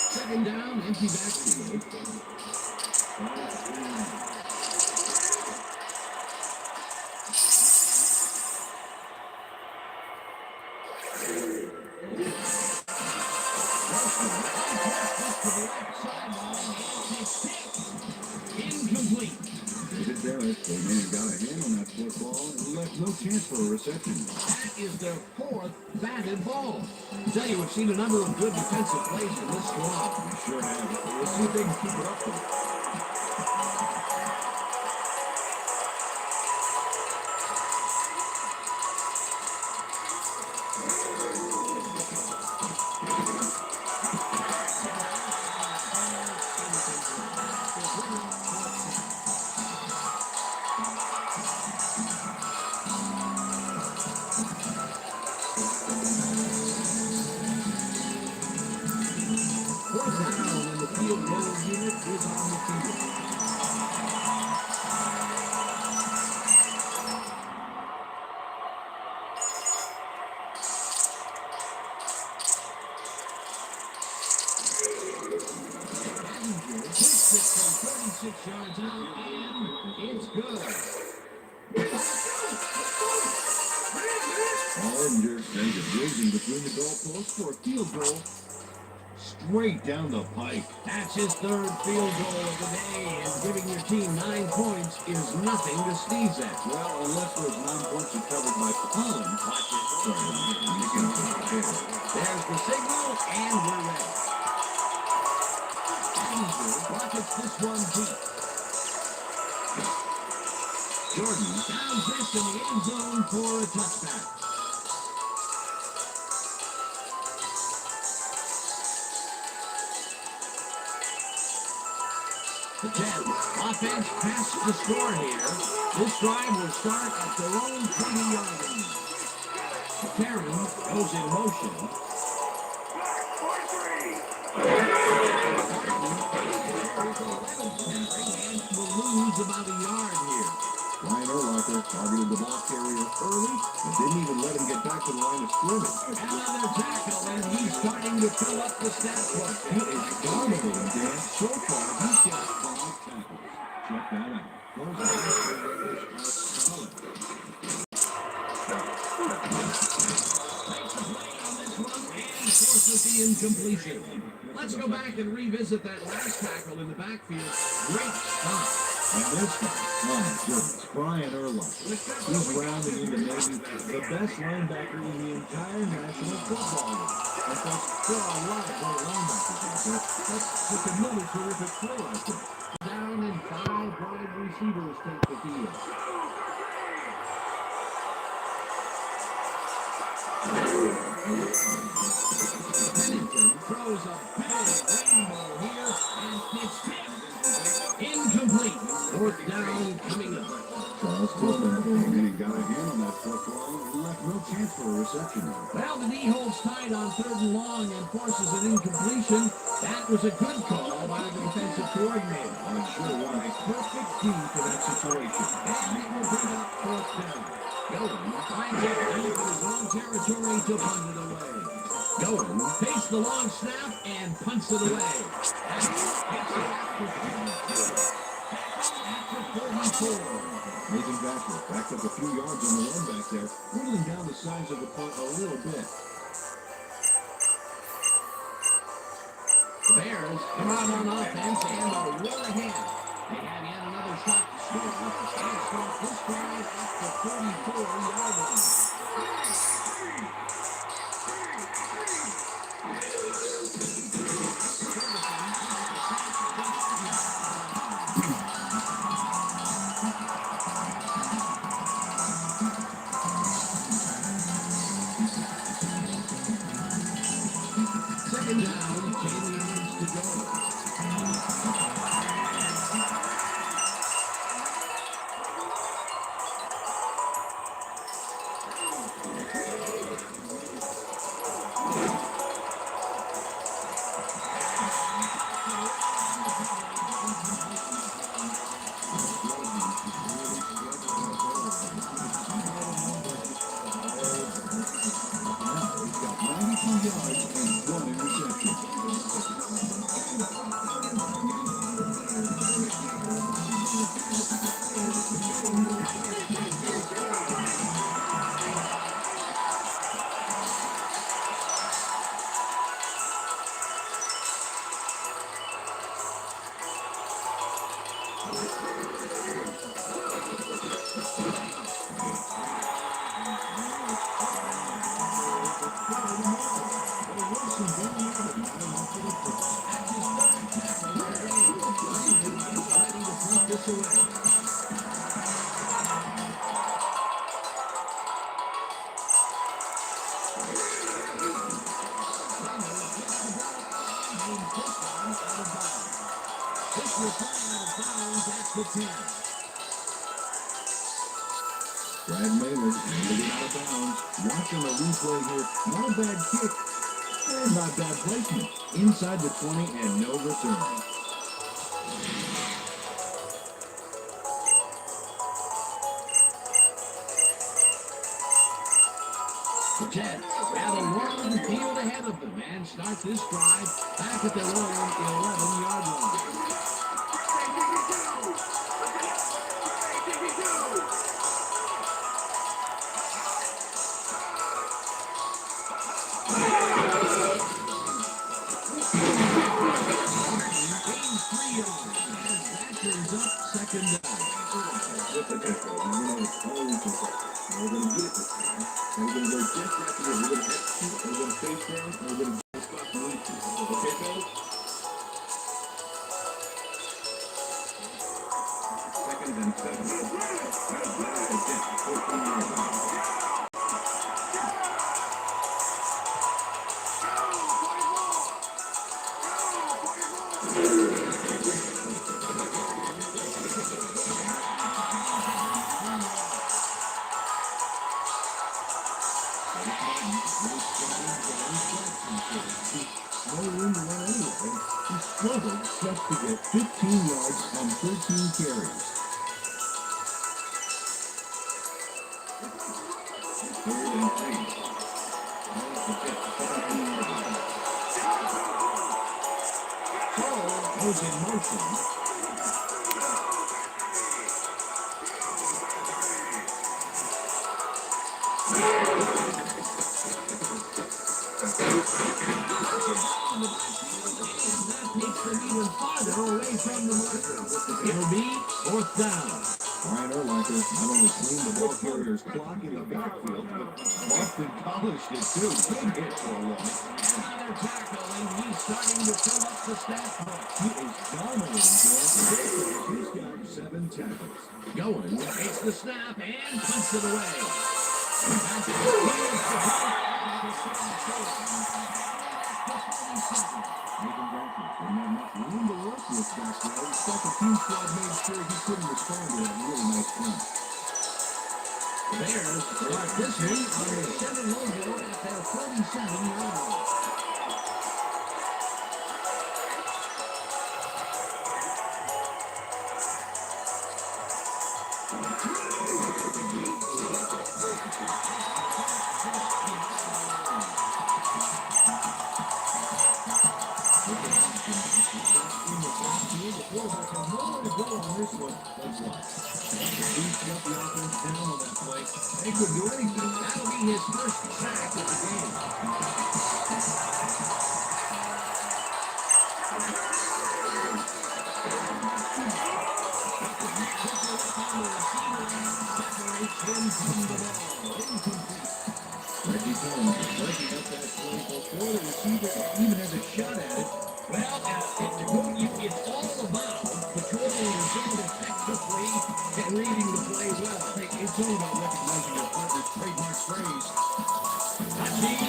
Second down, empty backfield. Incomplete. David Barrett, they may have got a hand on that football and left no chance for a reception. That is their 4th batted ball. I tell you, we've seen a number of good defensive plays in this squad. We sure have. We'll see if they can keep it up, though. Fourth down, and the field goal unit is on the field. Takes it from 36 yards out, and it's good. Allender sends it whizzing between the goalposts for a field goal straight down the pike. That's his 3rd field goal of the day, and giving your team 9 points is nothing to sneeze at. Well, unless those 9 points are covered by Cullen, watch it. There's the signal, and we're ready. Rockets this one deep. Jordan downs this in the end zone for a touchback. The Jets offense passed the score here. This drive will start at their own 20-yard line. McCarron goes in motion. And will lose about a yard here. Ryan Urlacher targeted the ball carrier early and didn't even let him get back to the line of scrimmage. Another tackle, and he's starting to fill up the stat book. He is dominating, Dan. So far, he's got 5 tackles. Check that out. Those are solid. Makes a play on this one and forces the incompletion. Let's go back and revisit that last tackle in the backfield. Great stop. And this guy, oh my goodness, Brian Urlacher. He's rounding into maybe the best linebacker in the entire National Football League. In fact, there are a lot of great linebackers out there. That's just another terrific play right there. Down and 5 wide receivers take the field. Pennington throws a big rainbow here, and it's incomplete. 4th down coming up. Charles Tillman, he got a hand on that football and left no chance for a reception. Well, the knee holds tight on 3rd and long and forces an incompletion. That was a good call by the defensive coordinator. I'm sure what a perfect team for that situation. And it will bring up 4th down. Goen finds it deep in his own territory to punt it away. Goen takes the long snap and punts it away. And gets it after 44. Nathan Backer backed up a few yards on the run back there, whittling down the size of the punt a little bit. The Bears come out on offense and are well ahead. They have yet another shot to score. And start this drive at the 44-yard line. Second down, 10 yards to go. He's got 92 yards and 1 interception. This away. This will fly out of bounds at the 10. Brad Mailer moving out of bounds. Watching the replay here. Not a bad kick and not bad placement. Inside the 20 and no return. The Jets have a long field ahead of them and start this drive back at their own 11-yard line. Gains 3 yards as that brings up second down. Just like I said, we're going to always control. We're going to get it this time. And we're going to work just like we're going to execute, we're going to face down, and we're going to do spot the lead. Okay, fellas? Second and 7. No room to run anyway. He struggled just to get 15 yards on 13 carries. Third and 3. Goes in motion. Takes them even farther away from the marker. It'll be fourth down. Brian Urlacher not only cleaned the ball carrier's clock in the backfield, but Boston polished it too. Big hit for a loss. Another tackle, and he's starting to fill up the stat book. He is dominating there. He's got 7 tackles. Going, takes the snap, and punts it away. Nathan Barker didn't have much room to work with back there. Special team squad made sure he couldn't respond to that really nice run. Bears start this one on the 7 logo at their 47-yard line. They could do anything. That'll be his first sack of the game. Reggie Thomas breaking up that play before the receiver even has a shot at it. Well, it's all about patrolling the zone effectively and reading the play well. It's all about recognizing your partner's trademark phrase.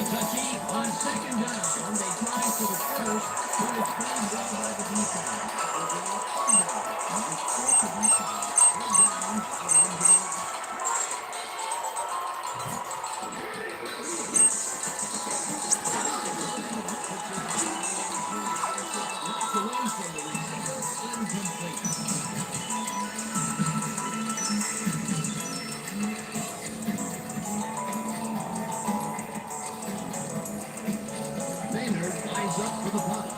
Touchy, on second down. They try for the first, but it's done well by the defense. Maynard lines up for the punt.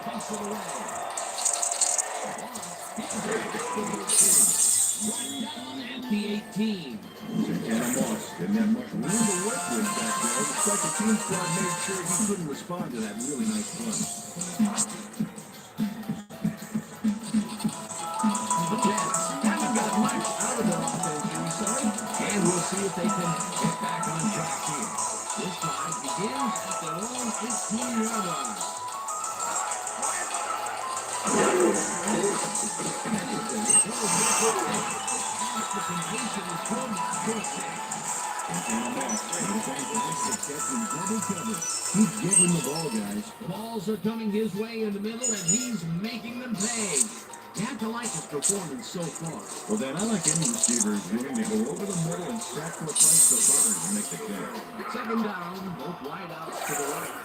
Punts it away. One down at the 18. Anna Moss didn't have much room to work with back there. The special team squad made sure he couldn't respond to that really nice run. The Jets haven't got much out of their offense recently, and we'll see if they can get back on track here. This drive begins at their own 15-yard line. The completion is from Anna Moss gets in double cover. Keep getting the ball, guys. The balls are coming his way in the middle, and he's making them pay. You have to like his performance so far. Well, then, I like any receiver who's willing to go over the middle and sacrifice the run to make the play. Second down, both wide out to the right.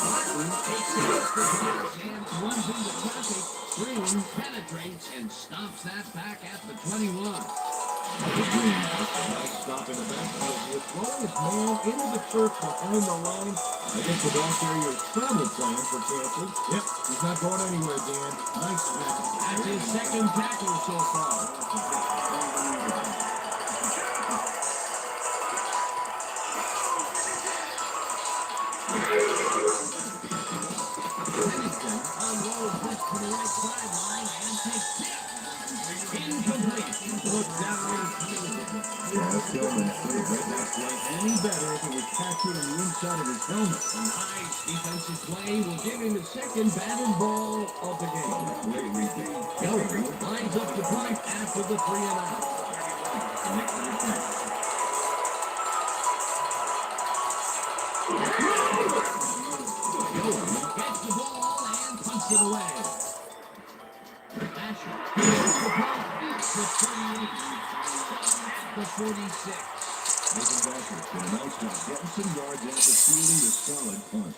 Martin takes the extra pass and runs into traffic. Green penetrates and stops that back at the 21. Nice stop in the backfield. He's throwing his man into the turf behind the line. I guess the ball carrier's travel plan for Kansas. Yep, he's not going anywhere, Dan. Nice tackle. That's his second tackle so far. Pennington unrolls this to the right sideline and takes it. Incomplete. Look down. Yeah, Tillman couldn't have that play any better if it was captured on the inside of his helmet. A nice defensive play will give him the second batted ball of the game. Great replay. Keller lines up the punt after the 3-and-out. punts it away. Asher gets the ball beats the 38. At the 46. Nathan Basher did a nice job getting some yards after fielding a solid punt.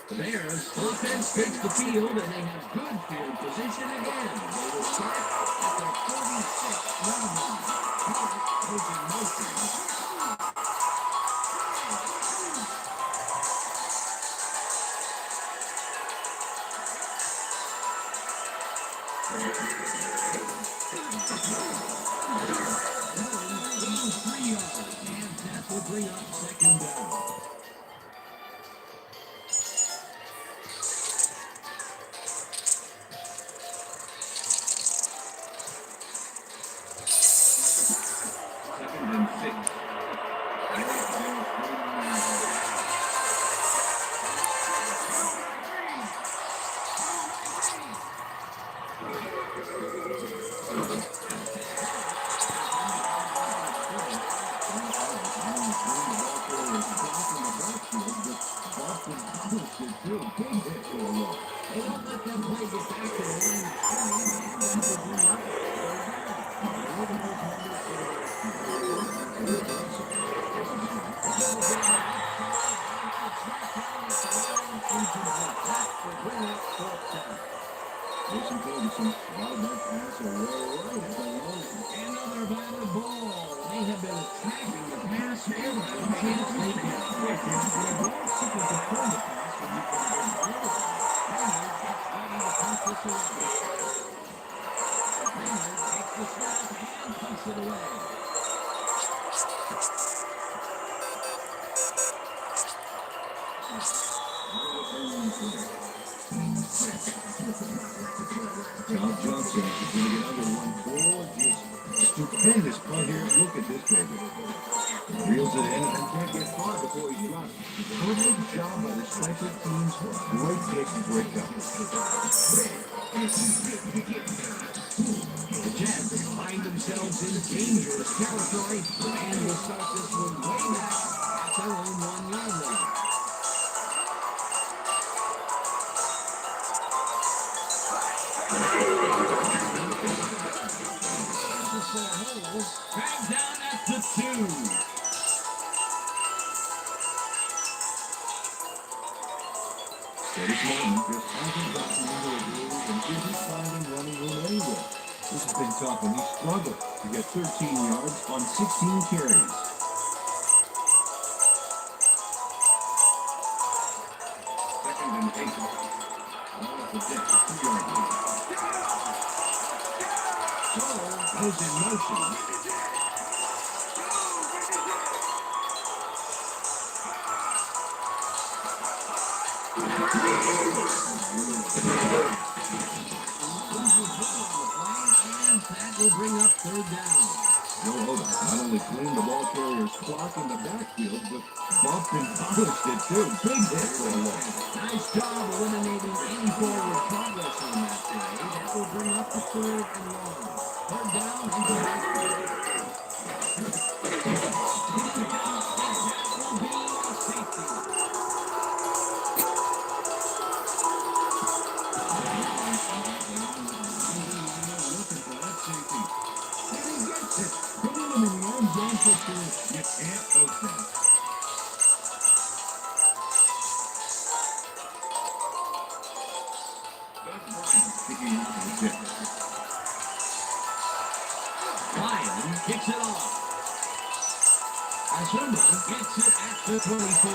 The Bears offense takes the field, and they have good field position again. They will start at their 46-yard line. Goes in motion. Gains 3 yards, and that will bring up second down. Second and 6. They won't let them play get back to the line of scrimmage, and that will bring up Jason Ferguson allowed that pass away right at the line. another batted ball. They have been attacking the pass every chance they get. The ball tickles the front of the pass when you can get rid of it. Reynolds gets ready to punch this away. Reynolds takes the snap and punts it away. John Johnson is going to get under one ball. Just stupendous punt here. Look at this baby. Reels it in and can't get far before he's dropped. Perfect job by the special teams. Great kick to break up. The Jets find themselves in dangerous territory and will start this one way back at their own 1-yard line. Back down at the 2. Curtis Martin just hasn't gotten into a groove and isn't finding running room anywhere. This has been tough, and he struggled to get 13 yards on 16 carries. Second and 8. Ball at the Jets, 2-yard line. Goes in motion. And that will bring up third down. Joe Odom not only cleaned the ball carrier's clock in the backfield, but bumped and polished it too. Big hit for a loss. Nice job eliminating any forward progress on that play. That will bring up the 3rd and long. Third down and the backfield. That will be a safety. Putting him in the end zone for 2. You can't post that. Gus Bryant picking up the Jets. Ryan kicks it off. Azuma gets it at the 24.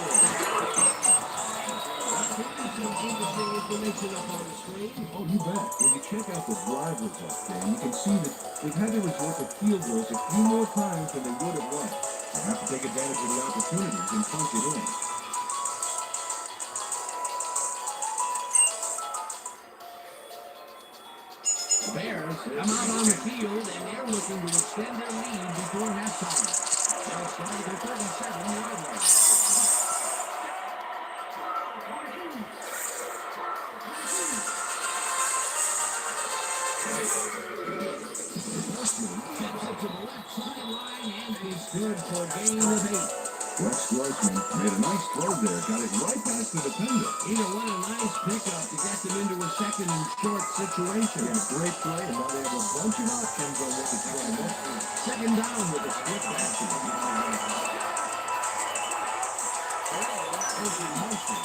Information up on the screen. Oh, you bet. When you check out the drivers up there, you can see that they've had to resort to field goals a few more times than they would have liked. They have to take advantage of the opportunities and punch it in. The Bears come out on the field, and they're looking to extend their lead before halftime. They'll start at their 37-yard line. Horseman gets it to the left sideline and is good for a gain of 8. Rex Grossman made a nice throw there, got it right past the defender. Either one, a nice pickup to get them into a second and short situation. Yeah, great play, and now they have a bunch of options on what to try next. Second down with a swift action. Open motion.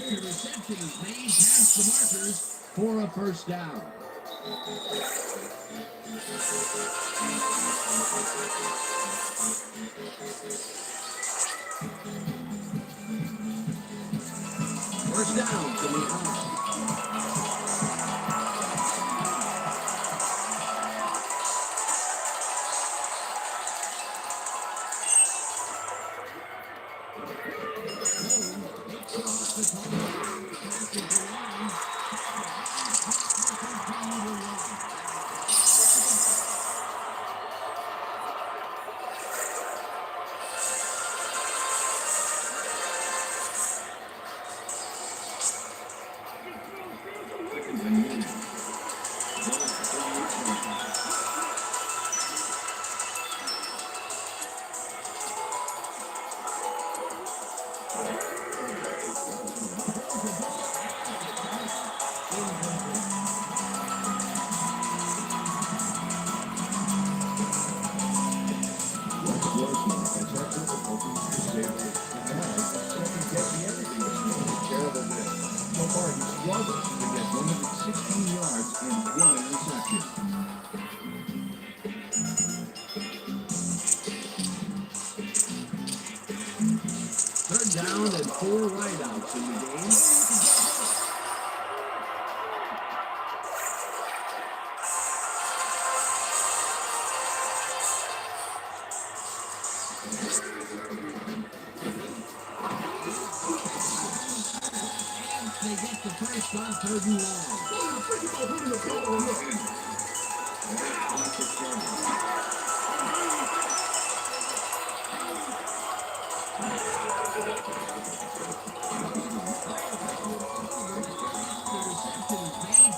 The reception is made past the markers for a first down. First down to the line. Third down and 4 wideouts in the game. They get the first on 3rd and long.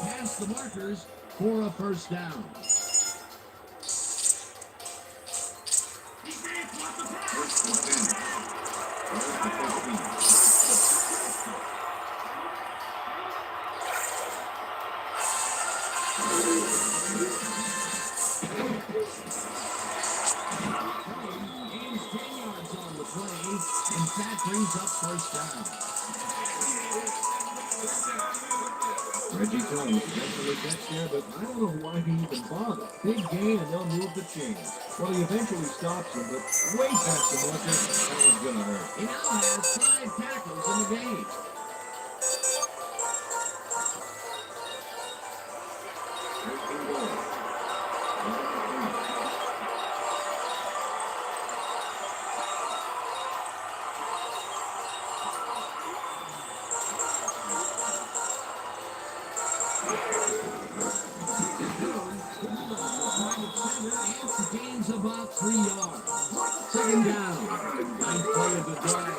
Past the markers for a first down. Gains 10 yards on the play, and that brings up first down. Reggie Jones eventually gets there, but I don't know why he even bothered. Big gain, and they'll move the chains. Well, he eventually stops him, but way past the marker, that was gonna hurt. He now has 5 tackles in the game. Gains about 3 yards. Second down. Nice play of the drive.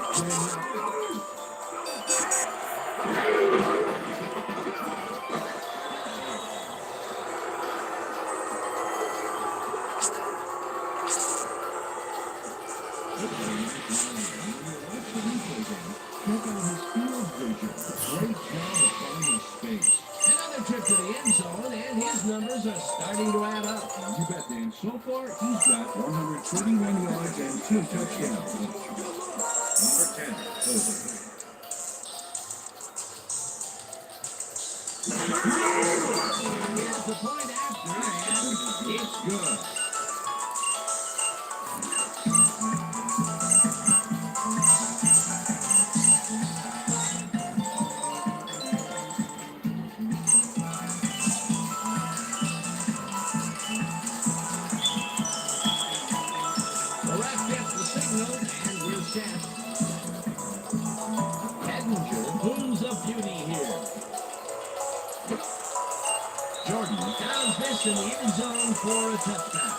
Check out his field vision. Great job of finding space. Another trip to the end zone, and his numbers are starting to add up. You bet, Dan. So far, he's got 131 yards and 2 touchdowns. Number 10, over. Here's the point after, and it's good. The ref gets the signal, and we're set. pass in the end zone for a touchdown.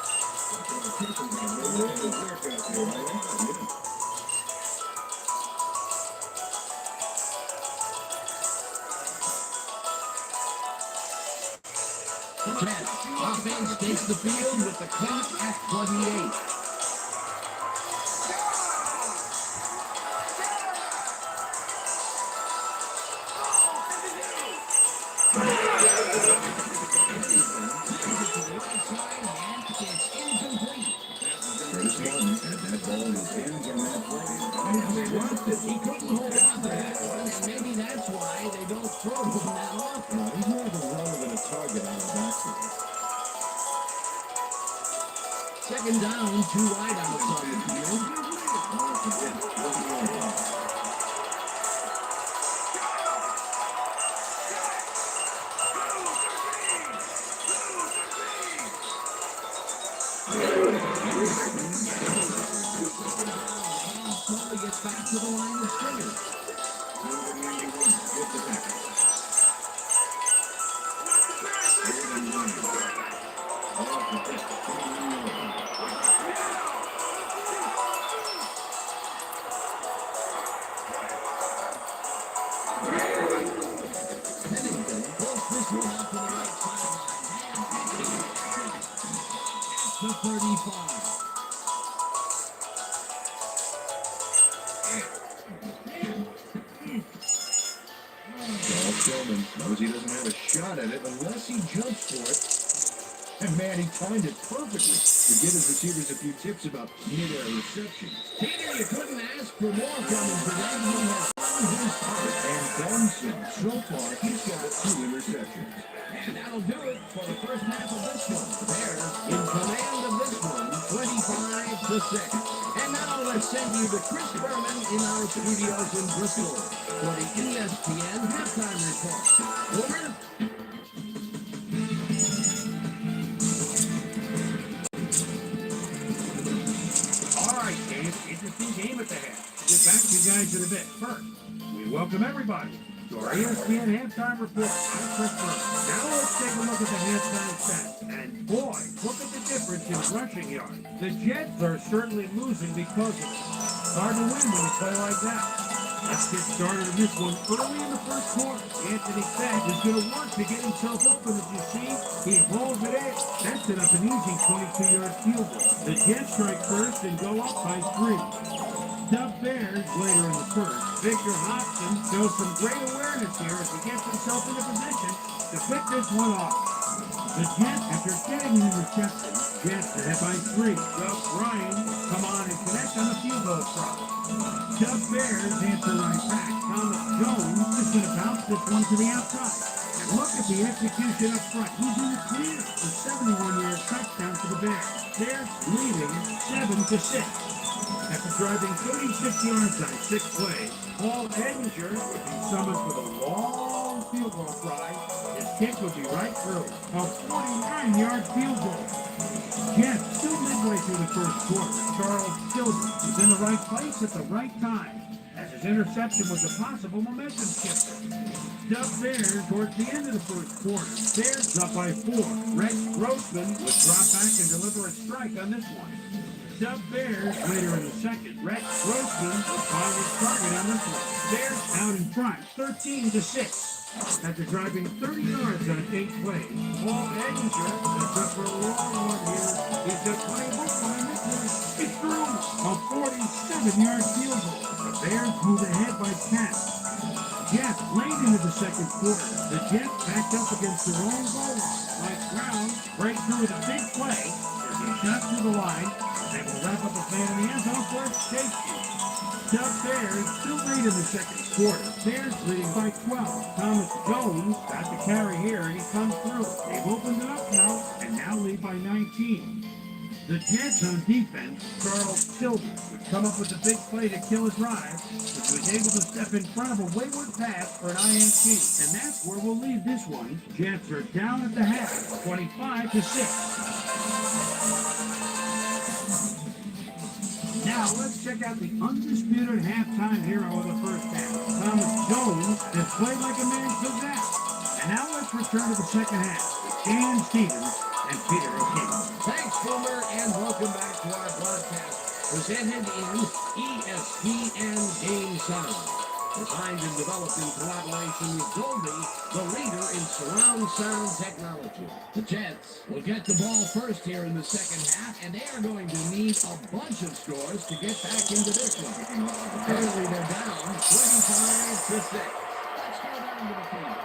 Offense takes the field with the clock at 28. He couldn't hold on to that one, and maybe that's why they don't throw him that often. He's more of a runner than a target on the backside. Second down, 2 wideouts on the field. Slowly gets back to the line of scrimmage. Pennington pulls this one out to the right sideline. The 35. Tillman knows he doesn't have a shot at it unless he jumps for it. And man, he timed it perfectly to give his receivers a few tips about mid-air reception. Peter, you couldn't ask for more from him today. He has done his part. And Benson, so far, he's got 2 interceptions. And that'll do it for the first half of this one. Bears in command of this one, 25-6. And now let's send you to Chris Berman in our studios in Bristol for the ESPN halftime report. Over. All right, Dave. Interesting game at the half. Get back to you guys in a bit. First, we welcome everybody to our ESPN halftime report. I'm Chris Berman. Now let's take a look at the halftime stats. And boy, look at the difference in rushing yards. The Jets are certainly losing because of it. It's hard to win when you play like that. Let's get started on this one early in the first quarter. Anthony Fagg is going to work to get himself open. As you see, he holds it in. That set up an easy 22-yard field goal. The Jets strike first and go up by 3. Tough Bears later in the first. Victor Hobson shows some great awareness here as he gets himself into position to pick this one off. The Jets, after getting the reception, Jets ahead by 3. Doug Ryan come on and connect on the field goal try. Tough Bears answer right back. Thomas Jones is going to bounce this one to the outside. And look at the execution up front. He's in the clear for 71-yard touchdown for the Bears. Bears leading 7-6. After driving 36 yards on 6 plays, Paul Edinger would be summoned for the long field goal try. His kick would be right through. A 49-yard field goal. Jets still midway through the first quarter. Charles Tillman was in the right place at the right time, as his interception was a possible momentum shifter. Tough Bears towards the end of the first quarter. Bears up by 4. Rex Grossman would drop back and deliver a strike on this one. Tough Bears later in the second. Rex Grossman would find his target on this one. Bears out in front, 13-6. After driving 30 yards on 8 plays, Paul Edinger is up for a long one here. He's just playing football in this one. It's through. A 47-yard field goal. The Bears move ahead by 10. Jets late into the second quarter. The Jets backed up against their own goal line. Mike Brown break through with a big play as he shot through the line. They will wrap up a fan in the end zone for a safety. Tough Bears still lead in the second quarter. Bears leading by 12. Thomas Jones got the carry here and he comes through. They've opened it up now and now lead by 19. The Jets on defense, Charles Tillman would come up with a big play to kill his drive, but he was able to step in front of a wayward pass for an INT. And that's where we'll leave this one. Jets are down at the half, 25-6. Now, let's check out the undisputed halftime hero of the first half. Thomas Jones has played like a man possessed. And now let's return to the second half. Dan Stevens, and Peter O'Keefe. Thanks, Boomer, and welcome back to our broadcast, presented in ESPN Game Sound. Designed and developed in collaboration with Dolby, the leader in surround sound technology. The Jets will get the ball first here in the second half, and they are going to need a bunch of scores to get back into this one. Currently, they're down 25-6. Let's go down to the field.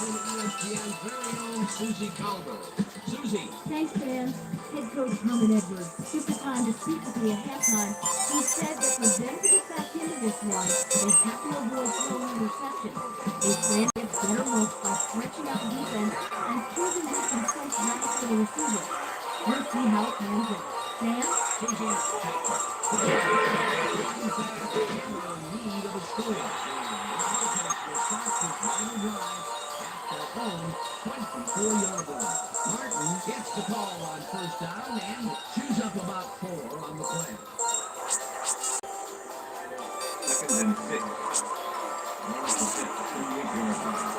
ESPN's very own Susie Caldo. Susie. Thanks, Dan. Head coach Herman Edwards took the time to speak with me at halftime. He said that for them to get back into this one, they have to avoid throwing interceptions. They plan to get better looks by stretching out the defense and choosing who can place routes for the receiver. Let's see how it pans out. Dan? Susie. Lead of a score. Home, 24-yard line. Martin gets the call on first down and chews up about 4 on the play. Second and 6. Martin gets the 28-yard line.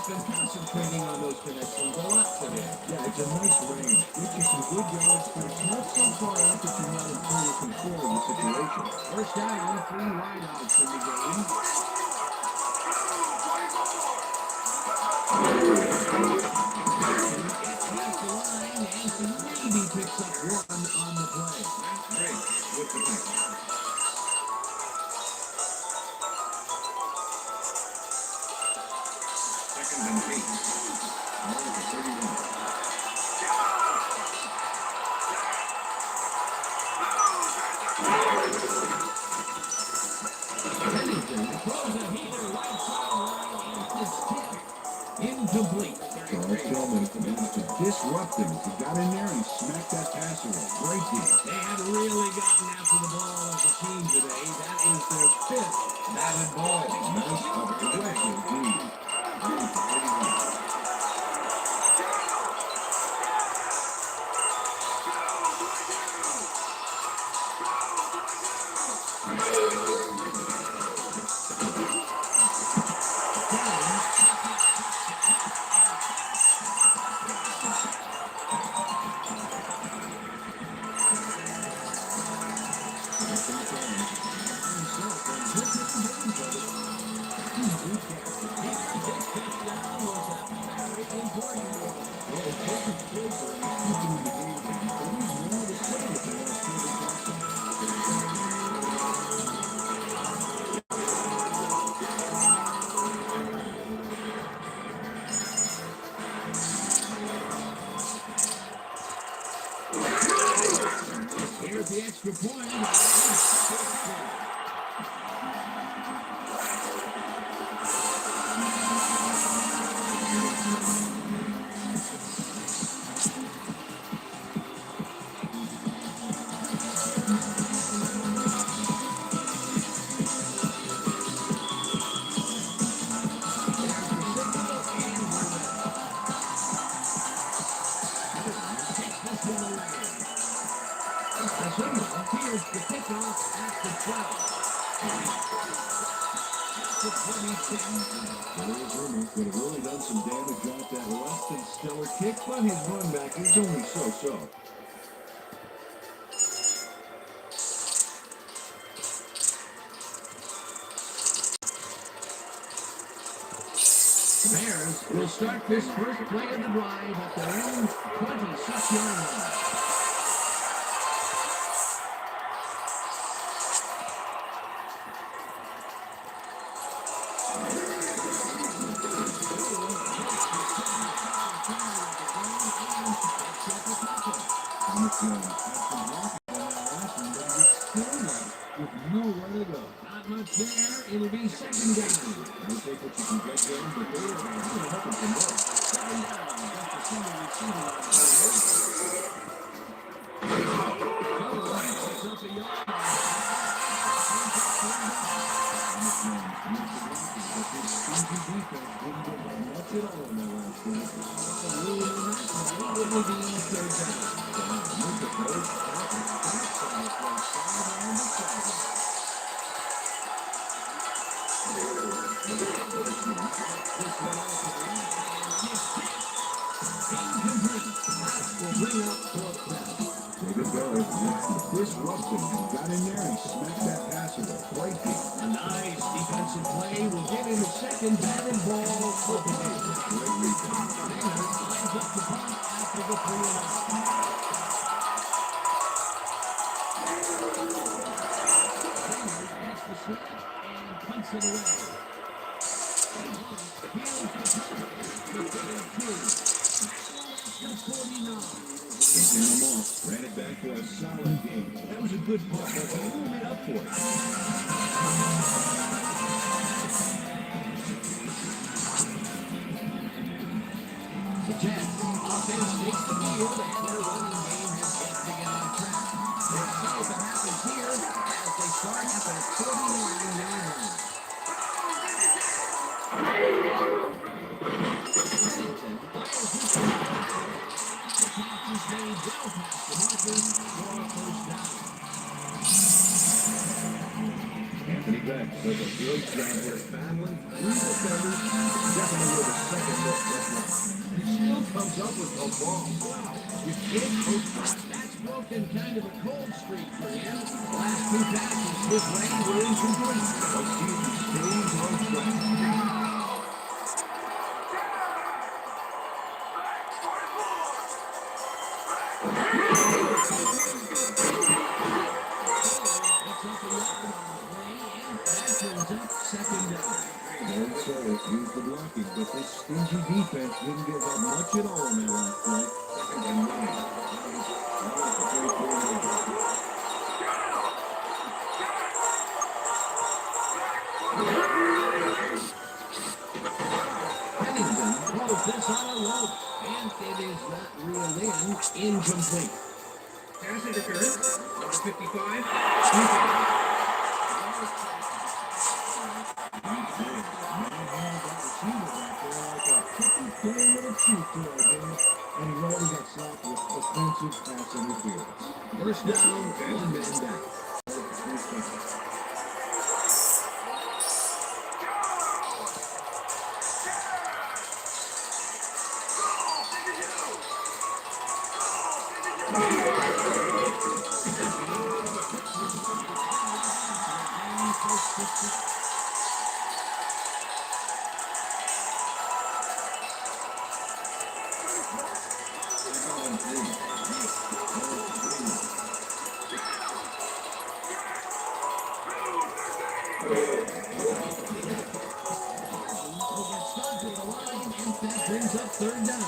Concentrating on those connections a lot today. Yeah, it's a nice range. Gives you some good yards, but it's not so far out that you're not in full control of the situation. First down, 3 wideouts in the game. Gets past the line and maybe picks up 1 on the play. Great with the pick. Second and 8. Martin 31. Pennington throws a heater right sideline and it's tipped. Incomplete. Charles Tillman managed to disrupt him. He got in there and he smacked that pass away. Great deal. They have really gotten after the ball as a team today. That is their 5th batted ball. Nice aggression, indeed. Martin 31. Here's the extra point. Here's the kickoff at the 12. Could have really done some damage off that less than stellar kick, but his run back is only so-so. Bears will start this first play of the drive at their own 26-yard line. With nowhere to go. Not much there. It'll be second down. You take what you can get there, but they are hoping for more. Second down. Just a single receiver on the picks up a yard. Chris Rustin got in there and smacked that passer. Great deal. A nice defensive play will get him a second batted ball. Great rebound. Lines up the punt after the 3-and-out. Gets the snap and punts it away. Here's the 49. Taking him off. Ran it back for a solid game. That was a good punt, but they really made up for it. The Jets offense takes the field and their running game has yet to get on track. Let's see if it happens here as they start at their 49-yard line. Pennington fires his catch is made well past the markers for a first down. Anthony Beck does a great job here battling through defenders. Definitely with a second look. He still comes up with a ball. Wow, you can't coach that. That's broken kind of a cold streak for him. Last two passes his way were incomplete. But he stays on track. Second down. And so used the blocking, but this stingy defense didn't give up much at all in that last play. And Pennington pulls this on a rope, and it is not reeled in. Incomplete. Pass interference. Number 55. and he already got slapped with offensive pass interference. First down, one man down. That brings up third down.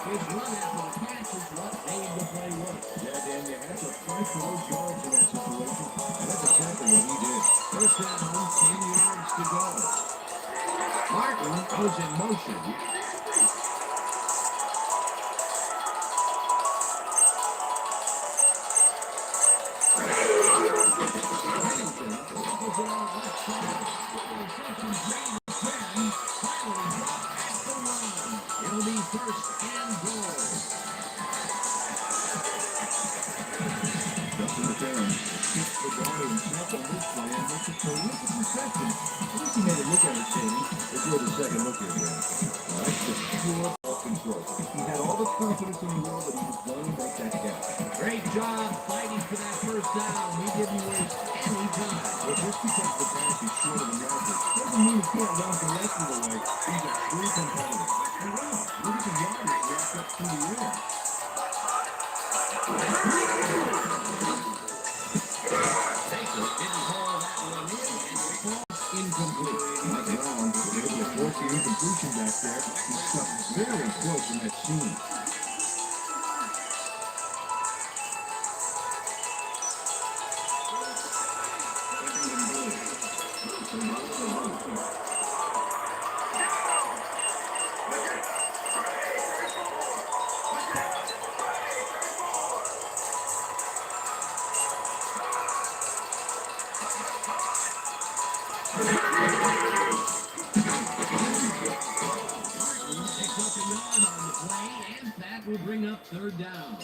His run after the catch is what made the play work. Yeah, Dan, you have to fight for those yards in that situation. And that's exactly what he did. First down, 10 yards to go. Martin goes in motion. Pennington left side. Interception made the 10. Finally brought back the run. It'll be first and goal. Justin McCarron hits the ball himself on this play and makes a terrific reception. At least he made it look entertaining. Enjoy the second look here, man. That's just pure ball control. He had all the confidence in the world that he was going to make that catch. Great job fighting for that first down. He didn't waste any time. But just because the pass is short of the yardage doesn't mean he can't run the rest of the way. He's a true competitor. And wow, look at the yardage wrapped up through the air. Baker didn't haul that one in, and the ball incomplete. Mike Brown was able to force the incompletion back there. He stuck very close in that seam. Will bring up third down.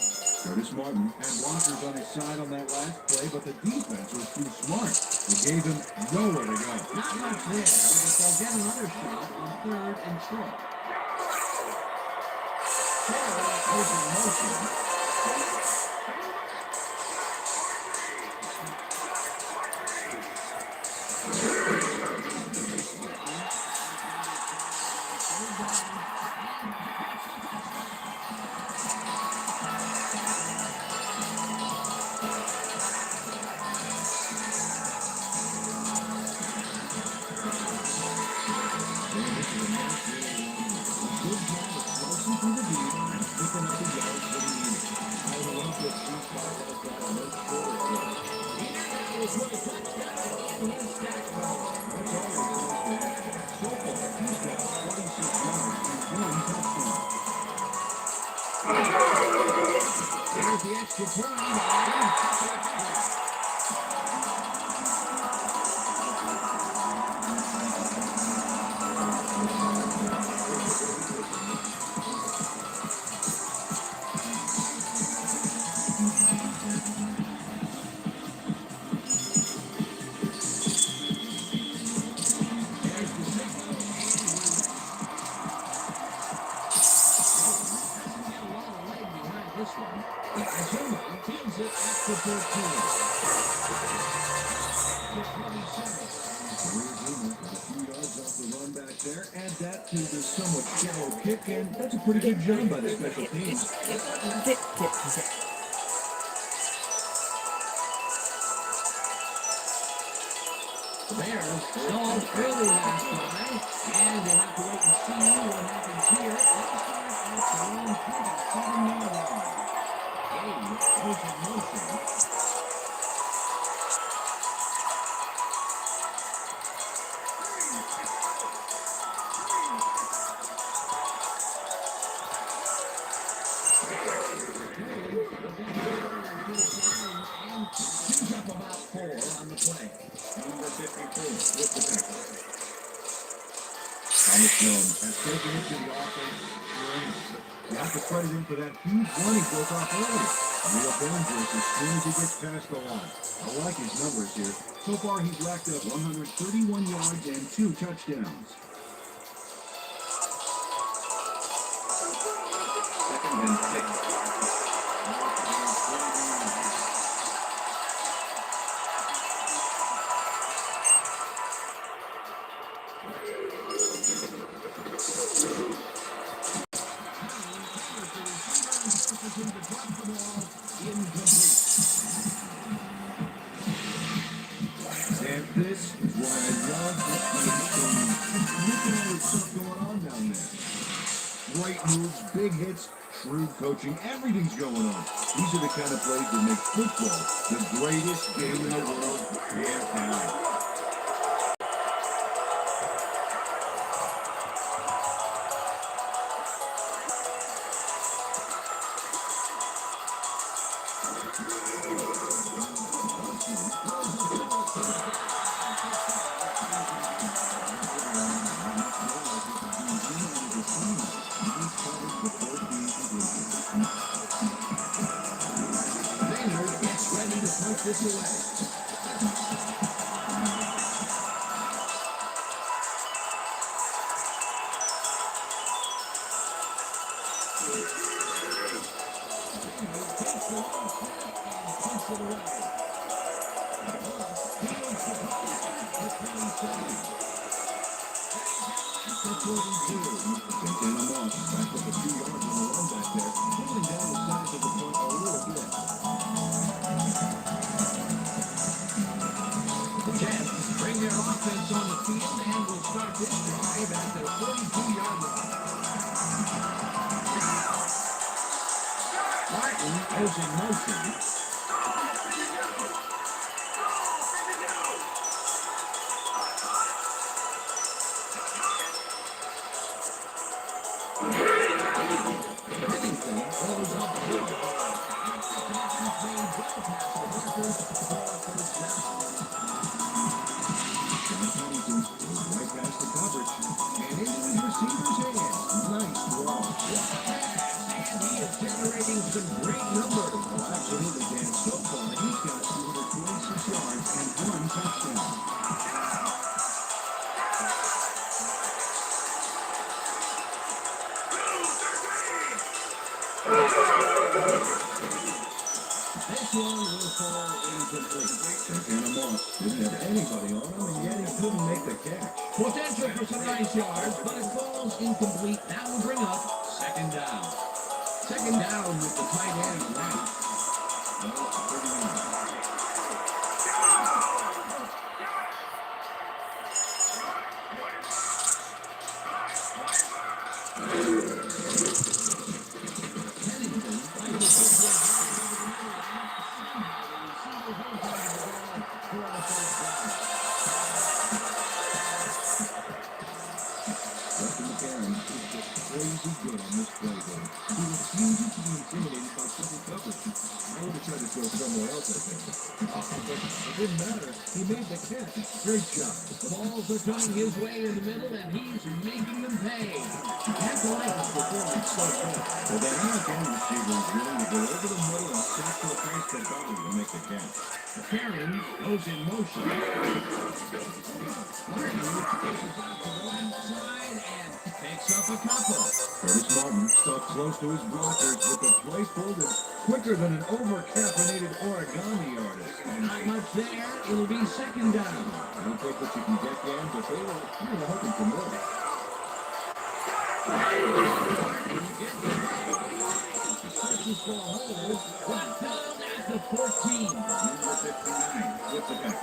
Curtis Martin had blockers on his side on that last play, but the defense was too smart. They gave him nowhere to go. Not much there, but they'll get another shot on third and short. Taylor was in motion. There's the extra point. This one. Zuma fields it at the 13. To 27. A few yards off the run back there. Add that to the somewhat shallow kick, and that's a pretty good job by the special teams. The Bears stalled early last time, and we'll have to wait and see what happens here. Let's start at the wrong 27-yard line. Game was in motion. He's up about 4 on the play. Number 54 with the tackle. Thomas Jones has taken it to the offense. You have to credit him for that huge run he broke off earlier. Real dangerous as soon as he gets past the line. I like his numbers here. So far, he's racked up 131 yards and 2 touchdowns. Second and 6. And this is why I love this game. Look at all the stuff going on down there. Great moves, big hits, shrewd coaching, everything's going on. These are the kind of plays that make football the greatest game in the world, hands down. put this away. Santana Moss back with a few yards on the run back there, pulling down the sides of the point a little bit. The Jets bring their offense on the field and will start this drive at their 42-yard line. Martin goes in motion. Pennington goes up the field. Pennington goes right past the coverage and into his receiver's hands. Nice throw. And he is generating some great numbers. Oh, absolutely, Dan. So far, he's got 226 yards and 1 touchdown. This one will fall incomplete. Santana Moss didn't have anybody on him, and yet he couldn't make the catch. Potential for some nice yards, but it falls incomplete. That will bring up second down. Second down with the tight end right. Well, 39. Justin McCarron is just crazy good on this play, though. He refuses to be intimidated by simple coverage. I would have tried to throw somewhere else, I think. But it didn't matter. He made the catch. Great job. The balls are coming his way in the middle, and he's making them pay. That's the like his performance so far. Well, that Alabama receiver is willing to go over the middle and sack to a face that body to make the catch. McCarron goes in motion. Martin pushes out to the left side and picks up a couple. Curtis Martin stuck close to his blockers with the play folded quicker than an over-caffeinated origami artist. Not much there. It'll be second down. Don't take what you can get, Dan, but they were hoping for more. Searches for a hole. One down at the 14. Number 59 with the catch.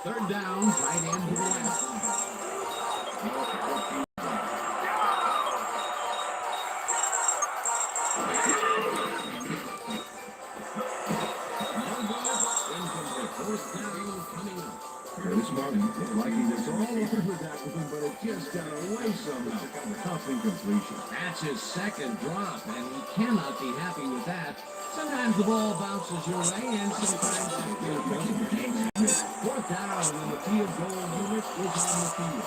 Third down, tight end to the left. Fourth down coming up. Curtis Martin looked like he was all over that one, but it just got away somehow. Tough incompletion. That's his second drop, and he cannot be happy with that. Sometimes the ball bounces your way, and sometimes the field goal. Fourth down, and the field goal unit is on the field.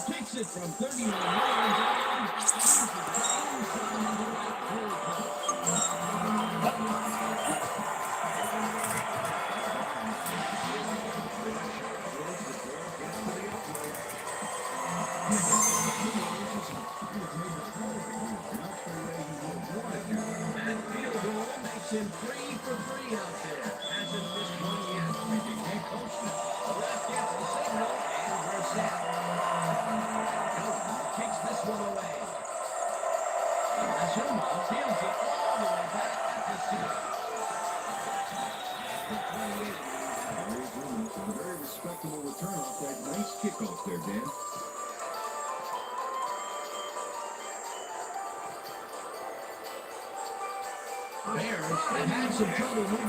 Takes it from 39 yards. That field goal makes him 3 for 3 out there. Hasn't missed one yet. Hey, Coach, the left gets the signal, and we're set. Cottonee kicks this one away. Azuma steals it all the way back at the 6. A very respectable return off that nice kickoff there, Dan. Bears have had some trouble moving.